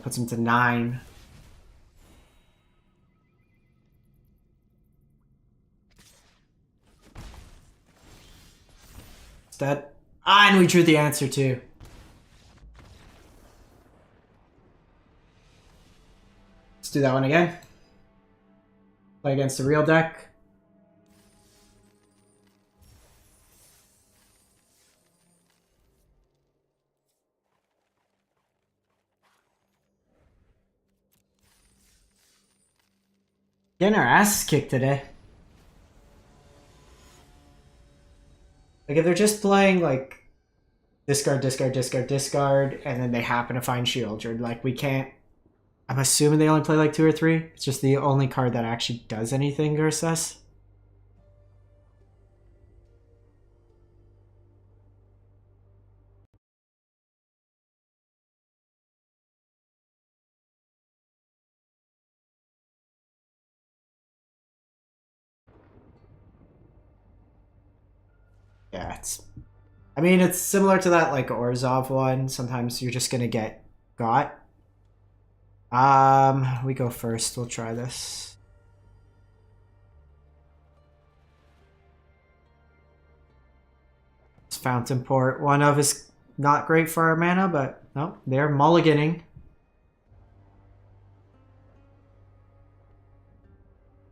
That puts him to 9. Is that? Ah, and we drew the answer too. Let's do that one again. Play against the real deck. Getting our asses kicked today. Like, if they're just playing, like, discard, discard, discard, discard, and then they happen to find Shield, or, like, we can't... I'm assuming they only play, like, 2 or 3. It's just the only card that actually does anything versus us. Yeah, it's... I mean, it's similar to that, like, Orzhov one. Sometimes you're just gonna get got. We go first. We'll try this. It's Fountain Port. One of is not great for our mana, but no, they're mulliganing.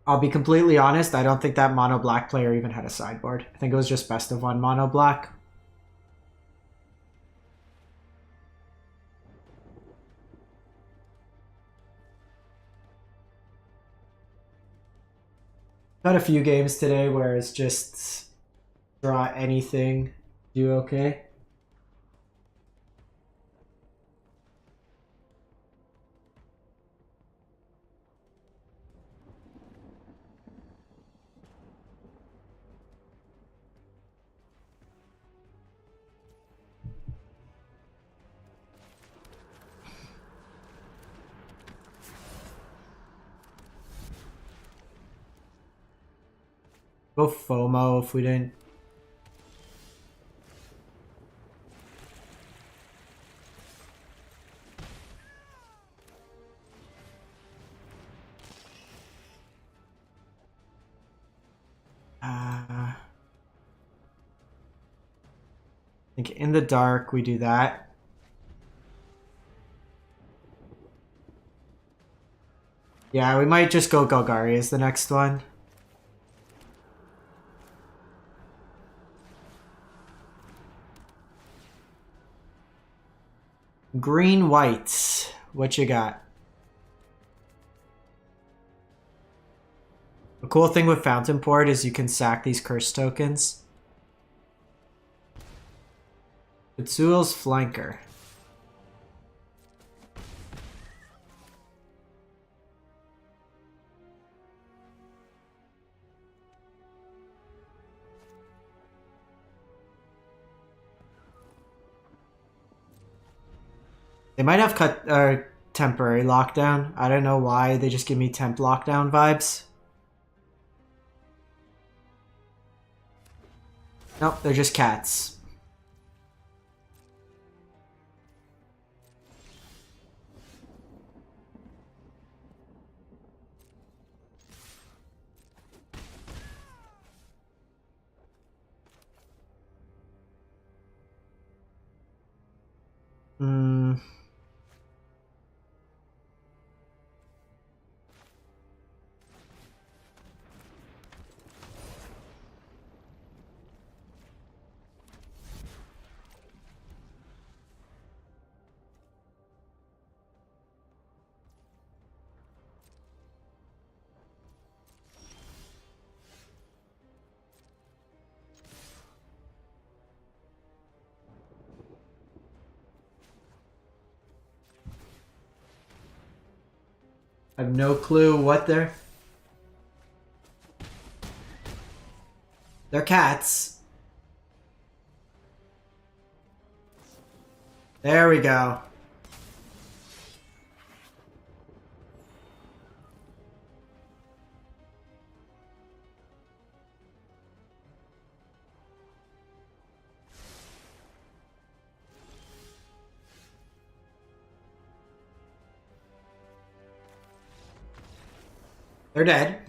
I'll be completely honest, I don't think that mono black player even had a sideboard. I think it was just best of 1 mono black. Had a few games today where it's just draw anything, do okay. Go FOMO if we didn't. I think in the dark we do that. Yeah, we might just go Golgari as the next one. Green whites. What you got? The cool thing with Fountain Port is you can sack these curse tokens. Utsuil's Flanker. They might have cut temporary lockdown. I don't know why. They just give me temp lockdown vibes. Nope, they're just cats. Hmm. I have no clue what they're... They're cats. There we go. They're dead.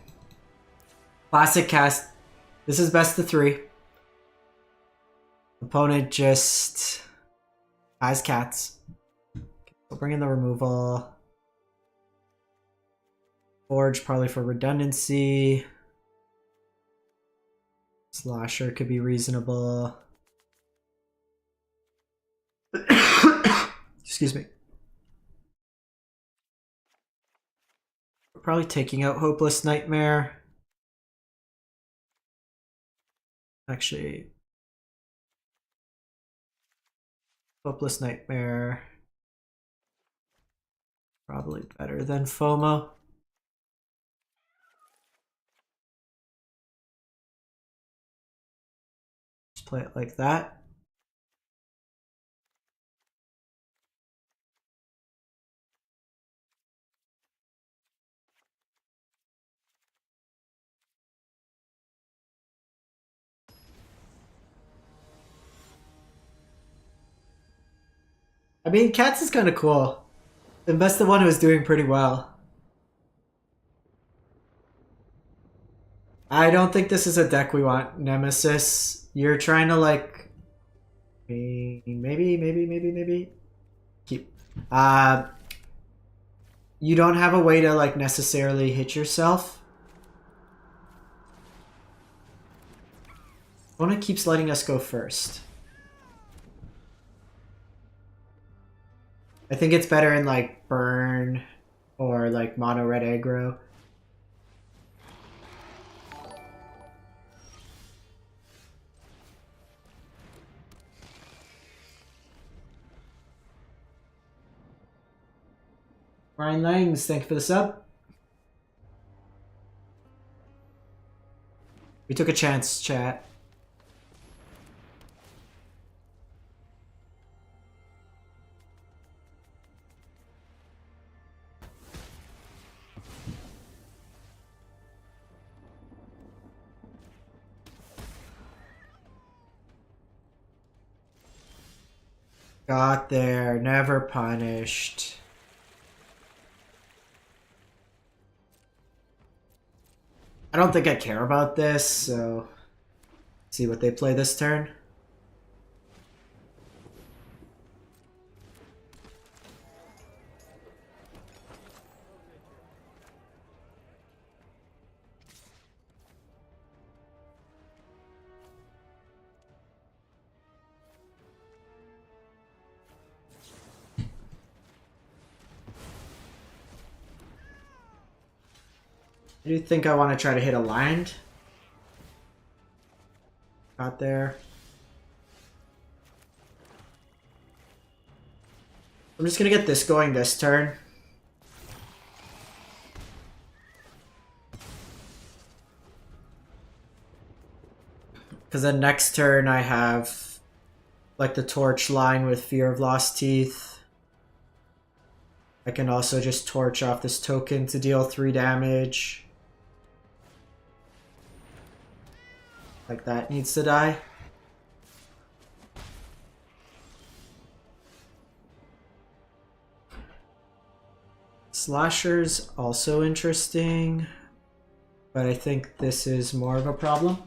Classic cast. This is best of 3. Opponent just has cats. We'll bring in the removal. Forge probably for redundancy. Slasher could be reasonable. Excuse me. We're probably taking out Hopeless Nightmare. Actually, Hopeless Nightmare probably better than FOMO. Just play it like that. I mean, Cats is kind of cool. The best of one was doing pretty well. I don't think this is a deck we want, Nemesis. You're trying to like... Maybe. Keep. You don't have a way to like necessarily hit yourself. Opponent keeps letting us go first. I think it's better in like burn or like mono red aggro. Ryan Langs, thank you for the sub. We took a chance, chat. Got there, never punished. I don't think I care about this, so see what they play this turn. I do think I want to try to hit a land. Got there. I'm just gonna get this going this turn. Because then next turn I have like the torch line with Fear of Lost Teeth. I can also just torch off this token to deal 3 damage. Like that needs to die. Slasher's also interesting, but I think this is more of a problem.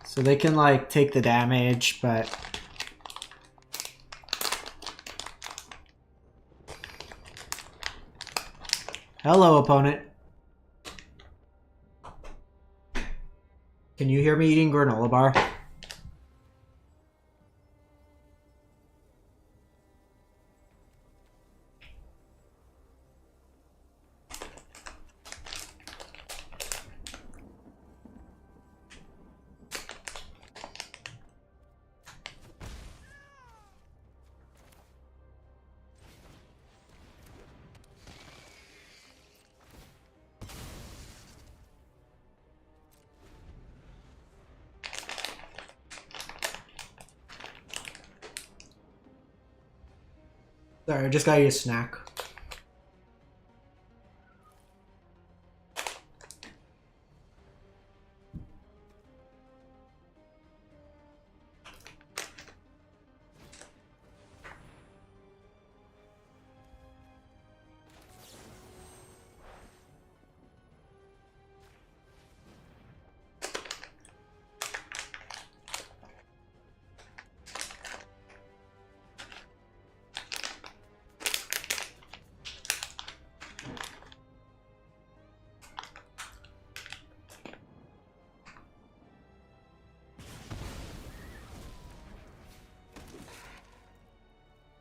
So they can like take the damage, but hello, opponent. Can you hear me eating granola bar? Sorry, I just got you a snack.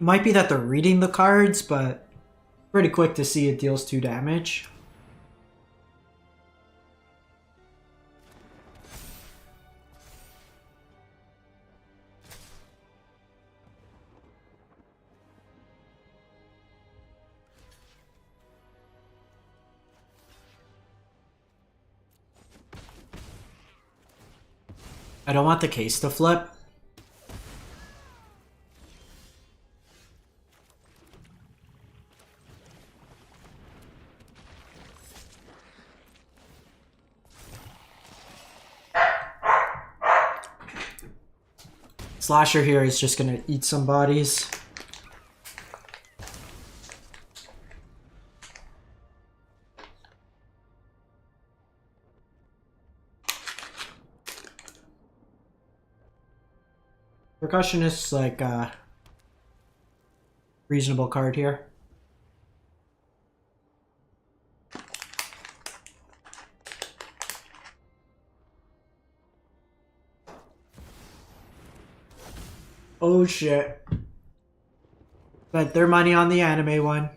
Might be that they're reading the cards, but pretty quick to see it deals 2 damage. I don't want the case to flip. Slasher here is just gonna eat some bodies. Percussionist's like a reasonable card here. Oh shit. Spent their money on the anime one.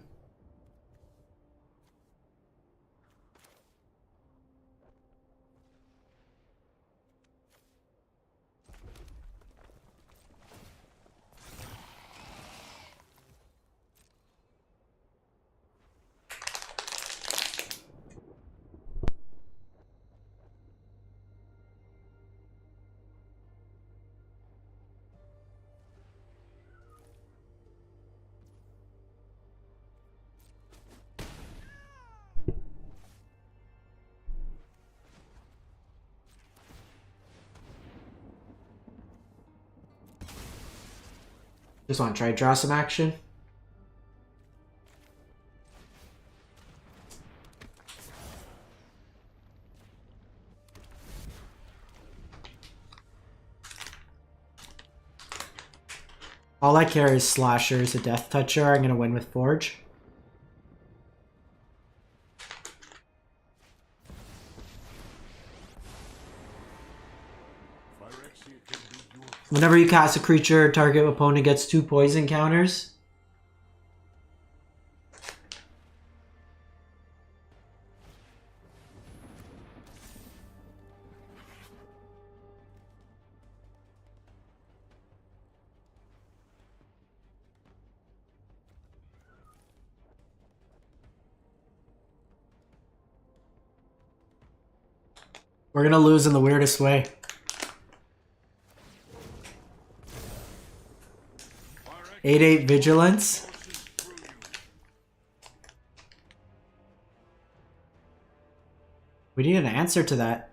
Just want to try to draw some action. All I care is Slasher is a Death Toucher. I'm going to win with Forge. Whenever you cast a creature, target opponent gets 2 poison counters. We're gonna lose in the weirdest way. Eight vigilance. We need an answer to that.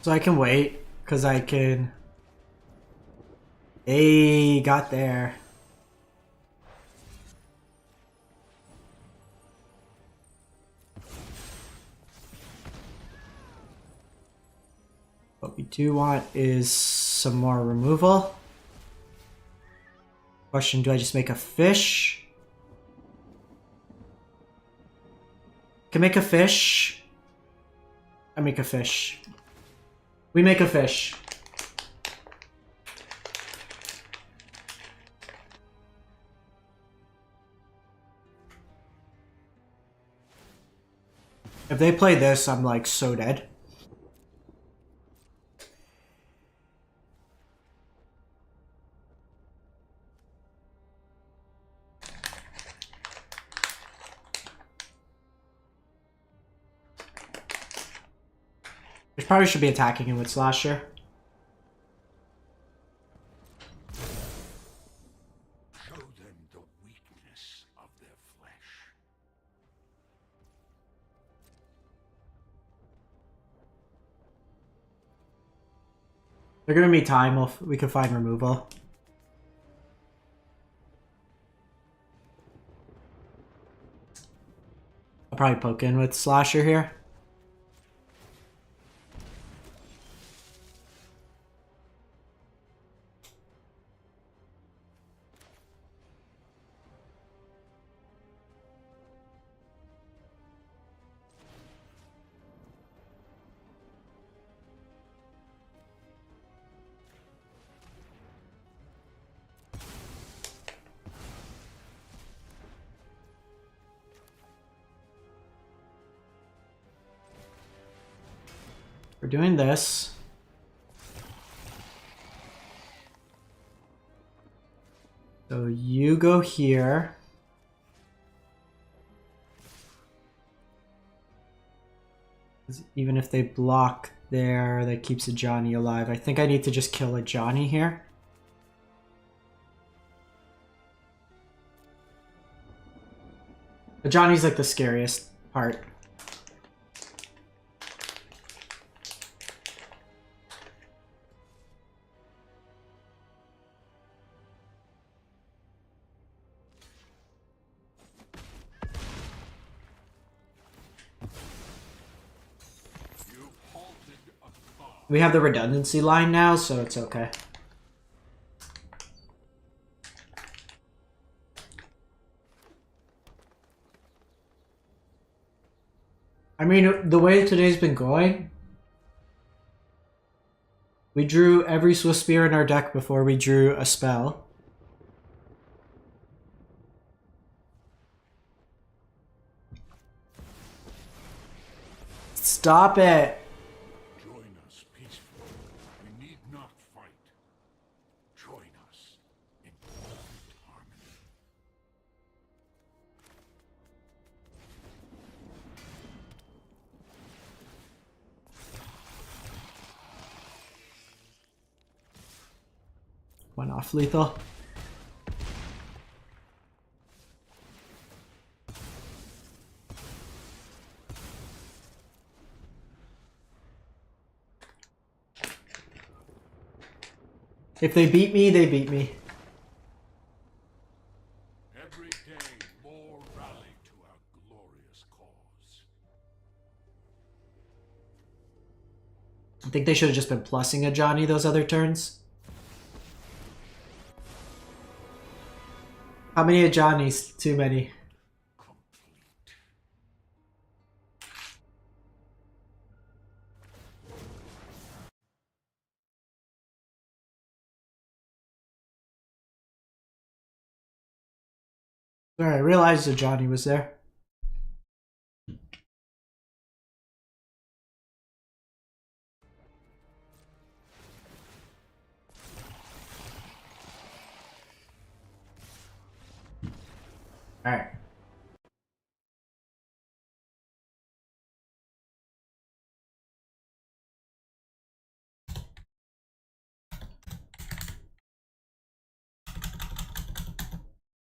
So I can wait, because I can... Hey, got there. What we do want is some more removal. Question, do I just make a fish? Can make a fish. I make a fish. We make a fish. If they play this, I'm like so dead. We probably should be attacking him with Slasher. Show them the weakness of their flesh. They're gonna be time if we can find removal. I'll probably poke in with Slasher here. We're doing this. So you go here. Even if they block there, that keeps a Johnny alive. I think I need to just kill a Johnny here. The Johnny's like the scariest part. We have the redundancy line now, so it's okay. I mean, the way today's been going, we drew every Swift Spear in our deck before we drew a spell. Stop it! Went off lethal. If they beat me, they beat me. Every day more rally to our glorious cause. I think they should have just been plussing a Johnny those other turns. How many Johnnies? Too many. Sorry, I realized that Johnny was there. Alright.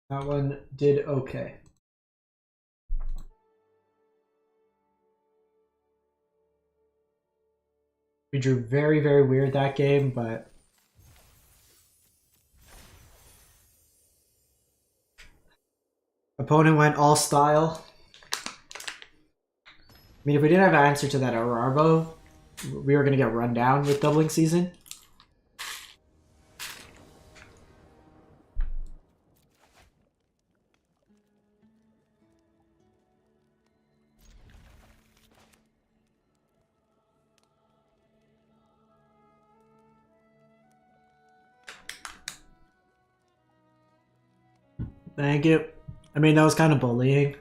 That one did okay. We drew very, very weird that game, but opponent went all style. I mean, if we didn't have an answer to that Ararbo, we were going to get run down with doubling season. Thank you. I mean, that was kind of bullying.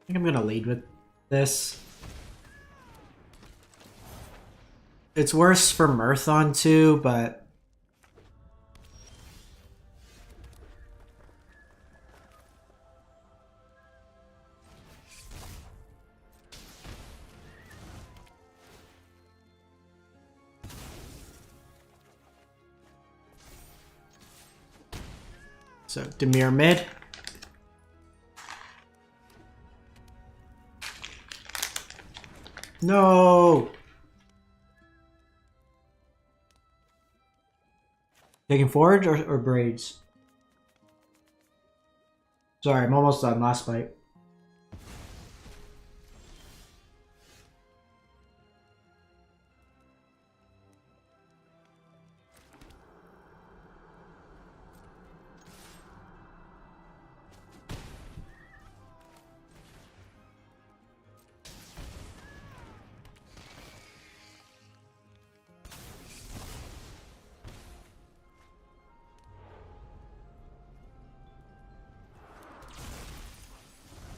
I think I'm gonna lead with this. It's worse for Murthon too, but... So, Demir mid. No! Taking forward or braids? Sorry, I'm almost done. Last fight.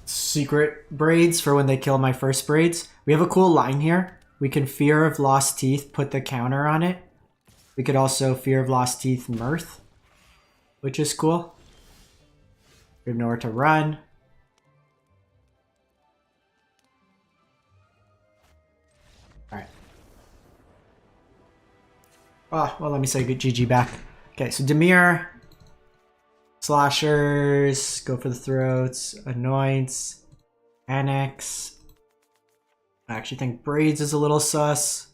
Secret braids for when they kill my first braids. We have a cool line here. We can Fear of Lost Teeth, put the counter on it. We could also Fear of Lost Teeth Mirth, which is cool. We have nowhere to run. Alright. Oh, well, let me say good GG back. Okay, so Demir. Slashers. Go for the throats. Anoints. Annex. I actually think Braids is a little sus.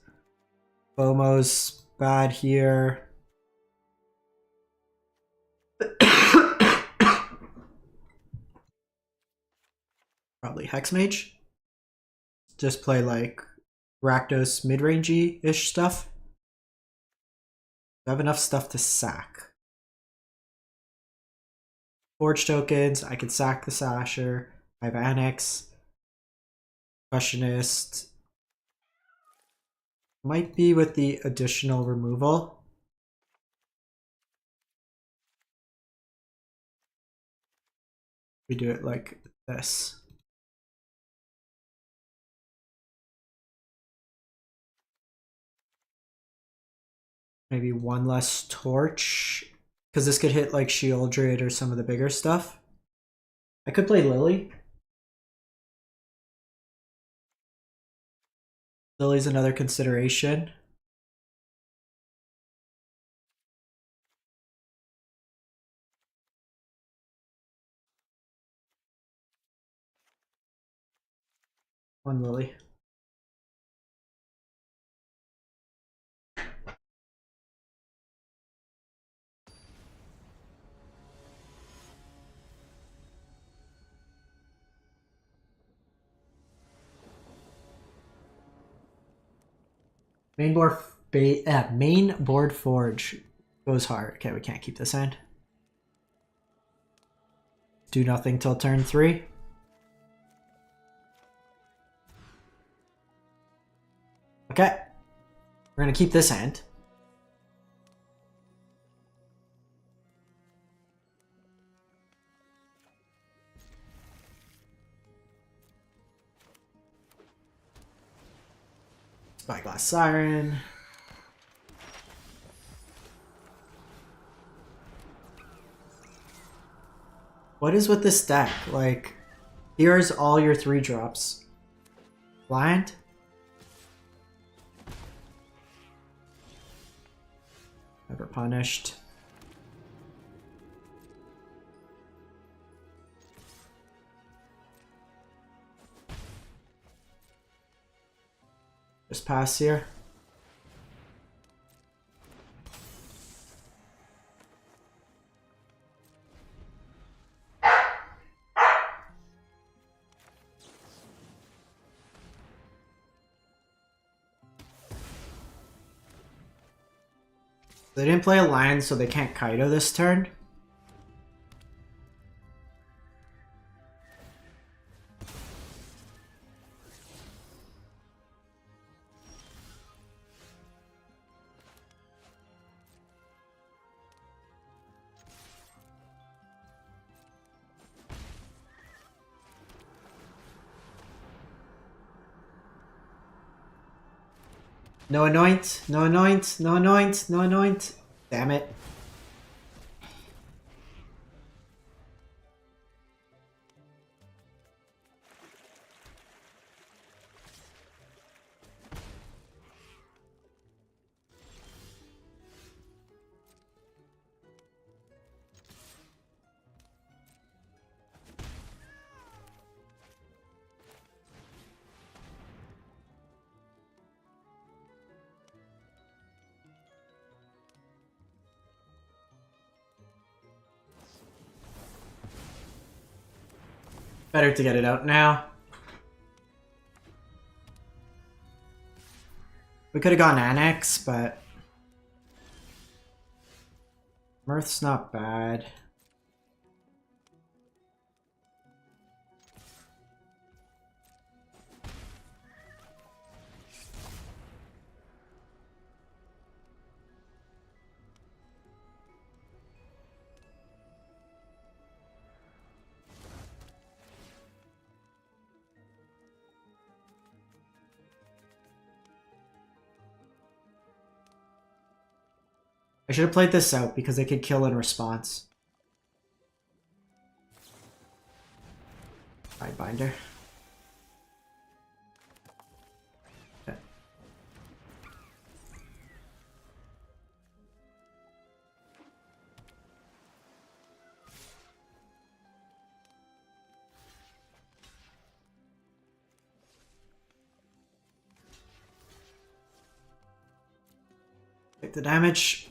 Bomo's bad here. Probably Hexmage. Just play like Rakdos mid-rangey-ish stuff. I have enough stuff to sack. Forge tokens, I can sack the Slasher. I have Annex. Questionist. Might be with the additional removal. We do it like this. Maybe one less torch. Because this could hit like Sheoldred or some of the bigger stuff. I could play Lily. Lily's another consideration. One Lily. Main board forge goes hard. Okay, we can't keep this hand. Do nothing till turn 3. Okay. We're gonna keep this hand. Spyglass Siren. What is with this deck? Like, here's all your 3-drops. Blind? Never punished. Just pass here. They didn't play a land, so they can't Kaido this turn. No anoint, no anoint, no anoint, no anoint. Damn it. Better to get it out now. We could have gone Annex, but Mirth's not bad. I should have played this out because they could kill in response. Binder. Okay. Take the damage.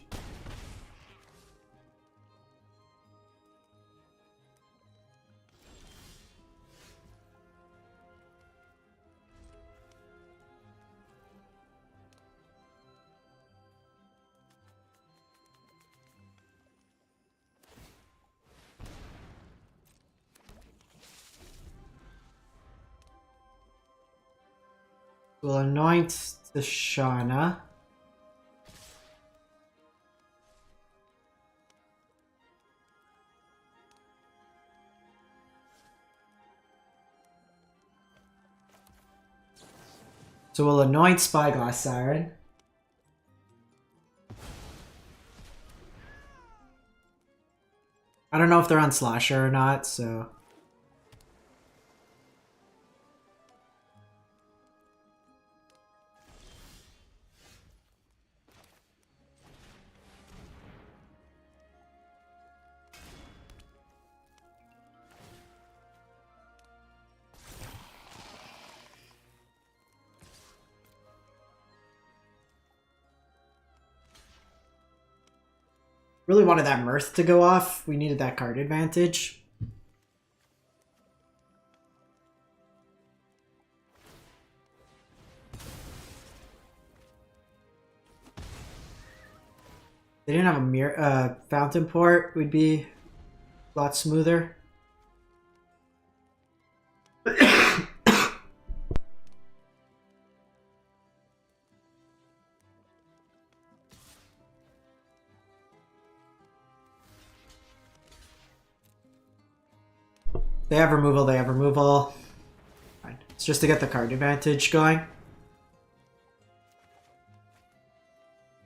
We'll anoint the Shana. So we'll anoint Spyglass Siren. I don't know if they're on Slasher or not, so... Really wanted that Mirth to go off. We needed that card advantage. They didn't have a mirror, fountain port, we'd be a lot smoother. They have removal, they have removal. Fine. It's just to get the card advantage going.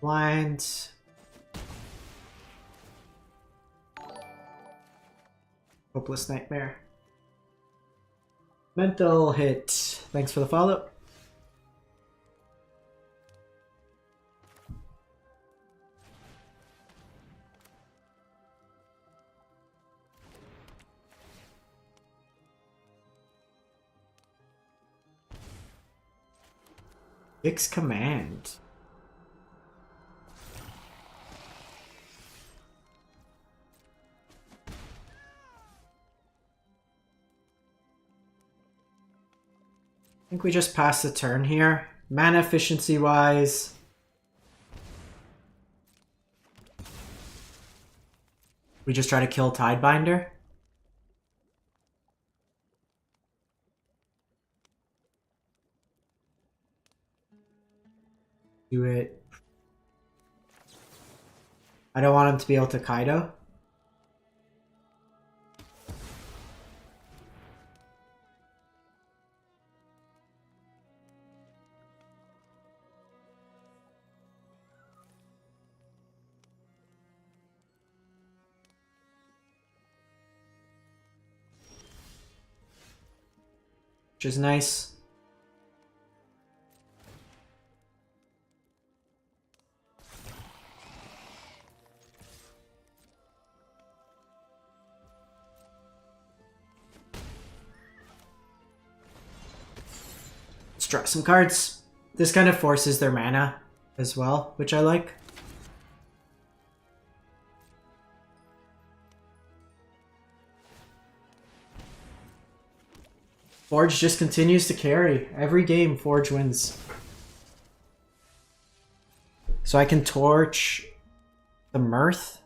Blind. Hopeless Nightmare. Mental hit. Thanks for the follow. Fix command. I think we just passed the turn here. Mana efficiency wise. We just try to kill Tidebinder. Do it. I don't want him to be able to Kaido. which is nice. Let's draw some cards. This kind of forces their mana as well, which I like. Forge just continues to carry. Every game, Forge wins. So I can torch the Mirth.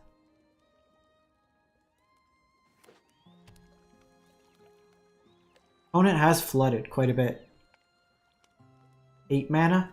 Opponent has flooded quite a bit. 8 mana.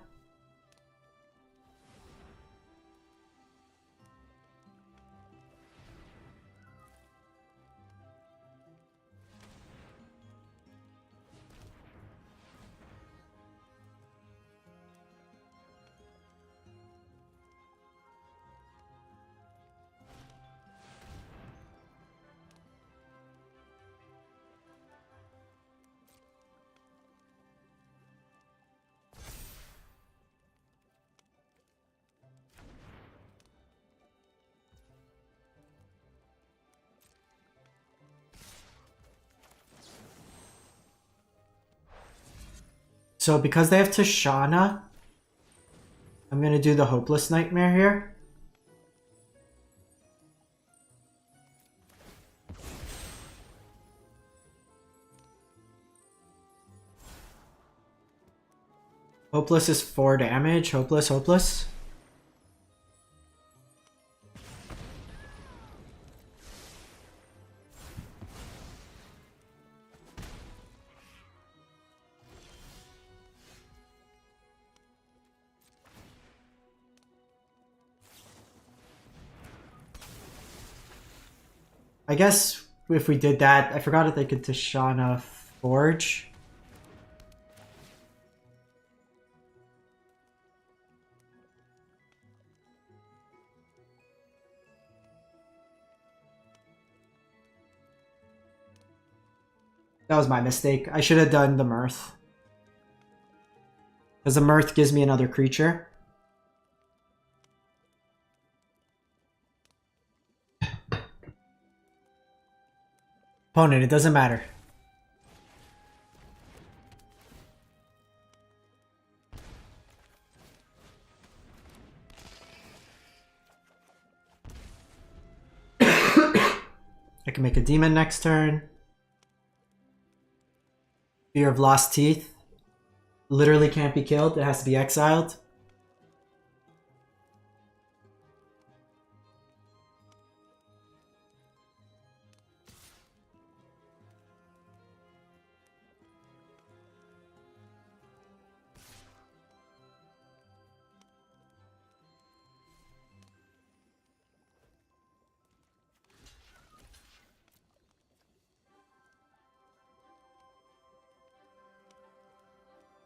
So because they have Tashana, I'm going to do the Hopeless Nightmare here. Hopeless is 4 damage. Hopeless, hopeless. I guess if we did that, I forgot that they could Tashana Forge. That was my mistake. I should have done the Mirth. Because the Mirth gives me another creature. Opponent, it doesn't matter. I can make a demon next turn. Fear of Lost Teeth. Literally can't be killed. It has to be exiled.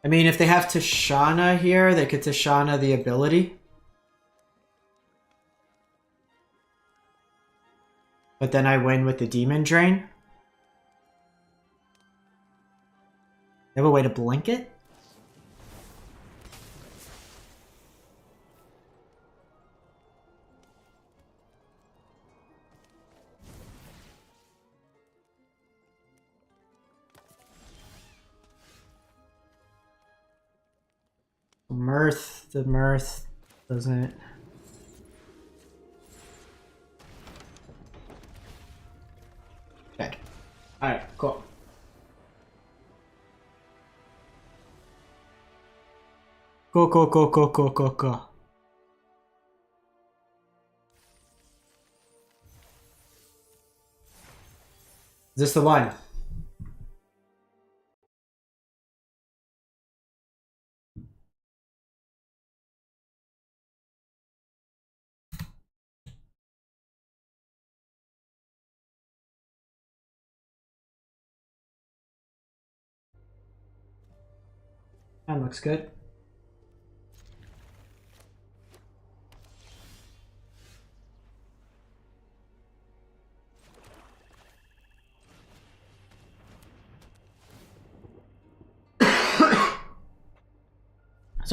I mean, if they have Tashana here, they could Tashana the ability. But then I win with the Demon Drain. They have a way to blink it? Mirth, the Mirth doesn't... Okay. Alright, cool. Cool, cool, cool, cool, cool, cool, cool. Is this the one? That looks good.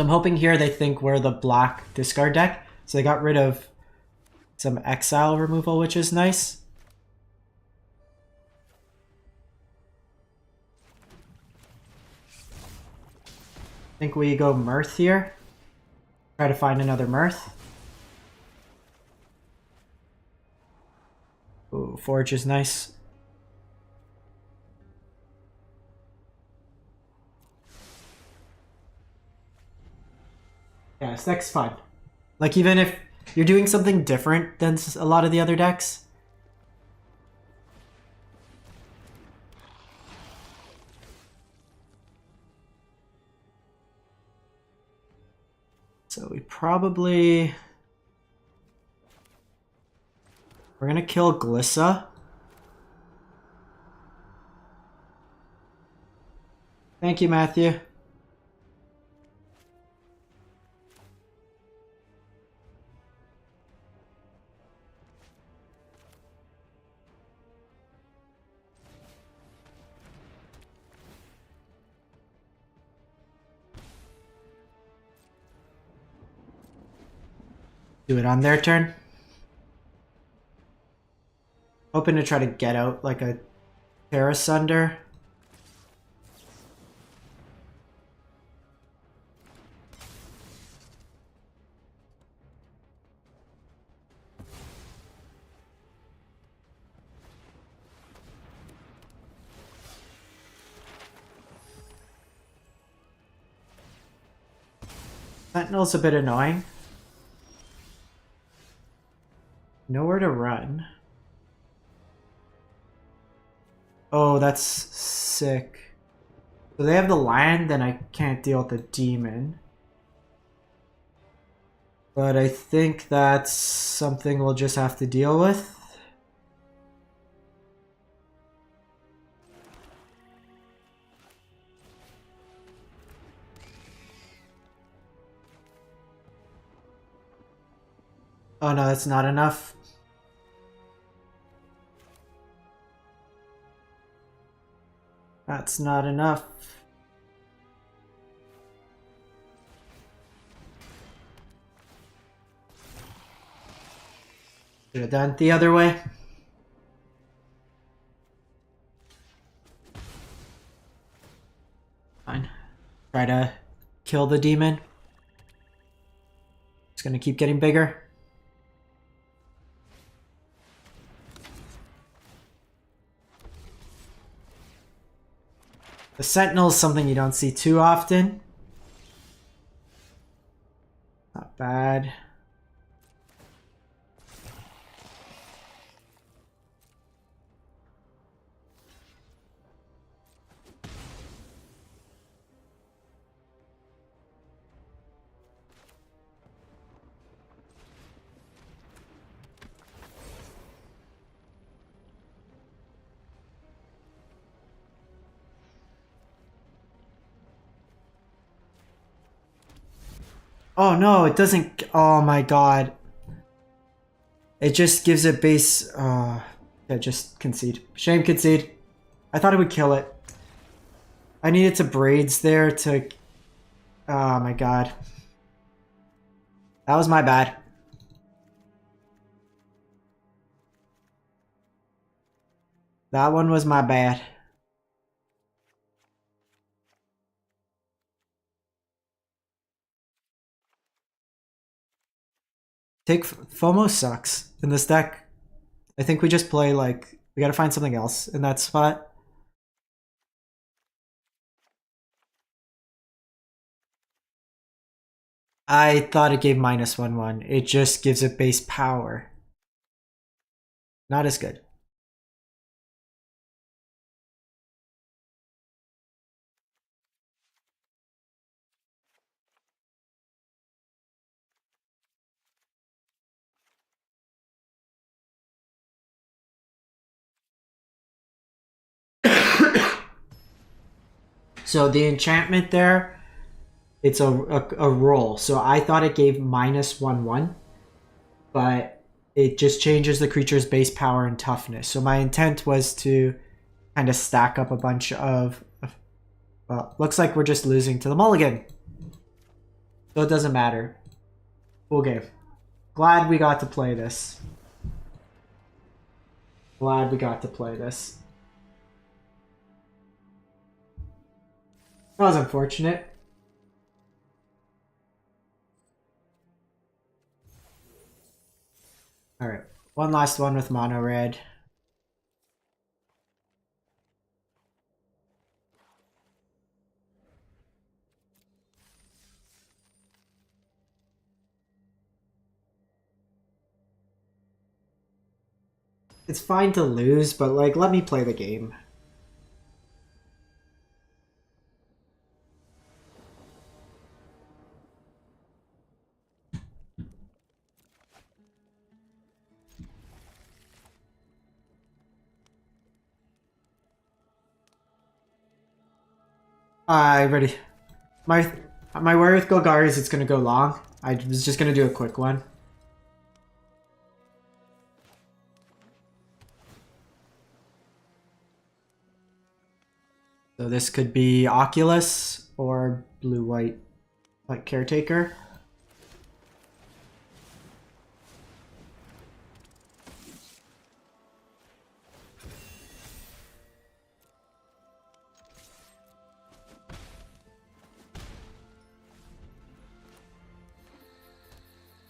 So I'm hoping here they think we're the black discard deck. So they got rid of some exile removal, which is nice. I think we go Mirth here. Try to find another Mirth. Ooh, Forge is nice. Yeah, this deck's fun. Like, even if you're doing something different than a lot of the other decks. So we probably... We're gonna kill Glissa. Thank you, Matthew. Do it on their turn. Hoping to try to get out like a Terra Sunder. Sentinel's a bit annoying. Nowhere to run. Oh, that's sick. So they have the land, then I can't deal with the demon. But I think that's something we'll just have to deal with. Oh no, that's not enough. That's not enough. Should have done it the other way. Fine. Try to kill the demon. It's gonna keep getting bigger. The Sentinel is something you don't see too often. Not bad. Oh no, it doesn't. Oh my god. It just gives it base. Yeah, just concede. Shame, concede. I thought it would kill it. I needed to braids there to. Oh my god. That was my bad. That one was my bad. Take FOMO sucks in this deck. I think we just play like we gotta find something else in that spot. I thought it gave -1/1. It just gives it base power. Not as good. So the enchantment there, it's a roll. So I thought it gave -1/1, but it just changes the creature's base power and toughness. So my intent was to kind of stack up a bunch of... Well, looks like we're just losing to the mulligan. So it doesn't matter. Full game. Glad we got to play this. Glad we got to play this. That was unfortunate. Alright. One last one with mono red. It's fine to lose, but like, let me play the game. Ready. My worry with Golgari is it's gonna go long. I was just gonna do a quick one. So this could be Oculus or blue-white, like Caretaker.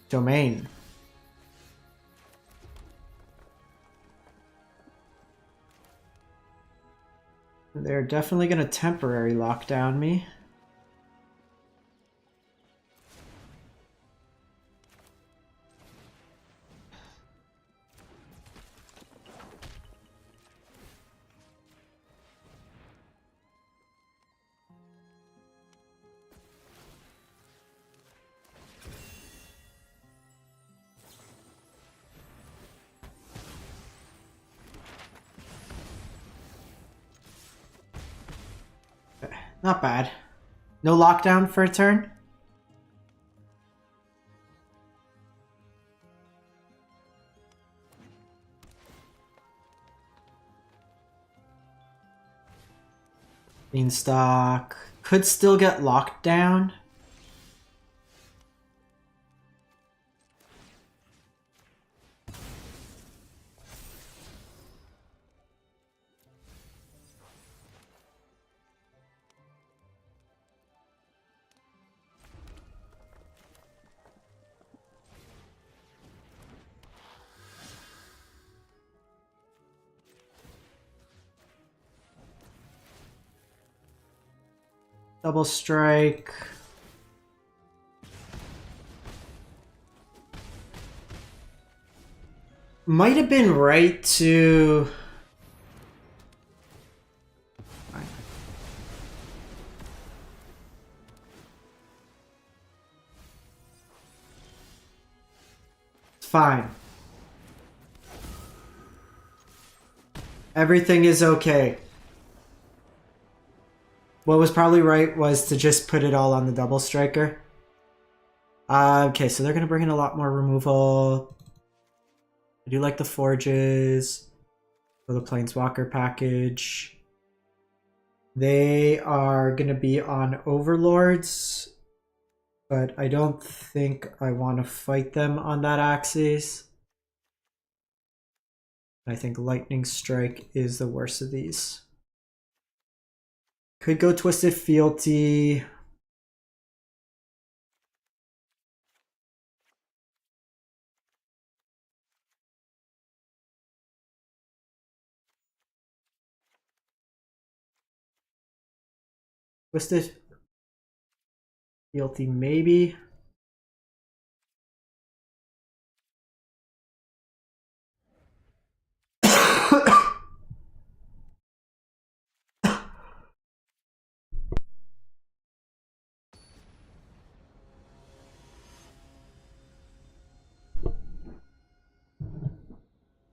Domain. They're definitely gonna temporary lock down me. Not bad. No lockdown for a turn? Beanstalk could still get locked down. Double strike. Might have been right to... It's fine. Everything is okay. What was probably right was to just put it all on the double striker. Okay, so they're going to bring in a lot more removal. I do like the forges for the Planeswalker package. They are going to be on Overlords, but I don't think I want to fight them on that axis. I think Lightning Strike is the worst of these. Could go Twisted Fealty. Twisted Fealty, maybe.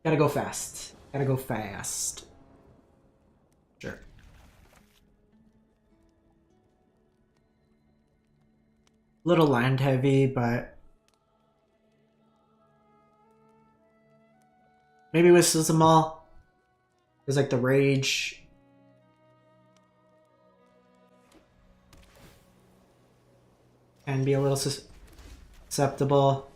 Gotta go fast. Gotta go fast. Sure. Little land heavy, but maybe with Sizamal. There's like the rage. can be a little susceptible.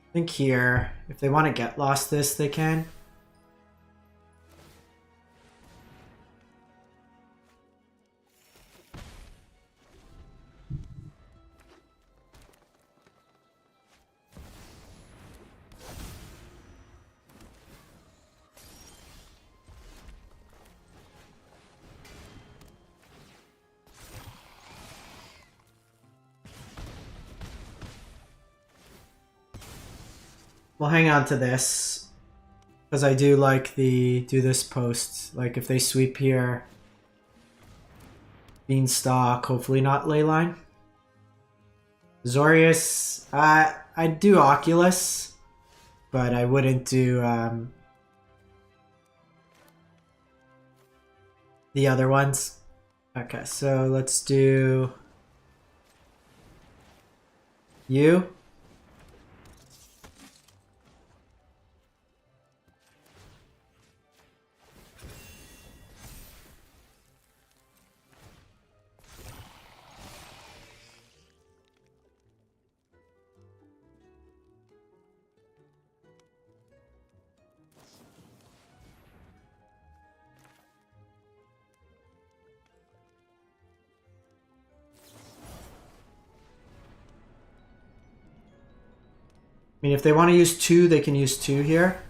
I think here, if they want to get lost this, they can. We'll hang on to this because I do like the do this post. Like if they sweep here, Beanstalk, hopefully not Leyline. Zorius, I'd do Oculus, but I wouldn't do the other ones. Okay, so let's do you. I mean, if they want to use 2, they can use 2 here.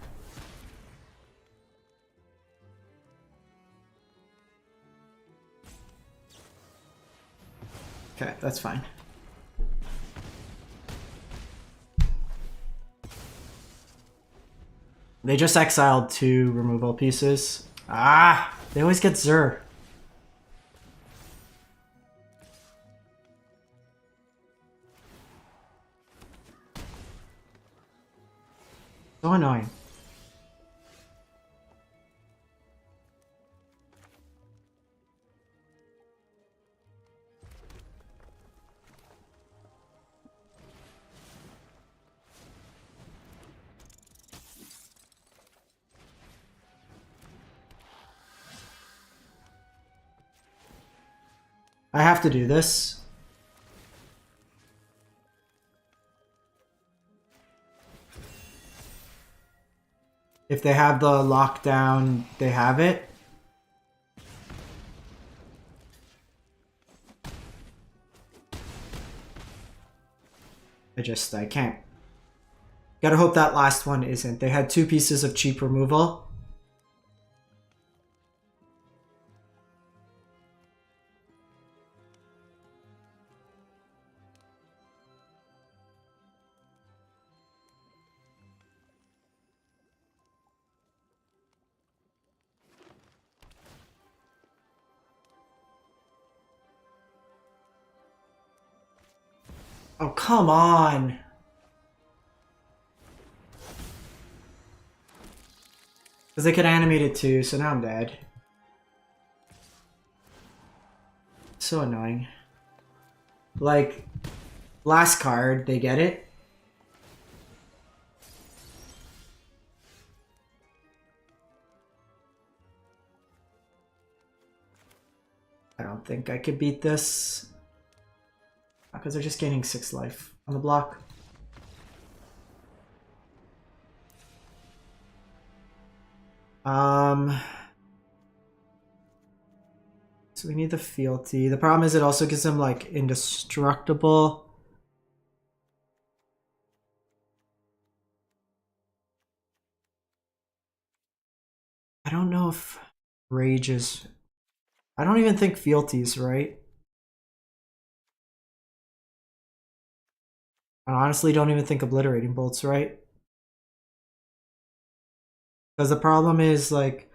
Okay, that's fine. They just exiled 2 removal pieces. Ah! They always get Zur. So annoying. I have to do this. If they have the lockdown, they have it. I can't. Gotta hope that last one isn't. They had 2 pieces of cheap removal. Oh, come on. Because they could animate it too, so now I'm dead. So annoying. Like, last card, they get it. I don't think I could beat this. Because they're just gaining 6 life on the block. So we need the fealty. The problem is it also gives them like indestructible. I don't know if rage is. I don't even think fealty is right. I honestly don't even think obliterating bolt's right. Because the problem is like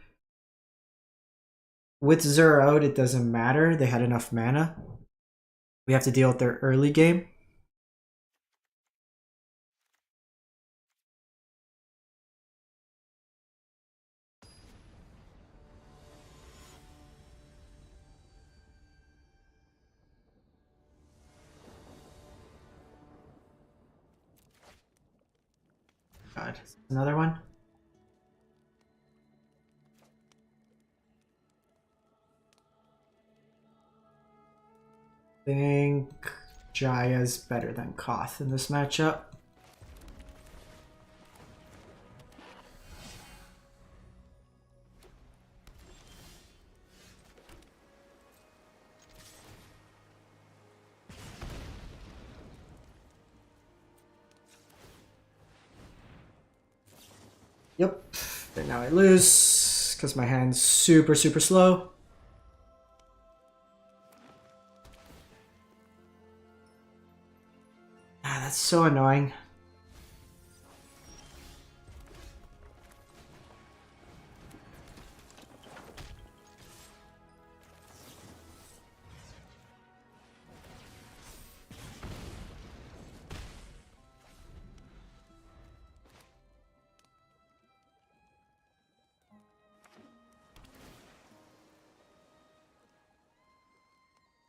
with Zur out, it doesn't matter. They had enough mana. We have to deal with their early game. god. Another one? I think Jaya's better than Koth in this matchup. Yep, and now I lose because my hand's super slow. Ah, that's so annoying.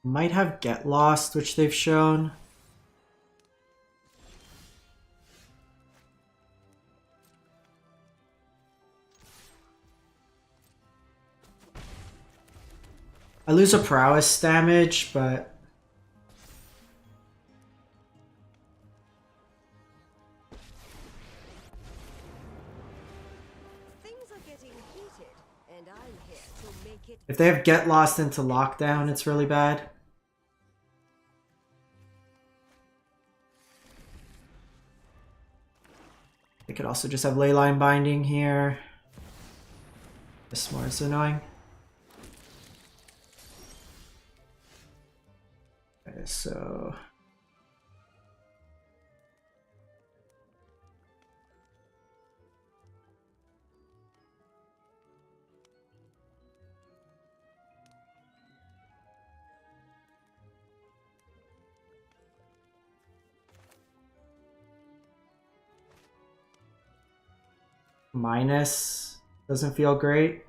Might have Get Lost, which they've shown. I lose a prowess damage, but Things are getting heated, and I'm here to make it. if they have Get Lost into Lockdown, it's really bad. They could also just have Leyline Binding here. This more is annoying. Okay, so minus doesn't feel great.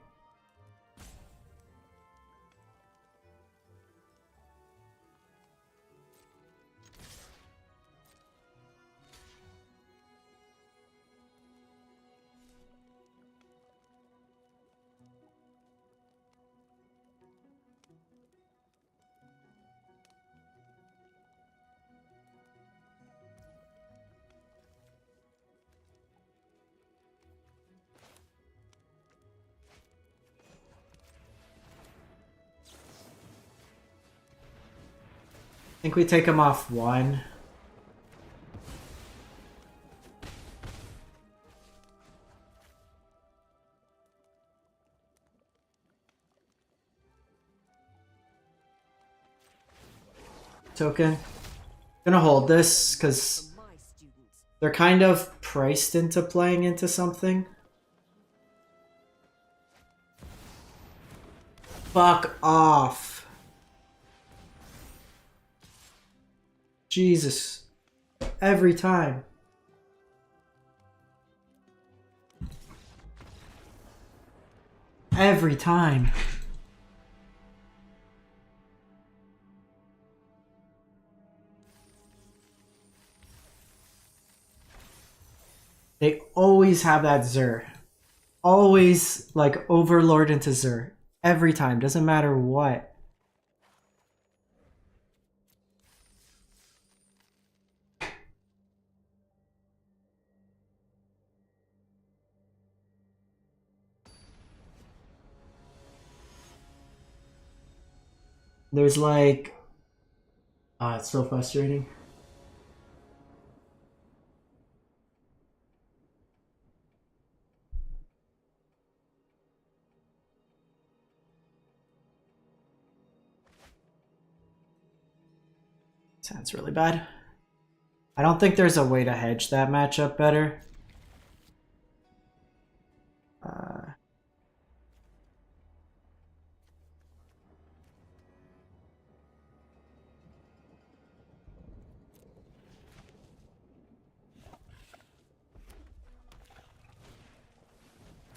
I think we take him off one. Token. Gonna hold this because My students. they're kind of priced into playing into something. Fuck off. Jesus. Every time. Every time. They always have that Zur. Always like Overlord into Zur. Every time. Doesn't matter what. There's like... Ah, it's so frustrating. Sounds really bad. I don't think there's a way to hedge that matchup better.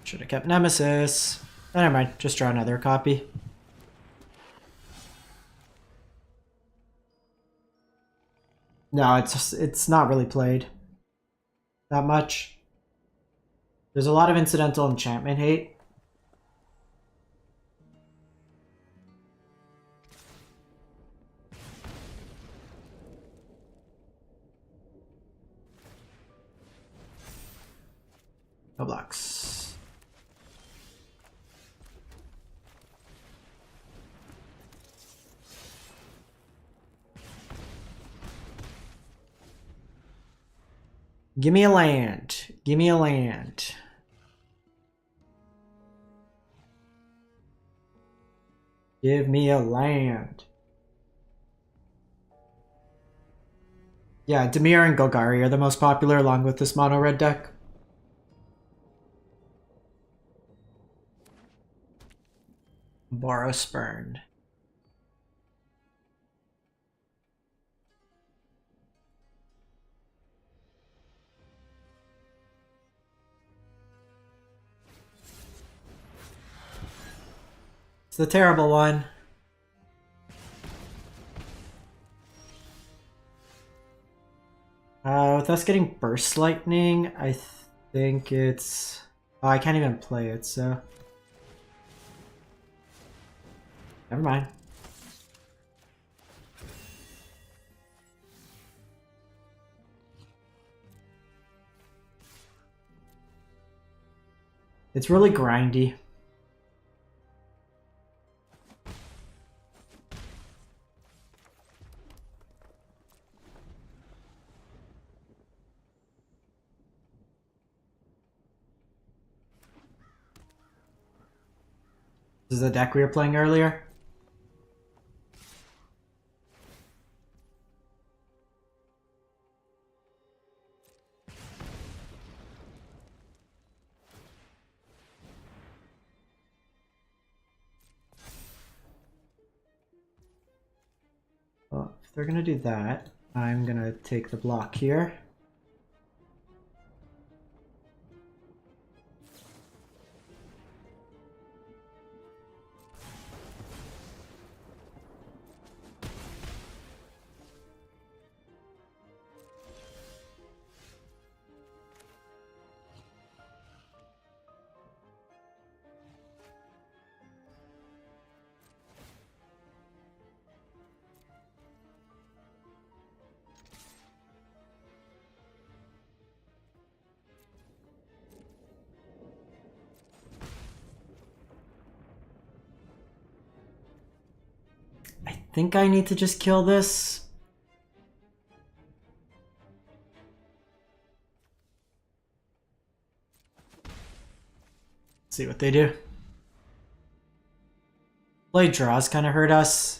Should have kept Nemesis. Oh, never mind, just draw another copy. No, it's not really played that much. There's a lot of incidental enchantment hate. No blocks. Give me a land. Give me a land. Give me a land. Yeah, Dimir and Golgari are the most popular along with this mono red deck. Boros Burn. It's the terrible one. With us getting Burst Lightning, I think it's... Oh, I can't even play it, so... Never mind. It's really grindy. This is the deck we were playing earlier. Well, if they're gonna do that, I'm gonna take the block here. I think I need to just kill this. See what they do. Play draws kind of hurt us.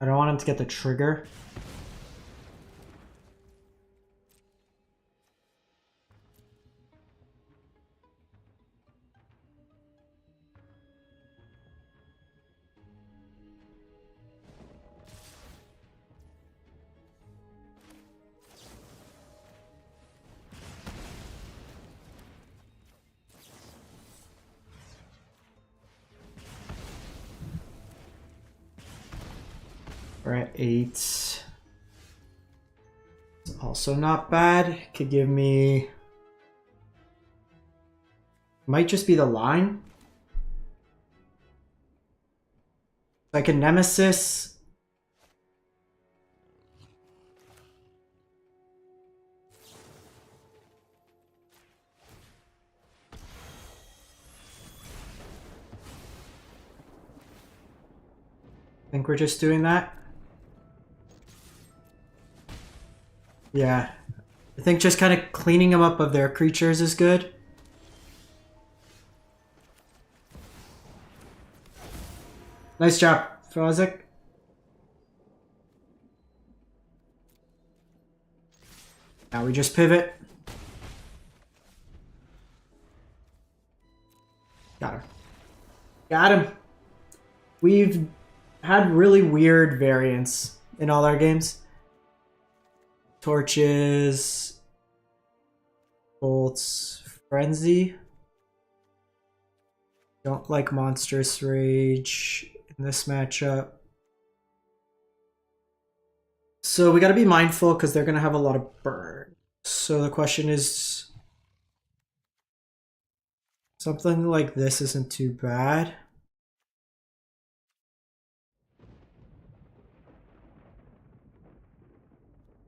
I don't want him to get the trigger. We're at 8. It's also not bad. Could give me... Might just be the line. I can Nemesis. I think we're just doing that. Yeah. I think just kind of cleaning them up of their creatures is good. Nice job, Fozik. Now we just pivot. Got him. Got him. We've had really weird variants in all our games. Torches, bolts, frenzy. Don't like monstrous rage in this matchup. So we got to be mindful because they're going to have a lot of burn. So the question is, something like this isn't too bad.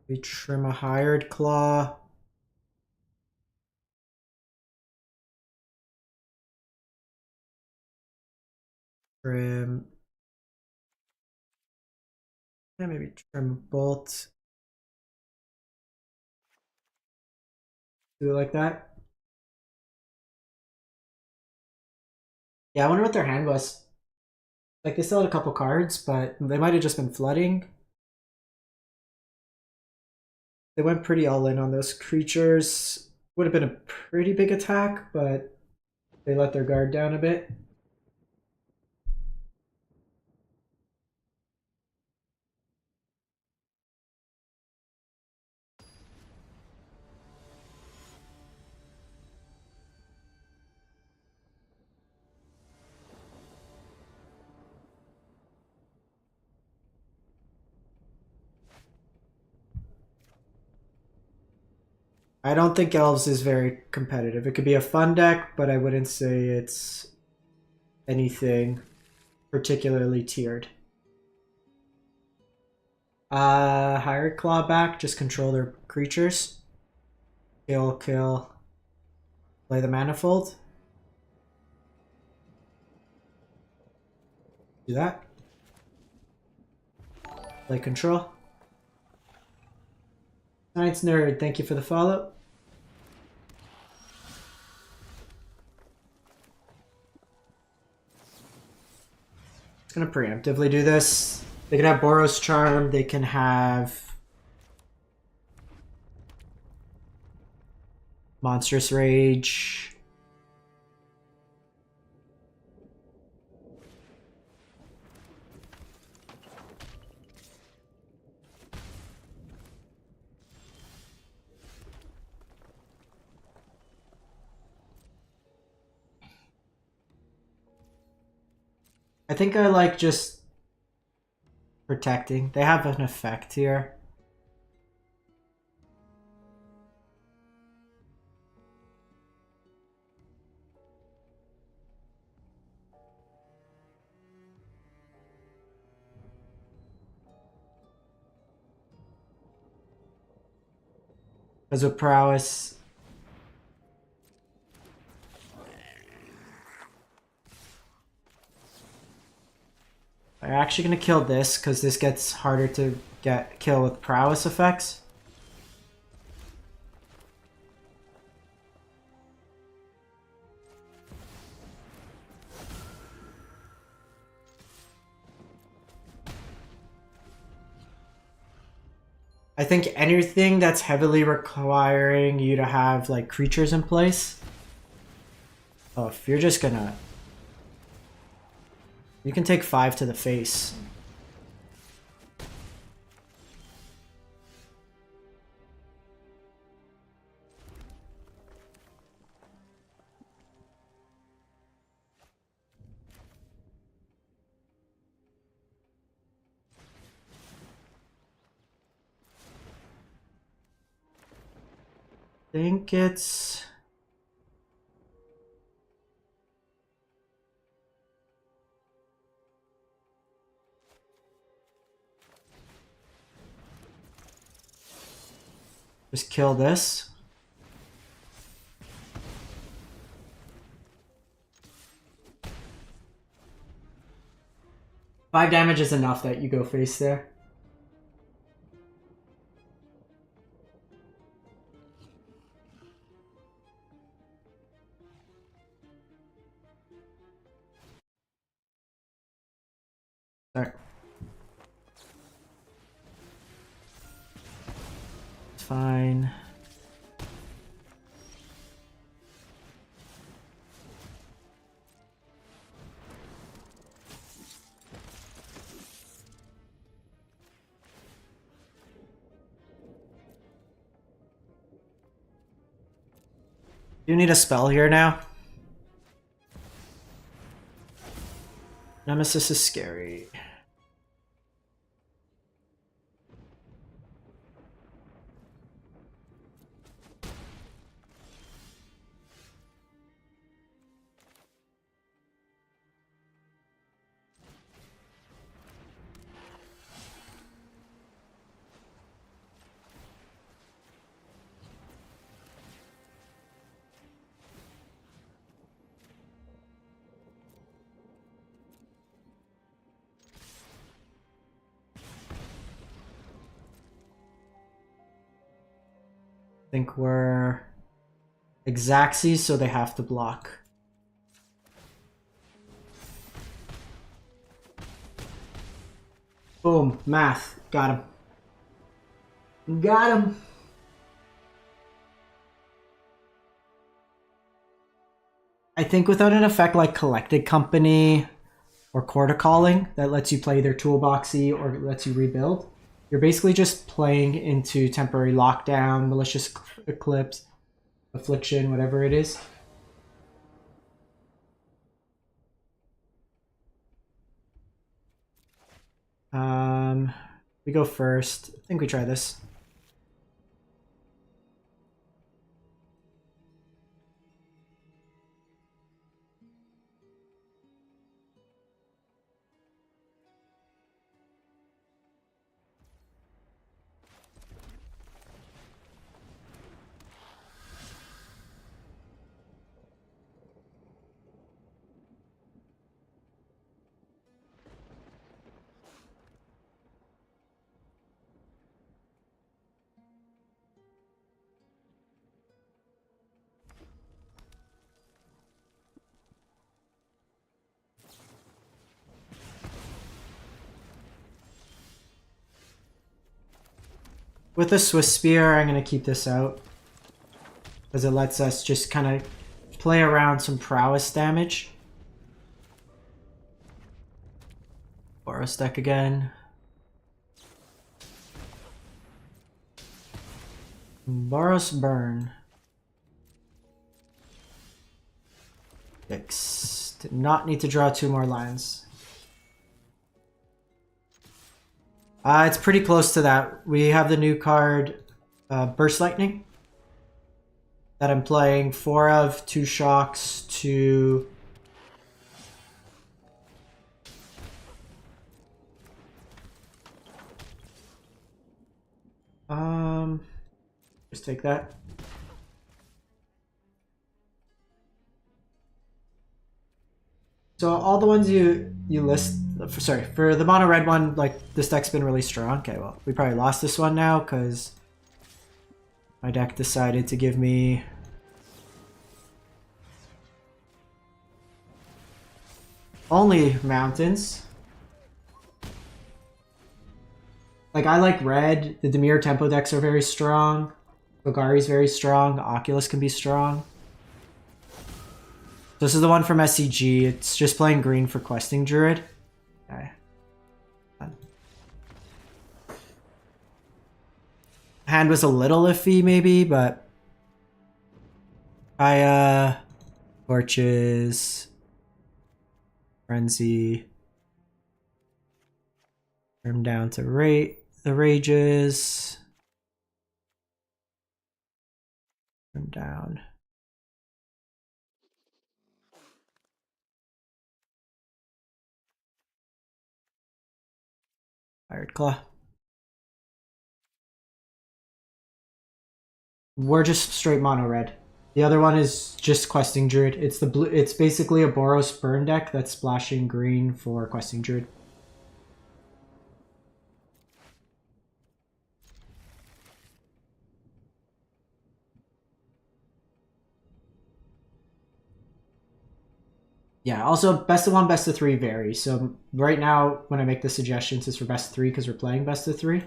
We trim a hired claw. Trim. Yeah, maybe trim a bolt. Do it like that. Yeah, I wonder what their hand was. Like, they still had a couple cards, but they might have just been flooding. They went pretty all in on those creatures. Would have been a pretty big attack, but they let their guard down a bit. I don't think Elves is very competitive. It could be a fun deck, but I wouldn't say it's anything particularly tiered. Hired Claw back, just control their creatures. Kill, kill. Play the Manifold. Do that. Play control. Science Nerd, thank you for the follow. It's gonna preemptively do this. They can have Boros Charm, they can have Monstrous Rage. I think I like just protecting. They have an effect here. Because with prowess, I'm actually gonna kill this because this gets harder to kill with prowess effects. I think anything that's heavily requiring you to have like creatures in place. Oh, if you're just gonna, you can take 5 to the face. I think it's just kill this. Five damage is enough that you go face there. Alright. It's fine. You need a spell here now. Nemesis is scary. I think we're Exacxies, so they have to block. Boom, math. Got him. Got him. I think without an effect like Collected Company or Quarter Calling that lets you play either Toolboxy or lets you rebuild, you're basically just playing into Temporary Lockdown, Malicious Eclipse, Affliction, whatever it is. We go first. I think we try this. With the Swiss Spear, I'm going to keep this out. Because it lets us just kind of play around some prowess damage. Boros deck again. Boros Burn. 6. Did not need to draw 2 more lands. It's pretty close to that. We have the new card, Burst Lightning, that I'm playing 4 of, 2 shocks, 2... Just take that. So all the ones you list, sorry, for the mono red one, like this deck's been really strong. Okay, well, we probably lost this one now because my deck decided to give me only mountains. Like, I like red. The Dimir tempo decks are very strong. Golgari's very strong. Oculus can be strong. This is the one from SCG. It's just playing green for Questing Druid. Okay. Hand was a little iffy, maybe, but Torches, Frenzy, turn down to the Rages, turn down. Fired Claw. We're just straight mono red. The other one is just Questing Druid. It's the blue. It's basically a Boros burn deck that's splashing green for Questing Druid. Yeah, also best of 1, best of 3 varies. So right now, when I make the suggestions, it's for best of 3 because we're playing best of 3.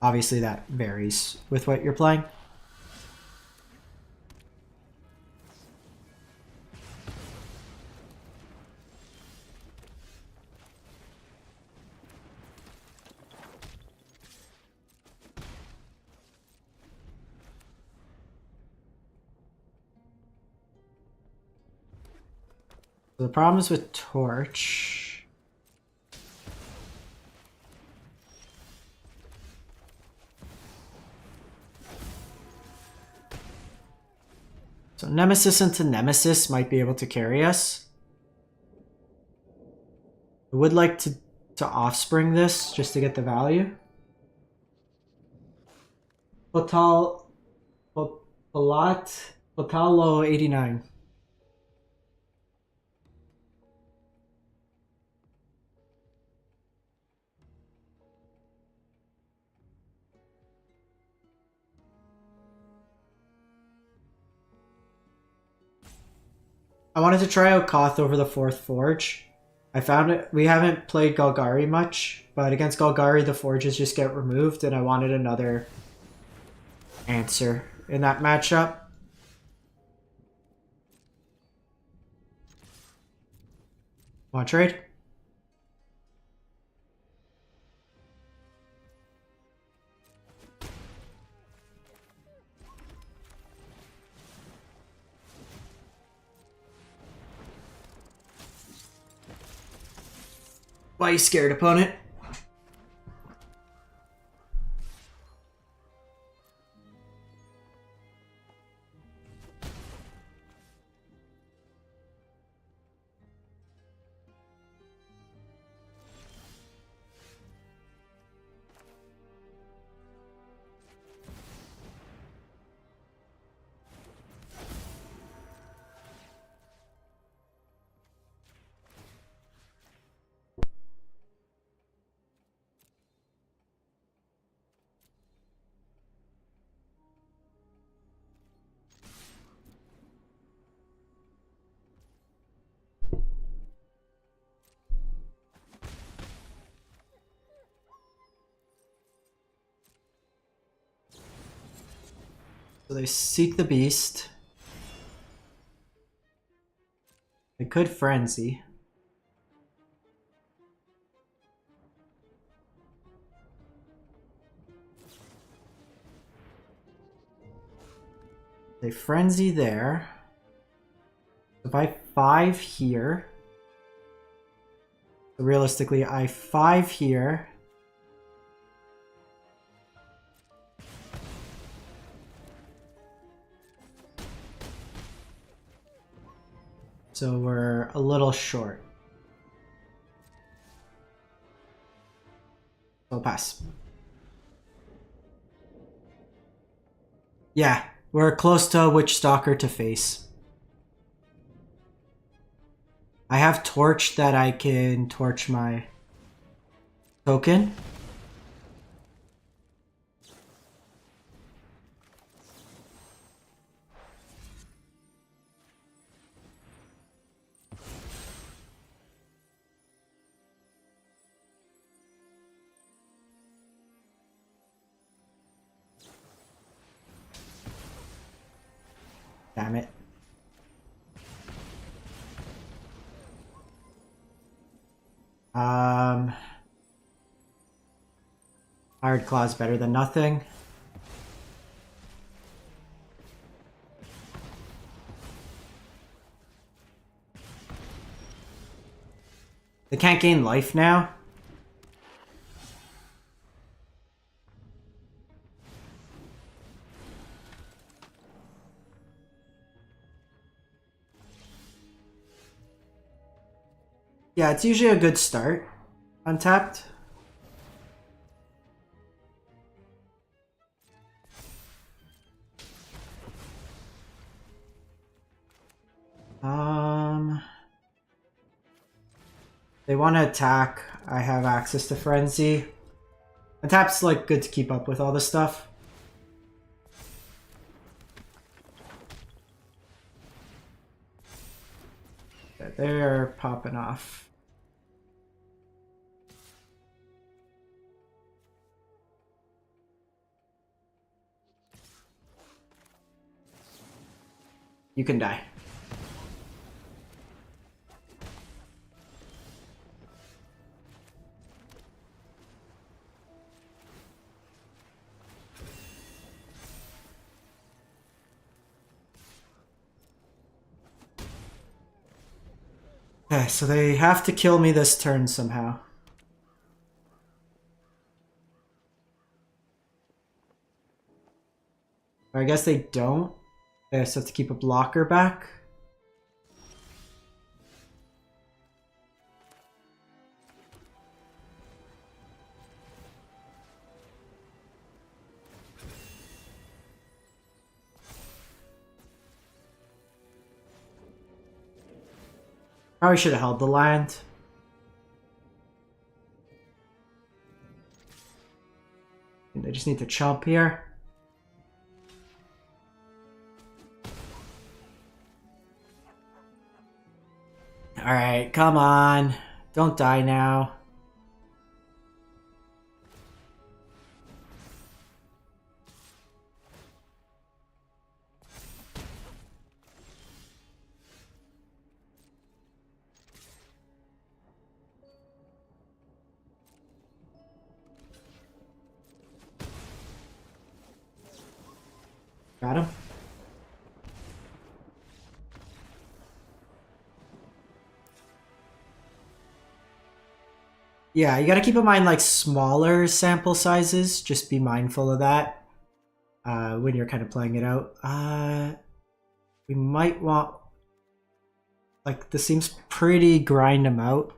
Obviously that varies with what you're playing. The problems with Torch. So Nemesis into Nemesis might be able to carry us. I would like to Offspring this just to get the value. Potalo 89. I wanted to try out Koth over the 4th Forge. I found it. We haven't played Golgari much, but against Golgari the Forges just get removed, and I wanted another answer in that matchup. Want to trade? Why are you scared, opponent? So they seek the beast. They could frenzy. They frenzy there. If I 5 here, so realistically I 5 here. So we're a little short. So pass. Yeah, we're close to which stalker to face. I have torch that I can torch my token. Damn it. Iron Claw's better than nothing. They can't gain life now. Yeah, it's usually a good start. Untapped. They want to attack. I have access to Frenzy. Untap's like good to keep up with all this stuff. Okay, they're popping off. You can die. Okay, so they have to kill me this turn somehow. Or I guess they don't. They just have to keep a blocker back. Probably should have held the land. They just need to chomp here. Alright, come on. Don't die now. Got him. Yeah, you gotta keep in mind like smaller sample sizes. Just be mindful of that when you're kind of playing it out. We might want like this seems pretty grind them out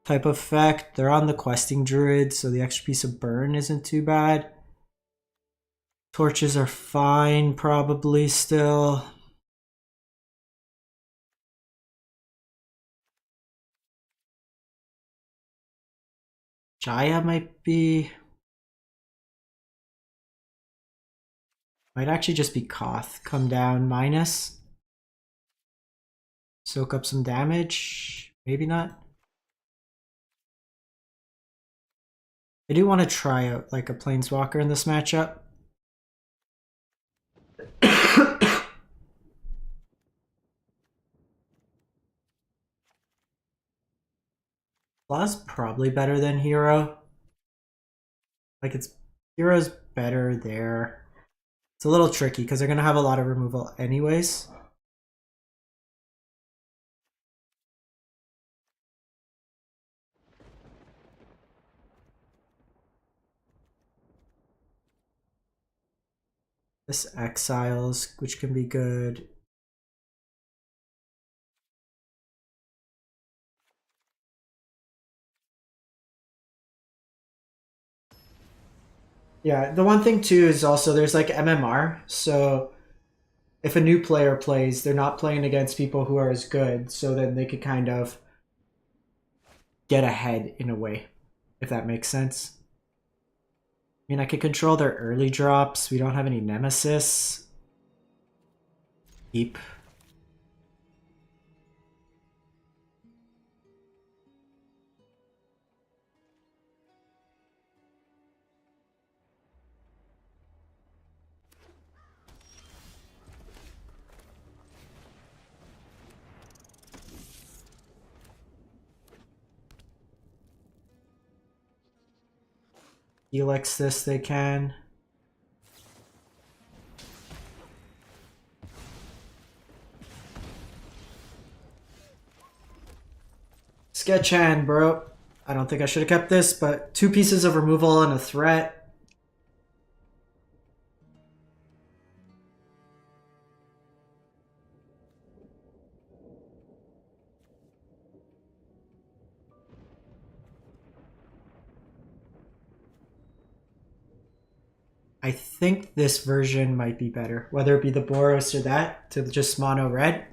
type of effect. They're on the questing druid, so the extra piece of burn isn't too bad. Torches are fine, probably still. Jaya might actually just be Koth. Come down minus. Soak up some damage. Maybe not. I do want to try out like a Planeswalker in this matchup. Law's probably better than Hero. Like Hero's better there. It's a little tricky because they're gonna have a lot of removal anyways. This Exiles, which can be good. Yeah, the one thing too is also there's like MMR, so if a new player plays, they're not playing against people who are as good, so then they could kind of get ahead in a way, if that makes sense. I mean, I could control their early drops. We don't have any Nemesis. Keep. Helix this they can. Sketch hand, bro. I don't think I should have kept this, but 2 pieces of removal and a threat. I think this version might be better, whether it be the Boros or that, to just mono red.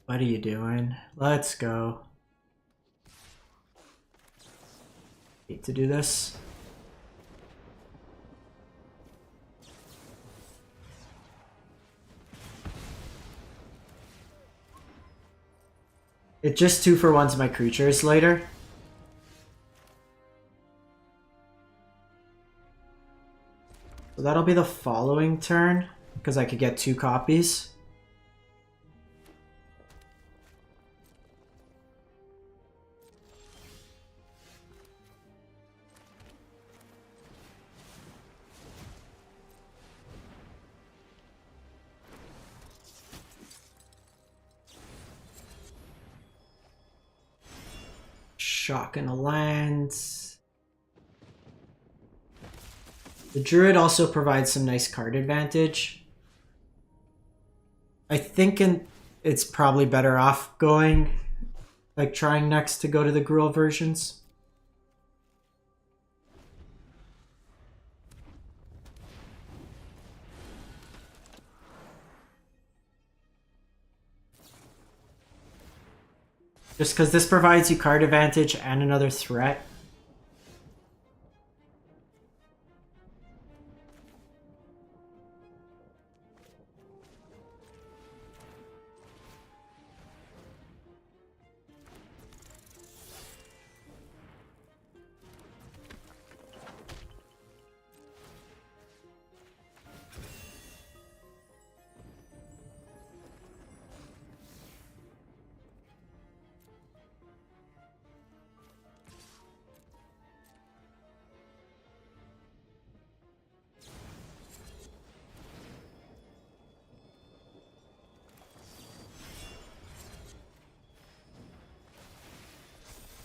What are you doing? Let's go. Hate to do this. It just 2-for-1s my creatures later. So that'll be the following turn, because I could get 2 copies. Shock and a lands. The Druid also provides some nice card advantage. I think it's probably better off going, like trying next to go to the Gruul versions. Just because this provides you card advantage and another threat.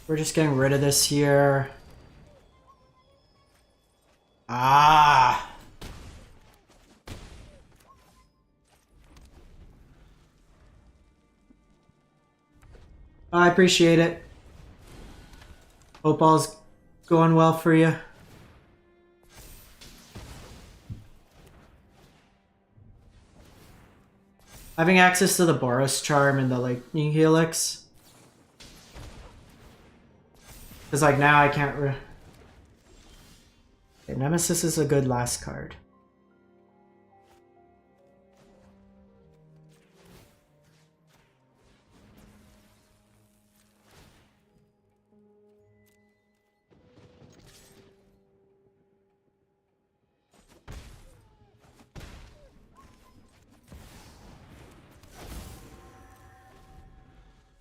We're just getting rid of this here. Ah! I appreciate it. Hope all's going well for you. Having access to the Boros Charm and the Lightning Helix. Because like now I can't okay, Nemesis is a good last card.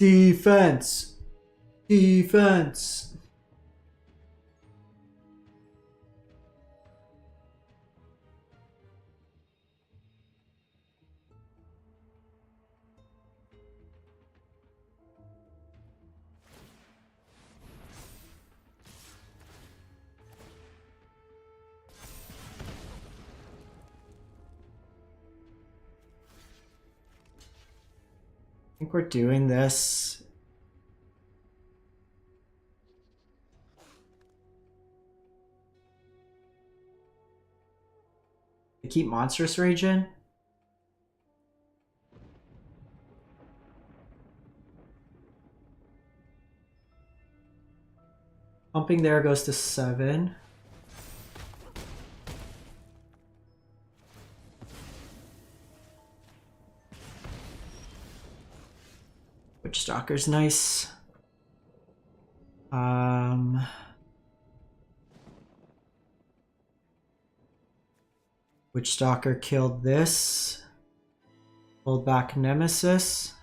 Defense! Defense! I think we're doing this. To keep Monstrous Rage in? Pumping there goes to 7. Witch Stalker's nice. Witch Stalker killed this. Hold back Nemesis.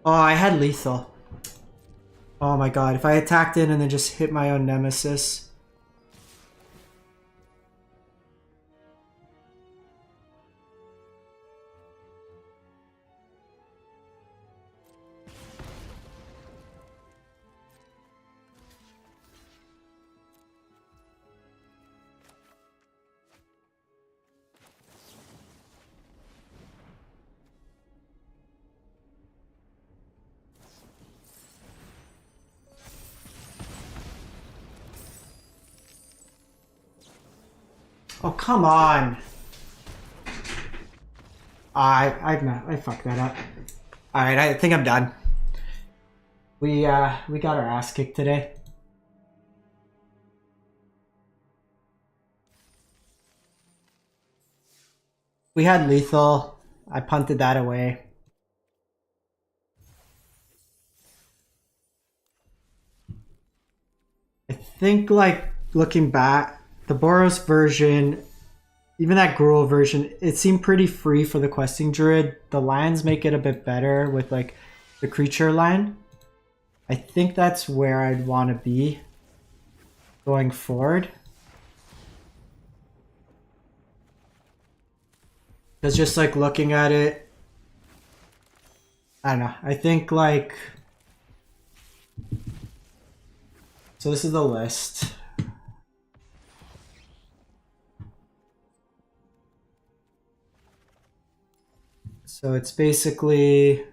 Oh, I had lethal. Oh my god, if I attacked in and then just hit my own Nemesis. Oh, come on. I fucked that up. Alright, I think I'm done. We got our ass kicked today. We had lethal. I punted that away. I think, like, looking back, the Boros version, even that Gruul version, it seemed pretty free for the questing druid. The lands make it a bit better with, like, the creature land. I think that's where I'd want to be going forward. Because just, like, looking at it, I don't know. I think, like... So this is the list. So it's basically...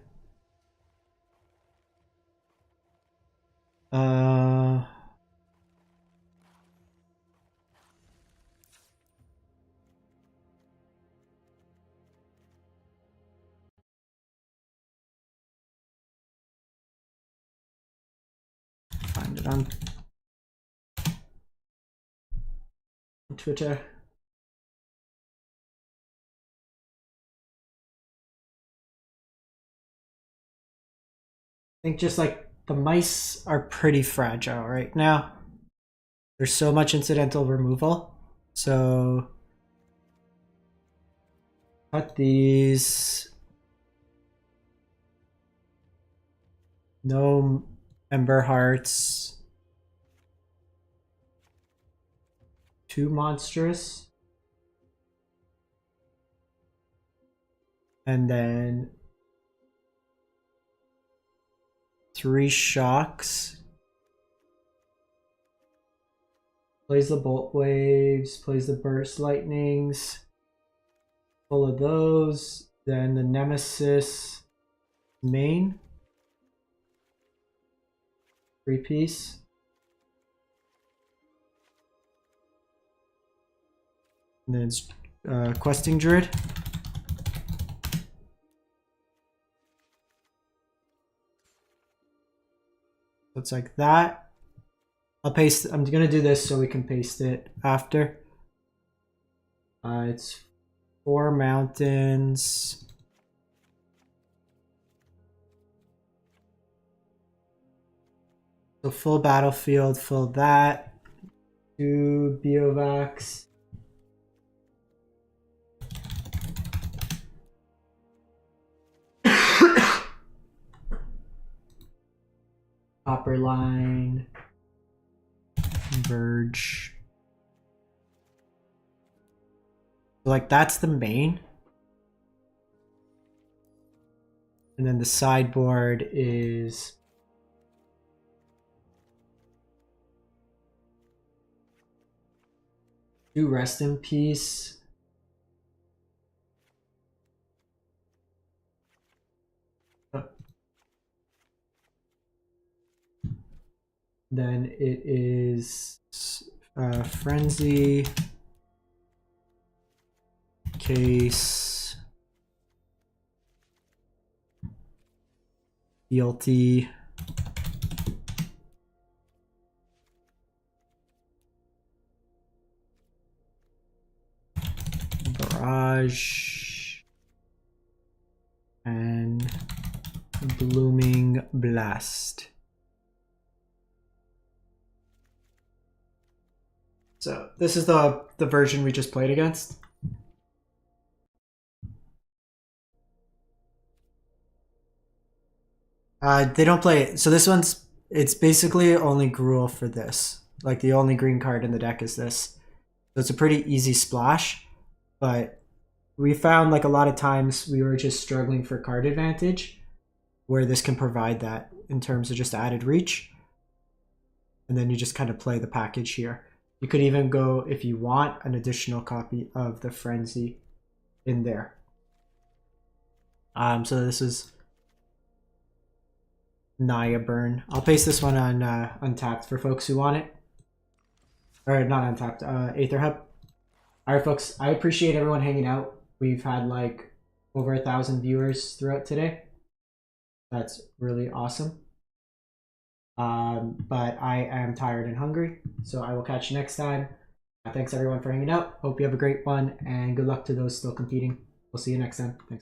Find it on Twitter. I think just like the mice are pretty fragile right now. There's so much incidental removal. So cut these. No Ember Hearts. Too monstrous. And then 3 shocks. Plays the Bolt Waves, plays the Burst Lightnings. Full of those. Then the Nemesis main. 3-piece. And then it's Questing Druid. Looks like that. I'll paste. I'm gonna do this so we can paste it after. It's 4 mountains. So full battlefield, full that. 2 Biovacs. Copper line. Verge. So like that's the main. And then the sideboard is do Rest in Peace. Then it is Frenzy, Case, Fealty, Barrage, and Blooming Blast. So this is the version we just played against. They don't play it. So this one's, it's basically only Gruul for this. Like the only green card in the deck is this. So it's a pretty easy splash, but we found like a lot of times we were just struggling for card advantage where this can provide that in terms of just added reach. And then you just kind of play the package here. You could even go, if you want, an additional copy of the Frenzy in there. So this is Naya Burn. I'll paste this one on Untapped for folks who want it. Or not Untapped, Aether Hub. Alright folks, I appreciate everyone hanging out. We've had like over 1,000 viewers throughout today. That's really awesome. But I am tired and hungry, so I will catch you next time. Thanks everyone for hanging out. Hope you have a great one, and good luck to those still competing. We'll see you next time. Thanks.